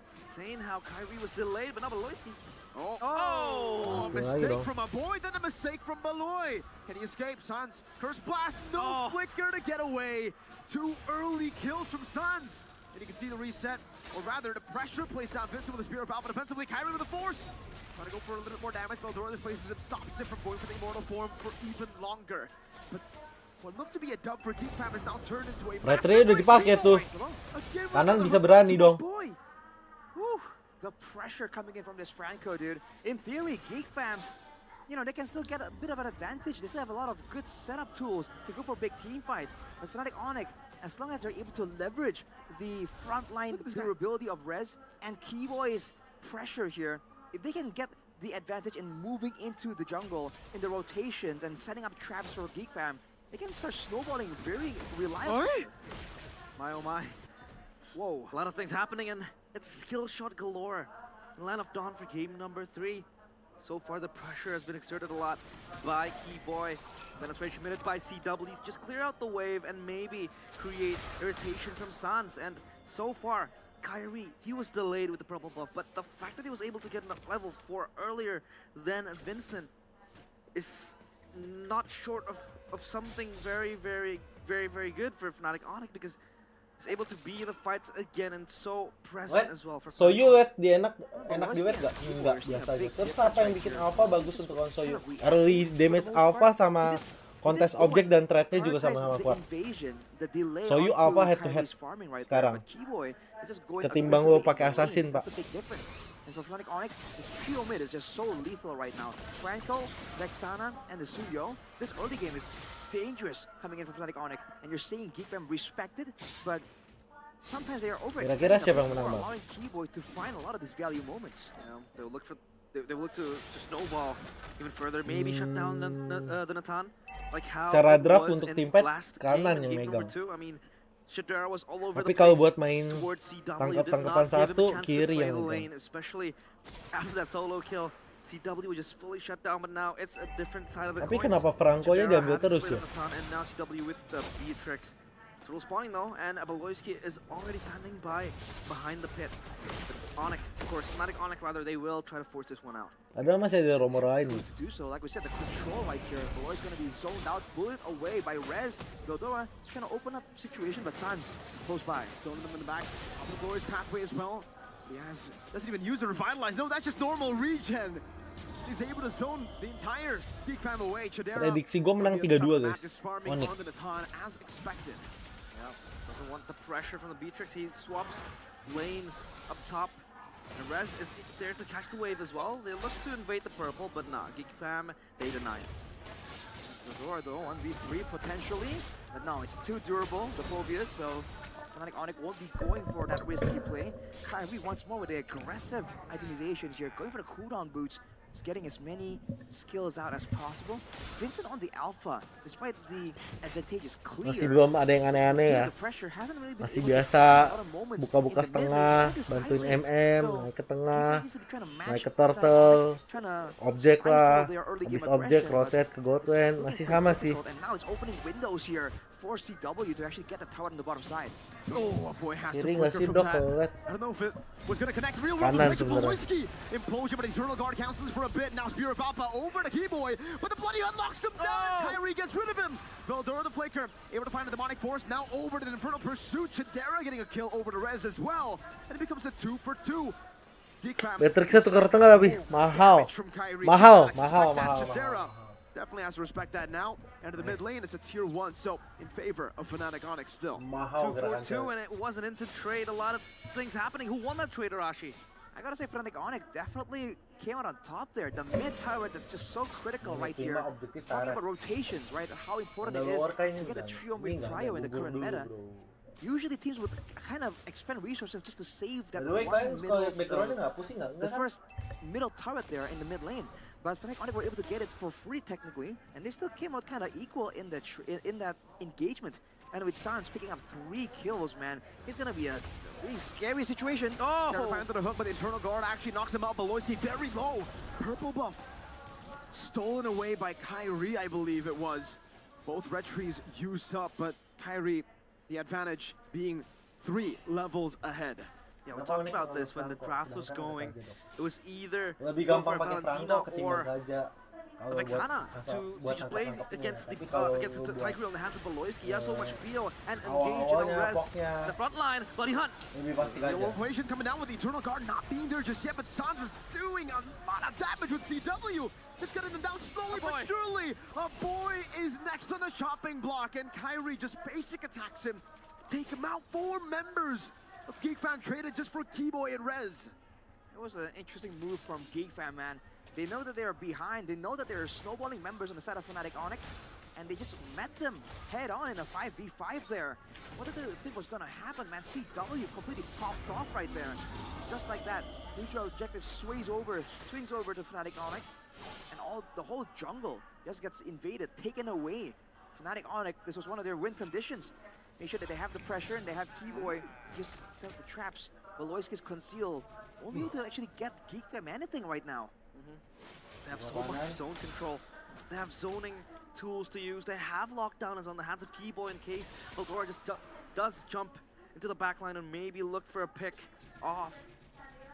It's insane how Kyrie was delayed, but not Beloyski. A mistake from a boy, then a mistake from Baloy. Can he escape? Sans, curse blast, no flicker to get away. 2 early kills from Sans. And you can see the reset, or rather the pressure placed on Vincent with the Spear of Alpha defensively. Kyrie with the force. Trying to go for a little bit more damage. Veldora displaces him, stops him from going for the immortal form for even longer. But what looked to be a dub for Geek Fam is now turned into a Retri udah dipakai tuh. Kanan bisa berani dong. Whew, the pressure coming in from this Franco, dude. In theory, Geek Fam, you know, they can still get a bit of an advantage. They still have a lot of good setup tools to go for big team fights. But Fnatic Onyx, as long as they're able to leverage the frontline durability of Rez and Keyboy's pressure here, if they can get the advantage in moving into the jungle in the rotations and setting up traps for Geek Fam, they can start snowballing very reliably. My oh my. Whoa. A lot of things happening, and it's skill shot galore. The Land of Dawn for game number 3. So far, the pressure has been exerted a lot by Keyboy. Penetration minute by CW. Just clear out the wave and maybe create irritation from Sans. And so far, Kyrie, he was delayed with the purple buff, but the fact that he was able to get level 4 earlier than Vincent is not short of something very, very, very, very good for Fnatic Onyx, because he's able to be in the fights again and so present as well for Soyu wet di enak di wet gak? Enggak, biasa aja. Terus apa yang bikin Alpha bagus untuk lawan Soyu? Early damage Alpha sama kontes objek dan threat-nya juga sama-sama kuat. Soyu Alpha head to head sekarang. Ketimbang lo pakai assassin, Pak. And for Fnatic Onyx, this trio mid is just so lethal right now. Franco, Vexana, and the Suyo. This early game is dangerous coming in from Fnatic Onyx, and you're seeing Geek Fam respected, but sometimes they are overextending allowing Keyboy to find a lot of these value moments. Yeah, they will look for they will look to snowball even further, maybe shut down the Natan, like how Secara it draft was untuk in tim fight last kanan game yang number megang. 2. I mean, Shadara was all over Tapi the kalau place buat main towards CW, tangkap-tangkapan did not give him a satu, chance to kiri play yang the megang. lane, especially after that solo kill. CW was just fully shut down, but now it's a different side of the Tapi coin. kenapa Franco-nya Shadara diambil having to terus play ya? the Natan, and now CW with the Beatrix. Turtle spawning though, and Abaloyski is already standing behind the pit. But Onyx, of course, Fnatic Onyx rather, they will try to force this one out. Padahal masih ada rumor lain. To do so, like we said, the control right here. Beloy is going to be zoned out, bullet away by Rez. Veldora is trying to open up the situation, but Sans is close by. Zoning them in the back of the boys' pathway as well. He doesn't even use a revitalize. No, that's just normal regen. He's able to zone the entire Geek fam away. Chidera. Prediksi gue menang 3-2 guys. Onyx. As expected. Yeah, doesn't want the pressure from the Beatrix. He swaps lanes up top. And Rez is there to catch the wave as well. They look to invade the purple, but nah, Geek fam, they deny it. Veldora though, 1v3 potentially. But no, it's too durable, the Phobias, so Fnatic Onyx won't be going for that risky play. Kyrie once more with the aggressive itemization here, going for the cooldown boots. Just getting as many skills out as possible. Vincent on the alpha, despite the advantageous clear, masih belum ada yang aneh-aneh ya. Masih biasa buka-buka setengah, bantuin naik ke tengah, naik ke turtle, objek lah, habis objek rotate ke gold lane, masih sama sih. For CW to actually get the tower on the bottom side. Oh, boy, has to Kiri flicker ngasih from dok that. I don't know if it was going to connect. Real Kanan revelation. sebenarnya. Implosion, but Eternal Guard cancels for a bit. Now Spear of Alpha over to Keyboy, but the Bloody unlocks him down. Kyrie gets rid of him. Veldora the Flaker able to find the Demonic Force. Now over to the Infernal Pursuit. Chidera getting a kill over to Rez as well. And it becomes a 2-for-2. Geek fam. Matrixnya tukar tengah tapi mahal. Definitely has to respect that now. And to the mid lane, it's a tier 1, so in favor of Fnatic Onyx still. 2-4-2, and it was an instant trade. A lot of things happening. Who won that trade, Arashi? I gotta say, Fnatic Onyx definitely came out on top there. The mid turret that's just so critical right here. Talking about rotations, right? How important it is to get a trio mid trio in the current meta. Usually teams would kind of expend resources just to save that one middle, the first middle turret there in the mid lane. But Fnatic Onyx were able to get it for free technically, and they still came out kind of equal in that engagement. And with Sans picking up 3 kills, man, it's gonna be a really scary situation. Oh! Terrifying to the hook, but the Eternal Guard actually knocks him out. Beloyski very low. Purple buff stolen away by Kyrie, I believe it was. Both red trees used up, but Kyrie, the advantage being 3 levels ahead. Yeah, we talked about this when the draft was going. It was either go for Valentina or Vexana to just play against the Tiger on the hands of Beloyski. He has so much feel and engage in a res in the front line. Bloody Hunt. The equation coming down with the Eternal Guard not being there just yet, but Sans is doing a lot of damage with CW. Just getting them down slowly but surely. A boy is next on the chopping block, and Kyrie just basic attacks him. Take him out. 4 members of Geek Fam traded just for Keyboy and Rez. It was an interesting move from Geek Fam, man. They know that they are behind. They know that there are snowballing members on the side of Fnatic Onyx, and they just met them head on in a 5v5 there. What did they think was gonna happen, man? CW completely popped off right there. Just like that, neutral objective swings over to Fnatic Onyx, and the whole jungle just gets invaded, taken away. Fnatic Onyx, this was one of their win conditions. Make sure that they have the pressure and they have Keyboy just set up the traps. Beloyski's conceal. Only need to actually get Geek Fam anything right now. They have so much zone control. They have zoning tools to use. They have lockdown is on the hands of Keyboy in case Veldora just does jump into the backline and maybe look for a pick off.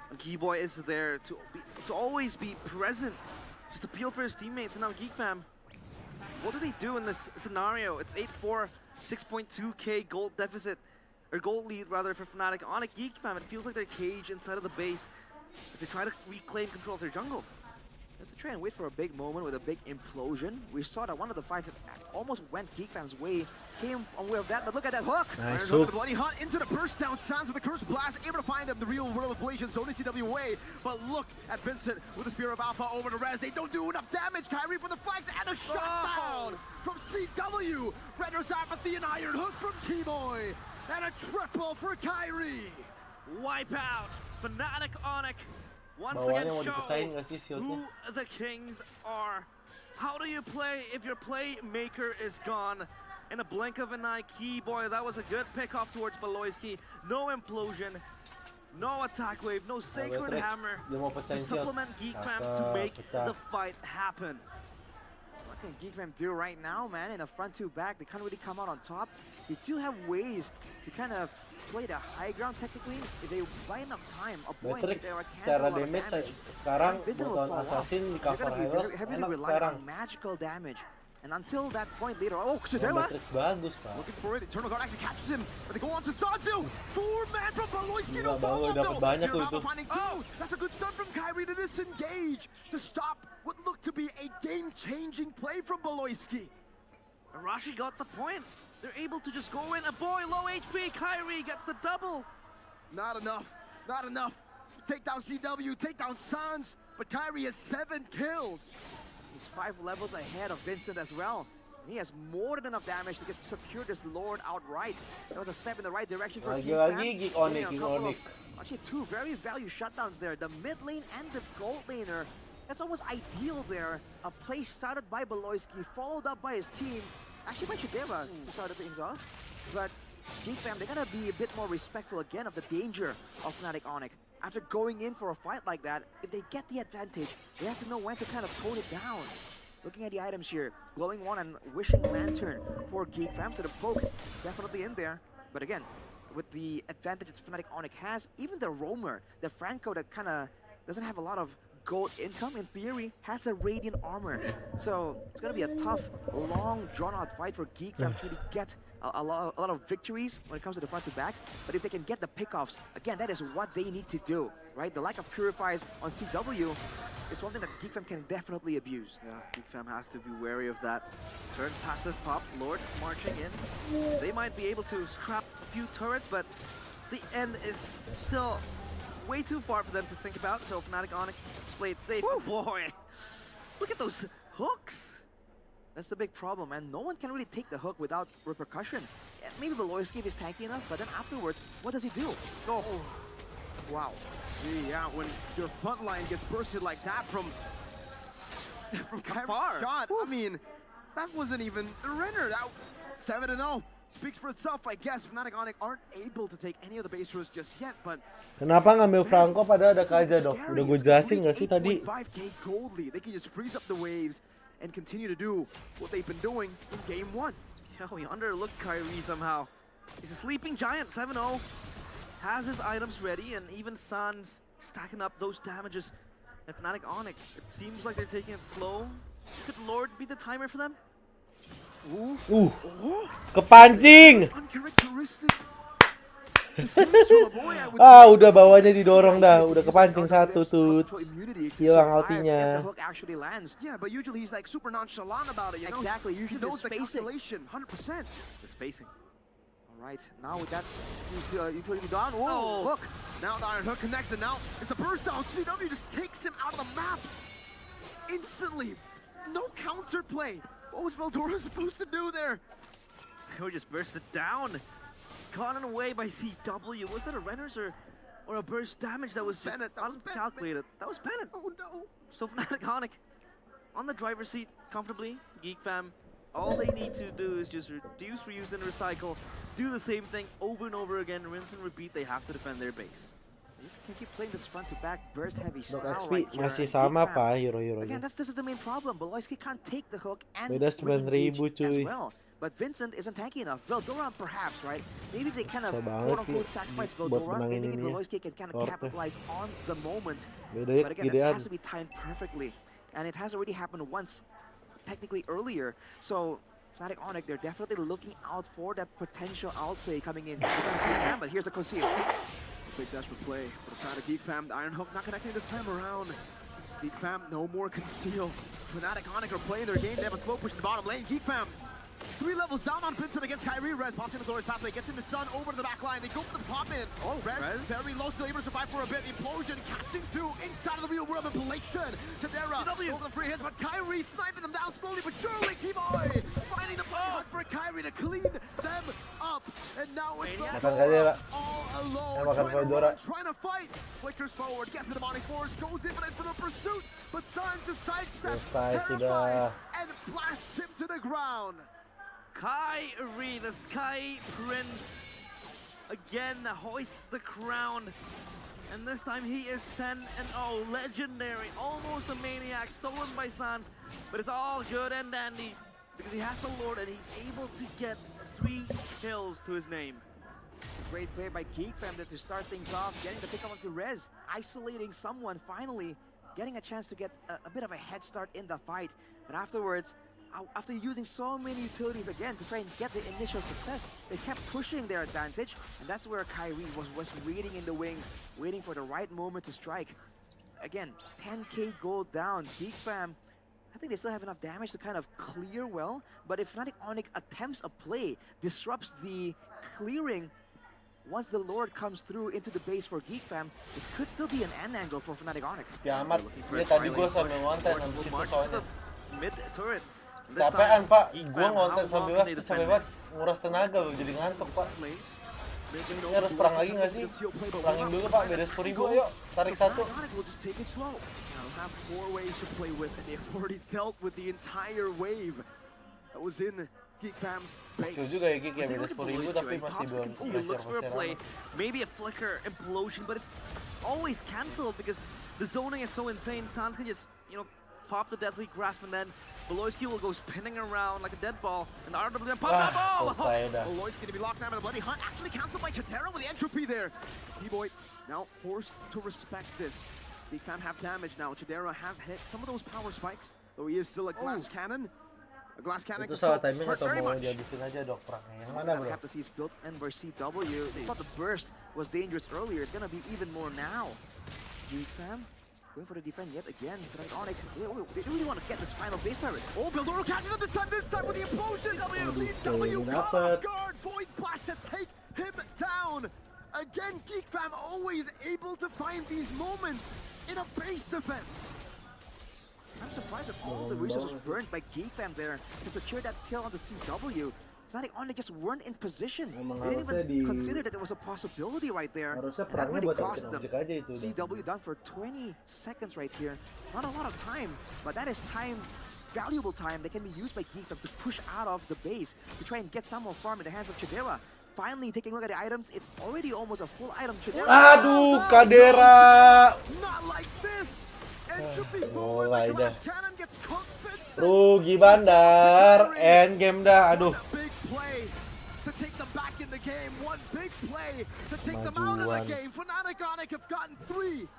And Keyboy is there to always be present, just appeal for his teammates. And now Geek Fam, what do they do in this scenario? It's 8-4. 6.2k gold deficit, or gold lead rather, for Fnatic on a Geek Fam. It feels like they're caged inside of the base as they try to reclaim control of their jungle. Let's try and wait for a big moment with a big implosion. We saw that one of the fights that almost went Geek Fam's way came aware of that, but look at that hook! Nice hook. The Bloody Hunt into the burst down. Sans with the Curse Blast, able to find him. The real world ablation, zone CW away. But look at Vincent with the Spear of Alpha over to Rez. They don't do enough damage. Kyrie for the flags and a shutdown from CW. Render's Apathy and Iron Hook from Keyboy. And a triple for Kyrie. Wipe out. Fnatic Onyx once again show who the kings are. How do you play if your playmaker is gone? In a blink of an eye, Keyboy, that was a good pick off towards Beloyski. No implosion, no attack wave, no sacred hammer to supplement Geek Fam to make the fight happen. What can Geek Fam do right now, man? In a front to back, they can't really come out on top. they do have ways to kind of play the high ground technically. If they buy enough time, a point Matrix there secara damage sekarang buat Assassin di They're cover gonna be Hylos heavily enak reliant sekarang. on magical damage. And until that point later, oh, Oh, Sudela! Matrix bagus, Pak. Looking for it. Eternal Guard actually captures him. But they go on to Sanzu. 4-man from Baloyski. No Gila, follow-up dapat though. banyak Here, tuh Rama itu. finding two. That's a good stun from Kyrie to disengage. To stop what looked to be a game-changing play from Baloyski. Arashi got the point. They're able to just go in. A boy, low HP. Kyrie gets the double. Not enough. Not enough. Take down CW, take down Sans. But Kyrie has 7 kills. He's 5 levels ahead of Vincent as well. And he has more than enough damage to just secure this Lord outright. That was a step in the right direction for Geek. Geek Onyx. Actually, 2 very value shutdowns there. The mid lane and the gold laner. That's almost ideal there. A play started by Baloyski, followed up by his team. Actually by Chideva, who started things off. But Geek fam, they gotta be a bit more respectful again of the danger of Fnatic Onyx. After going in for a fight like that, if they get the advantage, they have to know when to kind of tone it down. Looking at the items here, Glowing One and Wishing Lantern for Geek fam, so the poke is definitely in there. But again, with the advantage that Fnatic Onyx has, even the Roamer, the Franco that kind of doesn't have a lot of gold income, in theory, has a Radiant armor. So it's going to be a tough, long, drawn-out fight for Geek fam to really get a lot of victories when it comes to the front to back. But if they can get the pickoffs, again, that is what they need to do, right? The lack of purifies on CW is something that Geek fam can definitely abuse. Yeah, Geek fam has to be wary of that. Turn passive pop, Lord marching in. They might be able to scrap a few turrets, but the end is still way too far for them to think about. So Fnatic Onyx just play it safe. Oh boy, look at those hooks. That's the big problem, and no one can really take the hook without repercussion. Yeah, maybe Baloyski is tanky enough, but then afterwards, what does he do? Oh, wow. Gee, yeah, when your front line gets bursted like that from Kyrie's far. shot, I mean, that wasn't even the renner. That 7-0 speaks for itself, I guess. Fnatic Onyx aren't able to take any of the base rules just yet, but Kenapa ngambil Franco padahal ada Kaja, Dok? Udah gue jelasin nggak sih tadi? 5K gold lead. They can just freeze up the waves and continue to do what they've been doing in game 1. Yeah, we underlooked Kyrie somehow. He's a sleeping giant, 7-0. Has his items ready, and even Sans stacking up those damages. And Fnatic Onyx, it seems like they're taking it slow. Could Lord be the timer for them? Kepancing! Uncharacteristic. Udah bawahnya didorong dah, udah kepancing satu tuh. Hilang ultinya. Yeah, but usually he's like super nonchalant about it, you know? Exactly, usually he knows the spacing. calculation, 100%. The spacing. Alright, now with that utility down, whoa, look! Now the Iron Hook connects, and now it's the burst down. CW just takes him out of the map instantly. No counterplay. What was Veldora supposed to do there? They just bursted down. Gotten away by CW. Was that a Renners or a burst damage that was just uncalculated? That was Bennett. Oh no. So Fnatic Onyx on the driver's seat comfortably. Geek fam, all they need to do is just reduce, reuse, and recycle. Do the same thing over and over again, rinse and repeat. They have to defend their base. They just can keep playing this front to back burst heavy style Dok XP right here. masih And sama Geek fam, Pak hero-heronya. again, this is the main problem. Baloyski can't take the hook and Beda 9.000 re-engage as cuy. well. But Vincent isn't tanky enough. Veldora perhaps, right? Maybe they kind of Susah banget quote-unquote sih sacrifice buat Veldora. menangin Maybe ini ya. Baloyski can kind of Torte. capitalize on the moment. Beda ya But again, gedean. that has to be timed perfectly. And it has already happened once, technically earlier. So Fnatic Onyx, they're definitely looking out for that potential outplay coming in. But here's the conceal. Big desperate play for the side of Geek fam. The Iron Hook not connecting this time around. Geek fam, no more conceal. Fnatic Onyx are playing their game. They have a slow push in the bottom lane. Geek fam, 3 levels down on Vincent against Kyrie. Rez pops into Glorious pathway, gets him to stun over to the back line. They go for the pop in. Oh, Rez very low, still able to survive for a bit. The implosion catching through inside of the real world impalation. Tadera over the free hits, but Kyrie sniping them down slowly but surely. T-Boy finding the play hard for Kyrie to clean them up. And now it's Veldora all alone. Trying to fight. Flickers forward, gets the demonic force, goes in for the pursuit, but Sans just sidesteps, terrifies, and blasts him to the ground. Kyrie, the Sky Prince, again hoists the crown. And this time he is 10-0, legendary, almost a maniac, stolen by Sans. But it's all good and dandy because he has the Lord and he's able to get a 3 kills to his name. It's a great play by Geek Fam to start things off, getting the pick up onto Rez, isolating someone, finally getting a chance to get a bit of a head start in the fight. But afterwards, after using so many utilities again to try and get the initial success, they kept pushing their advantage, and that's where Kyrie was waiting in the wings, waiting for the right moment to strike. Again, 10k gold down. Geek Fam, I think they still have enough damage to kind of clear well, but if Fnatic Onyx attempts a play, disrupts the clearing, once the Lord comes through into the base for Geek Fam, this could still be an end angle for Fnatic Onyx. Ya amat, ini tadi gue sambil ngonten habis itu soalnya. Mid turret. Capean Pak, gue ngonten sambil waktu capek banget, nguras tenaga loh, jadi ngantuk Pak. Ini harus perang lagi nggak sih? Perangin dulu Pak, beda 10.000, ayo tarik satu. Have 4 ways to play with, and they've already dealt with the entire wave that was in Geek Fam's base. Juga ya Geek ya, beda 10.000 tapi masih belum He looks for a play, maybe a flicker, implosion, but it's always cancelled because the zoning is so insane. Sans can just, you know, pop the deathly grasp, and then Beloyski will go spinning around like a dead ball, and the RW pop that ball! Beloyski gonna be locked down by the Bloody Hunt, actually cancelled by Chatera with the entropy there. T-Boy now forced to respect this. Geek Fam have damage now. Chidera has hit some of those power spikes, though he is still a glass cannon. A glass cannon Itu can salah still timing hurt atau very mau much. dihabisin aja dok perangnya? Yang mana bro? Have to see is built in by CW. I thought the burst was dangerous earlier. It's gonna be even more now. Geek Fam going for the defense yet again. Fnatic Onyx, they really want to get this final base turret. Oh, Veldoro catches it this time with the implosion. CW caught off guard. Void Blast to take him down. Again, Geek Fam always able to find these moments in a base defense. I'm surprised that all the resources burned by Geek Fam there to secure that kill on the CW. Fnatic Onyx just weren't in position. They didn't even consider that it was a possibility right there. And that really cost them. CW done for 20 seconds right here. Not a lot of time, but that is time, valuable time that can be used by Geek Fam to push out of the base to try and get some more farm in the hands of Chidera. Finally, taking a look at the items, it's already almost a full item. Chidera. Aduh, Kadera. Not like this. Entropy forward, the glass cannon gets cooked. Rugi bandar, end game dah. Aduh. Big play to take them back in the game. One big play to take them out of the game. Fnatic Onyx have gotten 3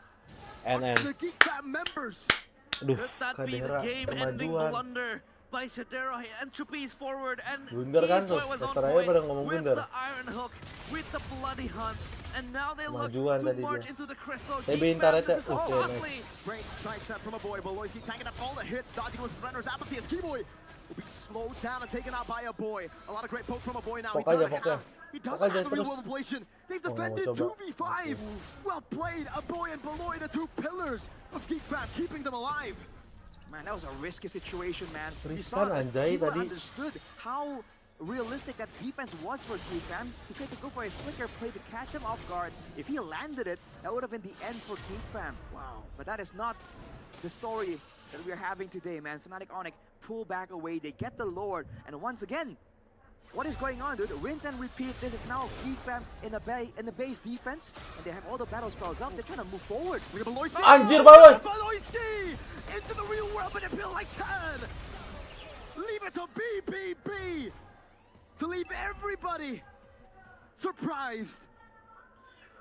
NN. the Geek Fam members. Aduh, Could that be the Kadera game-ending kemajuan. blunder by Shadera? Entropy is forward, and Blunder kan tuh, was on Caster aja point pada ngomong with blunder. the Iron Hook, with the Bloody Hunt, and now they look Kemajuan to tadi march dia. into the Crystal. Tapi Geek ntar Fam, aja, this is oke, ugly. Great side set from a boy. Beloyski tanking up all the hits, dodging with Brenner's apathy as Keyboy will be slowed down and taken out by a boy. A lot of great poke from a boy now. He doesn't have the real world ablation. They've defended 2v5. Well played, a boy and Beloy, the 2 pillars of Geek Fam, keeping them alive. Man, that was a risky situation, man. You Riskan, saw that anjay, Keyboy tadi. understood how realistic that defense was for Geek Fam. He tried to go for a flicker play to catch him off guard. If he landed it, that would have been the end for Geek Fam. Wow. But that is not the story that we are having today, man. Fnatic Onyx pull back away. They get the Lord. And once again, what is going on, dude? Rinse and repeat. This is now Geek Fam in the base defense. And they have all the battle spells up. They're trying to move forward. Anjir, Baloy! Beloyski into the real world manipulation. Leave it to BBB to leave everybody surprised.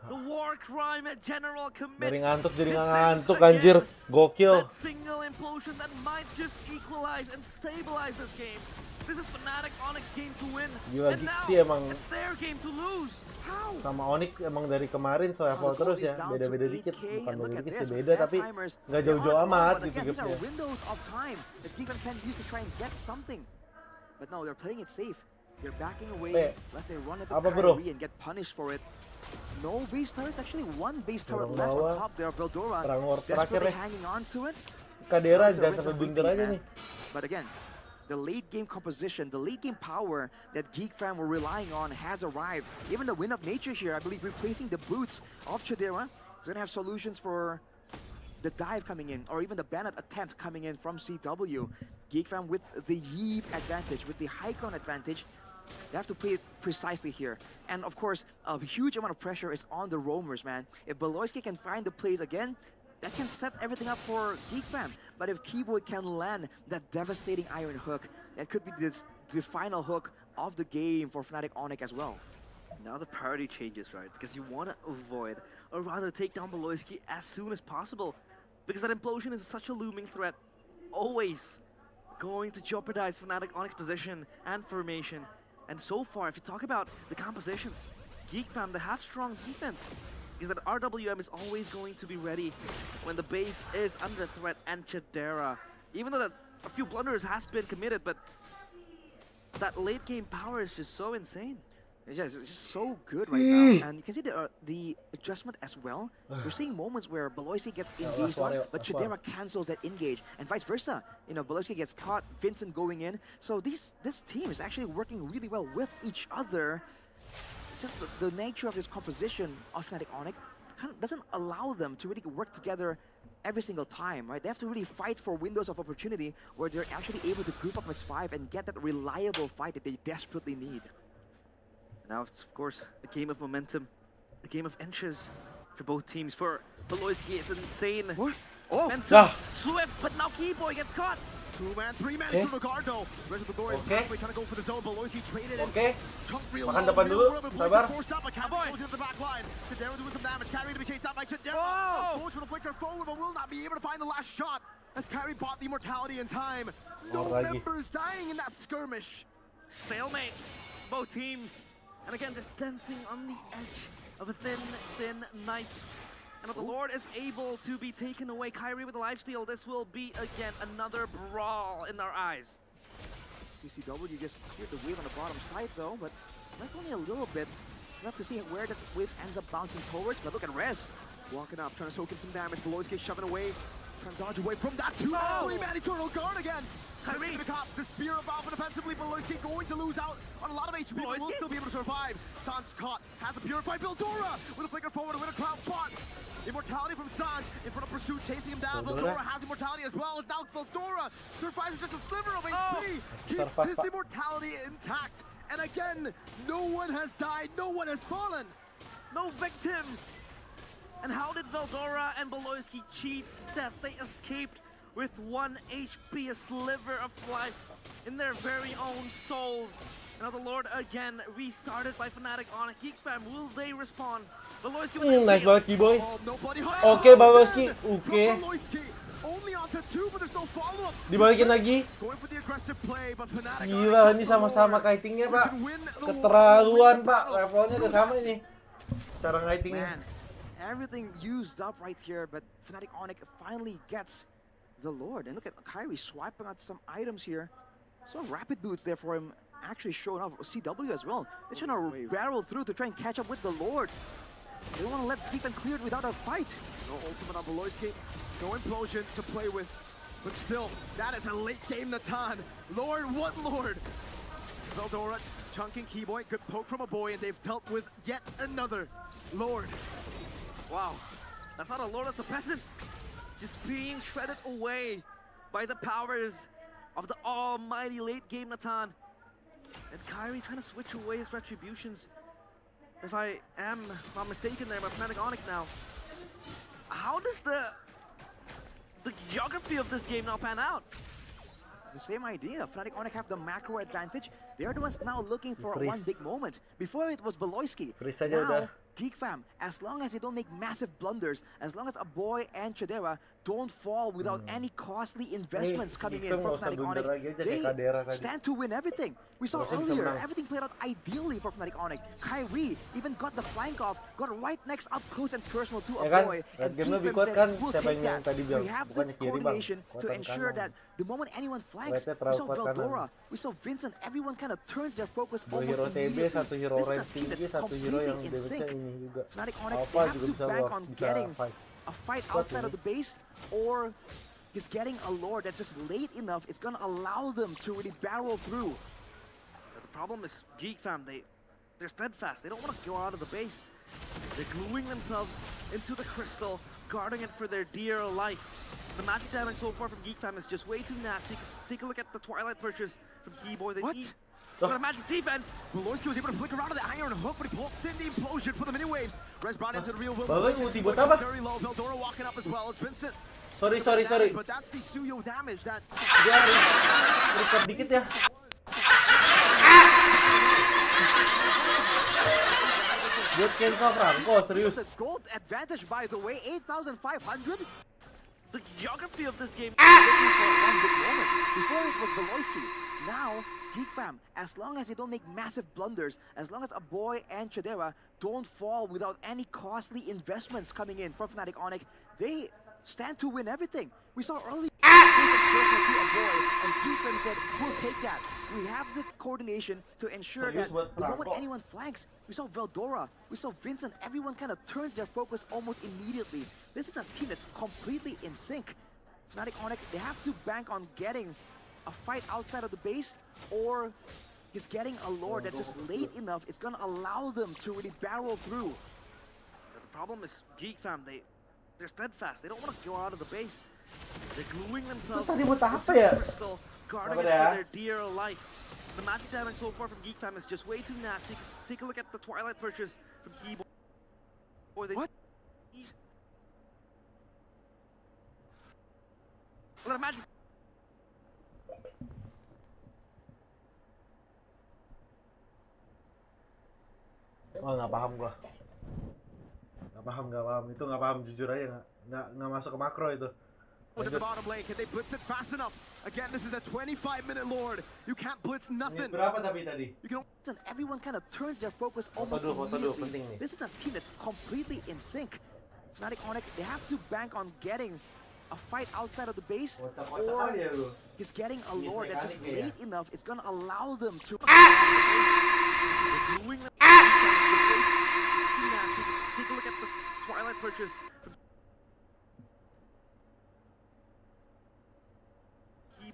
The war crime general commits. Dari ngantuk jadi nggak ngantuk anjir, gokil. That single implosion that might just equalize and stabilize this game. This is Fnatic Onyx game to win. Gila, and Geek now sih emang it's their game to lose. How? sama Onyx emang dari kemarin so level terus ya, beda-beda dikit, bukan beda dikit sih beda tapi nggak jauh-jauh amat gitu gapnya. Windows of time that Geek can use to try and get something. But no, they're playing it safe. They're backing away lest they run into Kyrie and get punished for it. No base turrets, actually one base turret left on top there. Veldora desperately hanging on to it. Kadera jangan sampai blunder aja nih. But again, the late game composition, the late game power that Geek Fam were relying on has arrived. Even the Wind of Nature here, I believe, replacing the boots of Chidera, is going to have solutions for the dive coming in, or even the Bennett attempt coming in from CW. Geek Fam with the Yeve advantage, with the high ground advantage. They have to play it precisely here. And of course, a huge amount of pressure is on the roamers, man. If Beloyski can find the plays again, that can set everything up for Geek Fam. But if Keyboy can land that devastating Iron Hook, that could be the final hook of the game for Fnatic Onyx as well. Now the priority changes, right? Because you want to avoid, or rather take down Beloyski as soon as possible. Because that implosion is such a looming threat. Always going to jeopardize Fnatic Onyx position and formation. And so far, if you talk about the compositions, Geek fam, they have strong defense. Because that RWM is always going to be ready when the base is under threat, and Chidera. Even though that a few blunders has been committed, but that late game power is just so insane. It's just so good right now, and you can see the adjustment as well. We're seeing moments where Beloyski gets engaged on, but Chidera cancels that engage, and vice versa. You know, Beloyski gets caught, Vincent going in. So this team is actually working really well with each other. It's just the nature of this composition of Fnatic Onyx kind of doesn't allow them to really work together every single time, right? They have to really fight for windows of opportunity where they're actually able to group up as 5 and get that reliable fight that they desperately need. Now it's, of course, a game of momentum, a game of inches for both teams. For Beloyski, it's insane. What? Oh, momentum, swift, but now Keyboy gets caught. 2-man, 3-man into the guard though. Rest of the door is halfway trying to go for the zone. Beloyski traded it. Chunk real low. Makan depan dulu, sabar. Forced up by Cowboy into the back line. Chidera doing some damage. Kyrie to be chased out by Chidera. Goes for the flicker forward, but will not be able to find the last shot as Kyrie bought the immortality in time. No members dying in that skirmish. Stalemate, both teams. And again, just dancing on the edge of a thin, thin knife. And if the Lord is able to be taken away, Kyrie with the lifesteal, this will be, again, another brawl in our eyes. CCW just cleared the wave on the bottom side, though, but left only a little bit. We have to see where that wave ends up bouncing towards, but look at Rez. Walking up, trying to soak in some damage. Beloyski shoving away, trying to dodge away from that 3-man eternal guard again. Kyrie to cop the spear of Alpha defensively. Beloyski going to lose out on a lot of HP, but will still be able to survive. Sans caught, has a purified Beldora with a flicker forward with a cloud bot. Immortality from Sans in front of Pursuit, chasing him down. Beldora has immortality as well as now Beldora survives just a sliver of HP. Keeps his immortality intact. And again, no one has died, no one has fallen. No victims. And how did Beldora and Beloyski cheat death? They escaped with 1 HP, a sliver of life in their very own souls. Now the Lord again restarted by Fnatic Onyx. Geek fam, will they respawn? Beloyski with nice banget Keyboy. Oh, Oke, Beloyski. Oke. Only onto 2, but there's no follow-up. Dibalikin lagi. Going for the aggressive play, but Fnatic Gila, ini sama-sama kitingnya, Pak. Keterlaluan, Pak. Levelnya udah sama ini. Cara kitingnya. Man, everything used up right here, but Fnatic Onyx finally gets the Lord. And look at Kyrie swiping out some items here. So rapid boots there for him actually showing off. CW as well. They're trying to barrel through to try and catch up with the Lord. They don't want to let defense clear it without a fight. No ultimate on Beloyski. No implosion to play with. But still, that is a late game Natan. Lord, what Lord? Beldora chunking Keyboy. Good poke from a boy, and they've dealt with yet another Lord. Wow, that's not a Lord, that's a peasant. Just being shredded away by the powers of the almighty late game Natan. And Kyrie trying to switch away his retributions. If I am not mistaken there, by Fnatic Onyx now. How does the geography of this game now pan out? It's the same idea. Fnatic Onyx have the macro advantage. They're the ones now looking for one big moment. Before it was Beloyski. Now, Geek fam, as long as they don't make massive blunders, as long as a boy and Chidera don't fall without any costly investments coming in from Fnatic Onyx, they stand to win everything. We saw earlier, everything played out ideally for Fnatic Onyx. Kyrie even got the flank off, got right next up close and personal to a boy, and Geek fam said, we'll take that. We have the coordination to ensure that the moment anyone flanks, we saw Beldora, we saw Vincent, everyone kind of turns their focus almost immediately. This is a team that's completely in sync. Fnatic Onyx, they have to bank on getting a fight outside of the base, or just getting a Lord that's just late enough. It's gonna allow them to really barrel through. But the problem is Geek fam, they're steadfast. They don't want to go out of the base. They're gluing themselves into the crystal, guarding it for their dear life. The magic damage so far from Geek fam is just way too nasty. Take a look at the Twilight purchase from Keyboy. What? Got a magic defense. Beloyski was able to flick around to the iron hook, but he pulled in the implosion for the mini waves. Rez brought into the real world. Very low. Beldora walking up as well as Vincent. Sorry. But that's the Suyo damage that. Dia record dikit ya. Buat Kenzo Franco, serius. The gold advantage, by the way, 8,500. The geography of this game. Looking for one big moment. Before it was Beloyski. Now, Geek Fam, as long as they don't make massive blunders, as long as Aboy and Chidera don't fall without any costly investments coming in from Fnatic Onyx, they stand to win everything. We saw early to Aboy, and Geek Fam said, we'll take that. We have the coordination to ensure that the moment anyone flanks, we saw Veldora, we saw Vincent, everyone kind of turns their focus almost immediately. This is a team that's completely in sync. Fnatic Onyx, they have to bank on getting a fight outside of the base, or just getting a lord that's just late enough. It's gonna allow them to really barrel through. But the problem is Geek Fam, they're steadfast. They don't want to go out of the base. They're gluing themselves Tadi buat apa into ya? the crystal, guarding Apa it dah? for their dear life. The magic damage so far from Geek Fam is just way too nasty. Take a look at the Twilight purchase from Keyboard. What? Look at the magic. Oh, nggak paham gua. Nggak paham. Itu nggak paham, jujur aja nggak masuk ke makro itu. At the bottom lane, can they blitz it fast enough? Again, this is a 25-minute Lord. You can't blitz nothing. Berapa tapi tadi? You can. And everyone kind of turns their focus almost immediately. This is a team that's completely in sync. Fnatic Onyx, they have to bank on getting a fight outside of the base, or just getting a lord that's just late enough. It's gonna allow them to. Take a look at the Twilight purchase.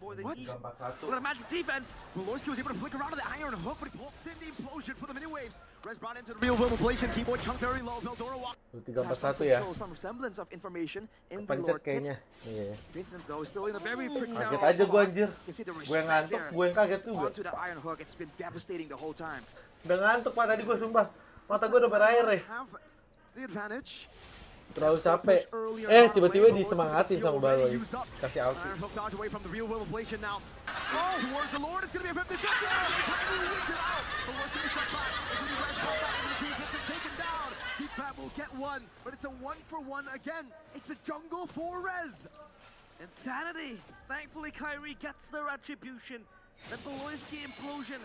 What? Look at the magic defense. Beloyski was able to flick around to the iron hook, but he blocked in the implosion for the mini waves. Rez brought into the real world ablation. Keyboard chunk very low. Veldora walk. 3-4-1 ya. Some semblance of information in the Pencet lord kit. kayaknya. Iya. Vincent though is still in a very Kaget precarious aja gua spot. anjir. You can see the Gue respect ngantuk, there. gue yang kaget juga. Onto the iron hook, it's been devastating the whole time. Udah ngantuk Pak tadi gua sumpah. Mata gua udah berair deh. Have the advantage. Terlalu capek. Tiba-tiba disemangatin sama Baloy. Kasih ulti. Iron hook dodge away from the real world ablation now. Towards the Lord, it's gonna be a 50-50. Taken down. Geek Fam will get one, but it's a 1-for-1 again. It's a jungle for Rez. Insanity. Thankfully, Kyrie gets the retribution. That Beloyski implosion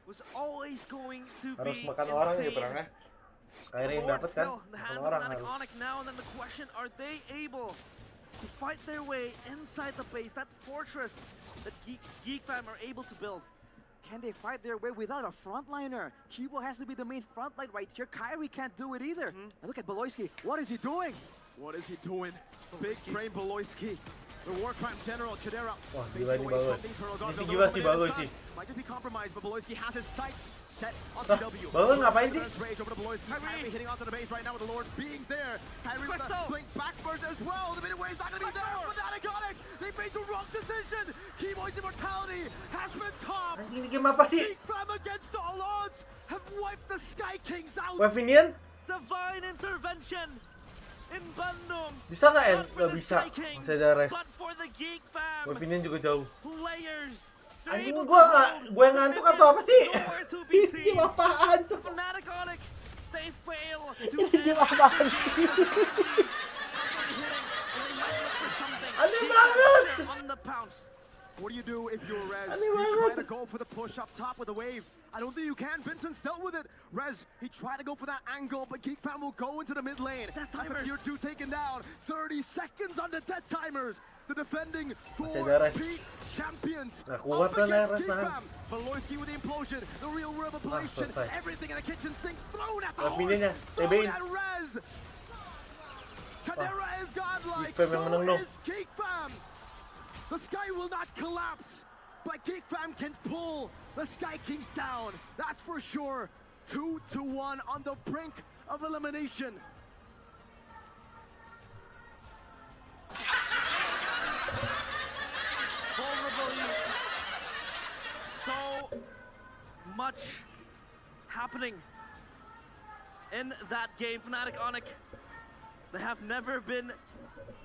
was always going to Harus be makan orang insane. nih perangnya. Kyrie yang Lord dapat kan? still in the hands Makan of orang Fnatic harus. Onyx now, and then the question, are they able to fight their way inside the base, that fortress that Geek Fam are able to build? Can they fight their way without a frontliner? Kibo has to be the main frontline right here. Kyrie can't do it either. And look at Beloyski. What is he doing? What is he doing? Big brain Beloyski. The war crime general, Chidera. Wah, gila nih Baloy. Ini sih gila sih Baloy sih. Might just be compromised, but Beloyski has his sights set on Ah, CW. Baloy ngapain sih? Rage over to Beloyski. Kyrie hitting onto the base right now with the Lord being there. Kyrie with the Crystal! blink backwards as well. The minute wave's not gonna be there. Fnatic Onyx, they made the wrong decision. Keyboy's immortality has been topped. Anjing ini game apa sih? Geek Fam against all odds have wiped the Sky Kings out. Wavinian? Divine intervention in Bandung. Bisa nggak En? Not for Nggak the bisa. Sky Kings, Masih ada res. but for the Geek Fam. Wavinian juga jauh. Players. They're Anjing able gua to nggak, hold gue ngantuk atau apa sih? nowhere to be Ini seen. game apaan? Cok? Fnatic Onyx, they fail to Ini game apaan sih? Aneh banget. on the pounce. What do you do if you're Rez? Aneh You banget. try to go for the push up top with a wave. I don't think you can. Vincent's dealt with it. Rez, he tried to go for that angle, but Geek Fam will go into the mid lane. That's a tier 2 taken down. 30 seconds on the dead timers. The defending Masih ada res. peak champions. Nggak kuat Up kan ya, against res Geek nahan. Fam. Beloyski with the implosion. The real world ablation. selesai. Everything in the kitchen sink thrown at the Waviniannya, horse. Thrown TB-in. at Rez. Chidera is godlike. Geek Fam yang menang So dong. is Geek Fam. The sky will not collapse, but Geek Fam can pull the Sky Kings down. That's for sure. 2-1 on the brink of elimination. Vulnerability. So much happening in that game. Fnatic Onyx, they have never been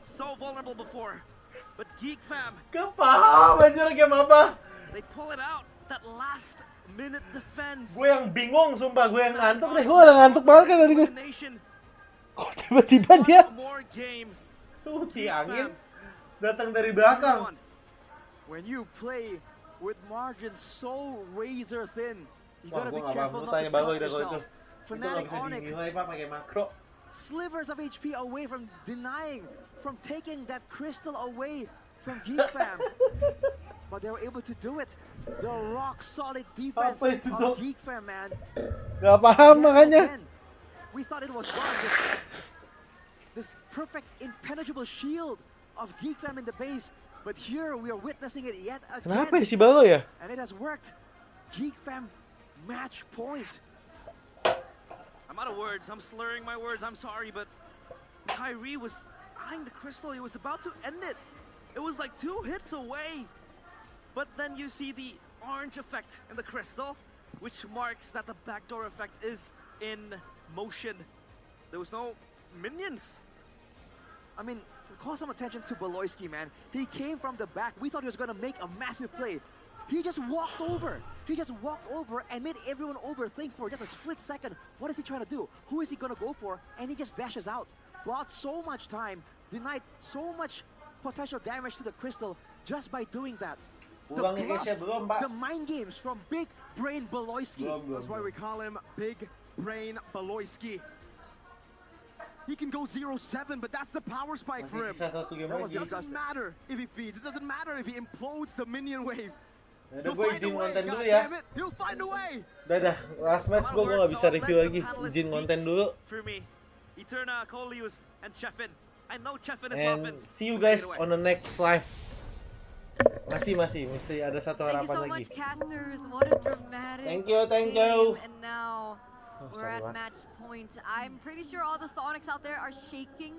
so vulnerable before. But Geek Fam, Gak paham anjir game apa. they pull it out. That last minute defense. Gue yang bingung, sumpah. Gue yang ngantuk deh. Gue udah ngantuk banget kan tadi gue. Kok tiba-tiba dia angin datang dari belakang. When you play with margins so razor thin, you Wah, gotta gue be gak careful mampu not to tanya bagus cut kalau itu. yourself. Itu gak Fnatic bisa Onyx, dinilai Pak pakai makro. slivers of HP away from denying, from taking that crystal away from Geek Fam. But they were able to do it. The rock solid defense Apa itu, Dok? of Geek Fam, man. Gak paham Again and makanya. again, we thought it was gone. This perfect impenetrable shield of Geek Fam in the base. But here we are witnessing it yet again. Kenapa ya si Balo ya? And it has worked. Geek Fam match point. I'm out of words. I'm slurring my words. I'm sorry, but Kyrie was eyeing the crystal. He was about to end it. It was like 2 hits away. But then you see the orange effect in the crystal, which marks that the backdoor effect is in motion. There was no minions. I mean, call some attention to Beloyski, man. He came from the back. We thought he was going to make a massive play. He just walked over. He just walked over and made everyone overthink for just a split second. What is he trying to do? Who is he going to go for? And he just dashes out. Bought so much time, denied so much potential damage to the crystal just by doing that. The Ulangin bluff, guys ya, belum, Pak. the mind games from Big Brain Beloyski. That's why we call him Big Brain Beloyski. He can go 0-7, but that's the power spike for Masih him. sisa 1 game That was lagi. It doesn't matter if he feeds. It doesn't matter if he implodes the minion wave. Udah He'll gue find a izin way. konten God dulu ya. damn it, he'll find a way. Dah, last match gue gak bisa review lagi. Izin konten dulu. For me, Eterna, Coleus, and Cheffin. I know Cheffin is And laughing. see you guys on the next live. Masih ada satu Thank you harapan so lagi. much, casters. What a dramatic Thank you. game. And now Oh, we're sorry, at Pak. match point. I'm pretty sure all the Sonics out there are shaking